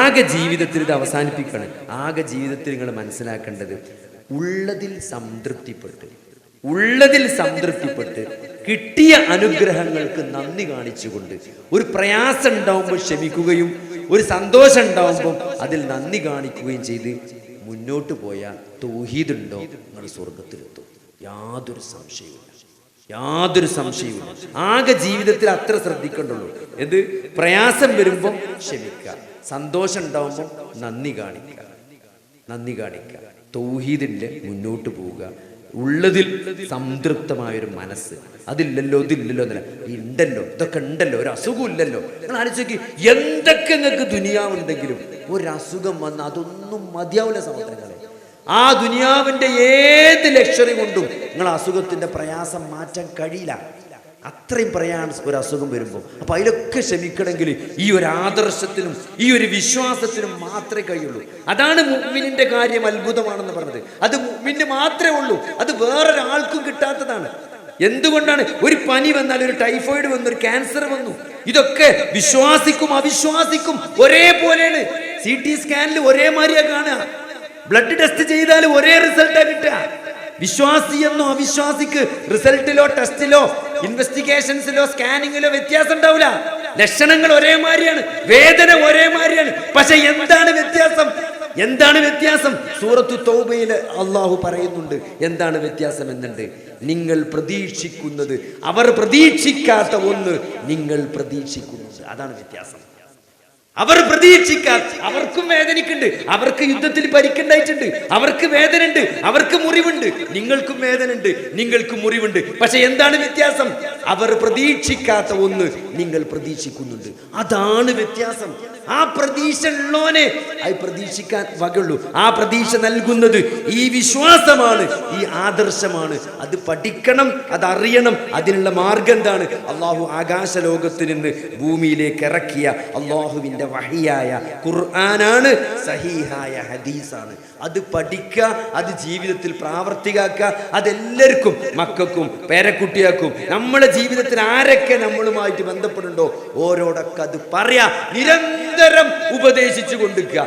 ആകെ ജീവിതത്തിൽ ഇത് അവസാനിപ്പിക്കണം. ആകെ ജീവിതത്തിൽ നിങ്ങൾ മനസ്സിലാക്കേണ്ടത്, ഉള്ളതിൽ സംതൃപ്തിപ്പെട്ട് കിട്ടിയ അനുഗ്രഹങ്ങൾക്ക് നന്ദി കാണിച്ചുകൊണ്ട്, ഒരു പ്രയാസം ഉണ്ടാവുമ്പോൾ ക്ഷമിക്കുകയും ഒരു സന്തോഷം ഉണ്ടാവുമ്പോൾ അതിൽ നന്ദി കാണിക്കുകയും ചെയ്ത് മുന്നോട്ട് പോയാൽ തൗഹീദുണ്ടോ നിങ്ങൾ സ്വർഗത്തിലെത്തും. യാതൊരു സംശയവുമില്ല. ആകെ ജീവിതത്തിൽ അത്ര ശ്രദ്ധിക്കണ്ടുള്ളൂ. ഇത് പ്രയാസം വരുമ്പോൾ ക്ഷമിക്കുക, സന്തോഷം ഉണ്ടാവുമ്പോൾ നന്ദി കാണിക്കുക, തൗഹീദിന്റെ മുന്നോട്ട് പോവുക. ഉള്ളതിൽ സംതൃപ്തമായൊരു മനസ്സ്. അതില്ലല്ലോ ഇതില്ലല്ലോ എന്നല്ല, ഉണ്ടല്ലോ, ഇതൊക്കെ ഉണ്ടല്ലോ, ഒരു അസുഖം ഇല്ലല്ലോ. നിങ്ങൾ ആലോചിച്ച്, എന്തൊക്കെ നിങ്ങൾക്ക് ദുനിയാവുണ്ടെങ്കിലും ഒരസുഖം വന്ന് അതൊന്നും മതിയാവില്ല സഹോദരങ്ങളെ. ആ ദുനിയാവിന്റെ ഏത് ലക്ഷറി കൊണ്ടും നിങ്ങൾ അസുഖത്തിന്റെ പ്രയാസം മാറ്റാൻ കഴിയില്ല. അത്രയും പറയാൻ ഒരു അസുഖം വരുമ്പോൾ. അപ്പൊ അതിലൊക്കെ ക്ഷമിക്കണമെങ്കിൽ ഈ ഒരു ആദർശത്തിനും ഈ ഒരു വിശ്വാസത്തിനും മാത്രമേ കഴിയുള്ളൂ. അതാണ് മുഅ്മിനിന്റെ കാര്യം അത്ഭുതമാണെന്ന് പറഞ്ഞത്. അത് മുഅ്മിന് മാത്രമേ ഉള്ളൂ, അത് വേറൊരാൾക്കും കിട്ടാത്തതാണ്. എന്തുകൊണ്ടാണ്? ഒരു പനി വന്നാൽ, ഒരു ടൈഫോയിഡ് വന്നു, ഒരു ക്യാൻസർ വന്നു, ഇതൊക്കെ വിശ്വാസിക്കും അവിശ്വാസിക്കും ഒരേപോലെയാണ്. CT സ്കാനിൽ ഒരേമാതിരിയാ കാണുക, ബ്ലഡ് ടെസ്റ്റ് ചെയ്താൽ ഒരേ റിസൾട്ടാ കിട്ടുക. വിശ്വാസിയെന്നോ അവിശ്വാസിക്ക് റിസൾട്ടിലോ ടെസ്റ്റിലോ ഇൻവെസ്റ്റിഗേഷൻസിലോ സ്കാനിങ്ങിലോ വ്യത്യാസം ഉണ്ടാവില്ല. ലക്ഷണങ്ങൾ ഒരേമാതിരിയാണ്, വേദന ഒരേമാതിരിയാണ്. പക്ഷെ എന്താണ് വ്യത്യാസം? സൂറത്തു തൗബയിൽ അള്ളാഹു പറയുന്നുണ്ട് എന്താണ് വ്യത്യാസം എന്നുണ്ട്. നിങ്ങൾ പ്രതീക്ഷിക്കുന്നത് അവർ പ്രതീക്ഷിക്കാത്ത ഒന്ന് നിങ്ങൾ പ്രതീക്ഷിക്കുന്നത്, അതാണ് വ്യത്യാസം. അവർ പ്രതീക്ഷിക്കാത്ത, അവർക്കും വേദനിക്കുന്നുണ്ട്, അവർക്ക് യുദ്ധത്തിൽ പരിക്കുണ്ടായിട്ടുണ്ട്, അവർക്ക് വേദന ഉണ്ട്, അവർക്ക് മുറിവുണ്ട്, നിങ്ങൾക്കും വേദന ഉണ്ട്, നിങ്ങൾക്കും മുറിവുണ്ട്. പക്ഷെ എന്താണ് വ്യത്യാസം? അവർ പ്രതീക്ഷിക്കാത്ത ഒന്ന് നിങ്ങൾ പ്രതീക്ഷിക്കുന്നുണ്ട്, അതാണ് വ്യത്യാസം. ആ പ്രതീക്ഷ ഉള്ളോനെ അത് പ്രതീക്ഷിക്കാൻ വകയുള്ളൂ. ആ പ്രതീക്ഷ നൽകുന്നത് ഈ വിശ്വാസമാണ്, ഈ ആദർശമാണ്. അത് പഠിക്കണം, അതറിയണം. അതിനുള്ള മാർഗം എന്താണ്? അള്ളാഹു ആകാശ ലോകത്ത് നിന്ന് ഭൂമിയിലേക്ക് ഇറക്കിയ അള്ളാഹുവിന്റെ വഹിയായ ഖുർആനാണ്, സഹീഹായ ഹദീസാണ്. അത് പഠിക്കുക, അത് ജീവിതത്തിൽ പ്രാവർത്തികാക്കുക. അതെല്ലാവർക്കും, മക്കൾക്കും പേരക്കുട്ടികൾക്കും, നമ്മുടെ ജീവിതത്തിൽ ആരൊക്കെ നമ്മളുമായിട്ട് ബന്ധപ്പെടുന്നുണ്ടോ ഓരോടൊക്കെ അത് പറയാ, നിരന്തരം ഉപദേശിച്ചു കൊണ്ടിരിക്കുക.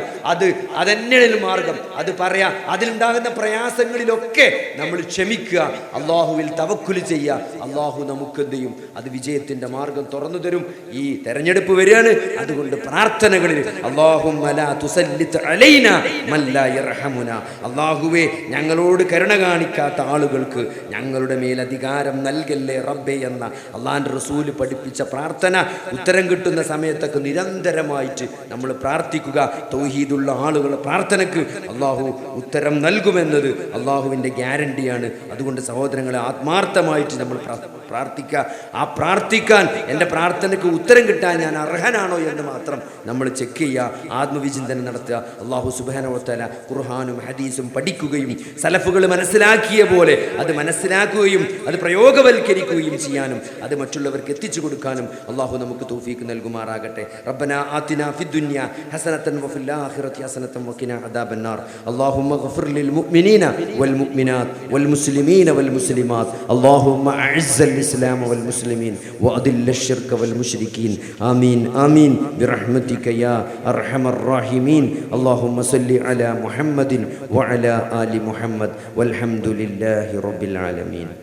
അതെന്നെയാണ് മാർഗം. അത് പറയാ, അതിലുണ്ടാകുന്ന പ്രയാസങ്ങളിലൊക്കെ നമ്മൾ ക്ഷമിക്കുക, അള്ളാഹുവിൽ തവക്കുല് ചെയ്യുക. അള്ളാഹു നമുക്ക് എന്ത് ചെയ്യും? അത് വിജയത്തിന്റെ മാർഗം തുറന്നു തരും. ഈ തെരഞ്ഞെടുപ്പ് വരികയാണ്, അതുകൊണ്ട് പ്രാർത്ഥനകളിൽ അല്ലാഹുവേ, ഞങ്ങളോട് കരുണ കാണിക്കാത്ത ആളുകൾക്ക് ഞങ്ങളുടെ മേൽ അധികാരം നൽകല്ലേ റബ്ബേ എന്ന അള്ളാന്റെ റസൂല് പഠിപ്പിച്ച പ്രാർത്ഥന ഉത്തരം കിട്ടുന്ന സമയത്തൊക്കെ നിരന്തരമായിട്ട് നമ്മൾ പ്രാർത്ഥിക്കുക. തൗഹീദുള്ള ആളുകളുടെ പ്രാർത്ഥനയ്ക്ക് അള്ളാഹു ഉത്തരം നൽകുമെന്നത് അള്ളാഹുവിൻ്റെ ഗ്യാരണ്ടിയാണ്. അതുകൊണ്ട് സഹോദരങ്ങളെ, ആത്മാർത്ഥമായിട്ട് നമ്മൾ പ്രാർത്ഥിക്കുക. ആ പ്രാർത്ഥിക്കാൻ, എൻ്റെ പ്രാർത്ഥനയ്ക്ക് ഉത്തരം കിട്ടാൻ ഞാൻ അർഹനാണോ എന്ന് മാത്രം നമ്മൾ ചെക്ക് ചെയ്യുക, ആത്മവിചിന്തനം നടത്തുക. അള്ളാഹു സുബ്ഹാനഹു വ തആല ഖുർആനും ഹദീസും പഠിക്കുകയും സലഫുകൾ മനസ്സിലാക്കിയ പോലെ അത് മനസ്സിലാക്കുകയും അത് പ്രയോഗവൽക്കരിക്കുകയും ചെയ്യാനും അത് മറ്റുള്ളവർക്ക് എത്തിച്ചു കൊടുക്കാനും അള്ളാഹു നമുക്ക് തൗഫീഖ് നൽകുമാറാകട്ടെ. റബ്ബനാ ആതിനാ في الدنيا حسنة وفي الآخرة حسنة وقنا عذاب النار اللهم اغفر للمؤمنين والمؤمنات والمسلمين والمسلمات اللهم أعز الإسلام والمسلمين وأذل الشرك والمشركين آمين آمين برحمتك يا أرحم الراحمين اللهم صل على محمد وعلى آل محمد والحمد لله رب العالمين.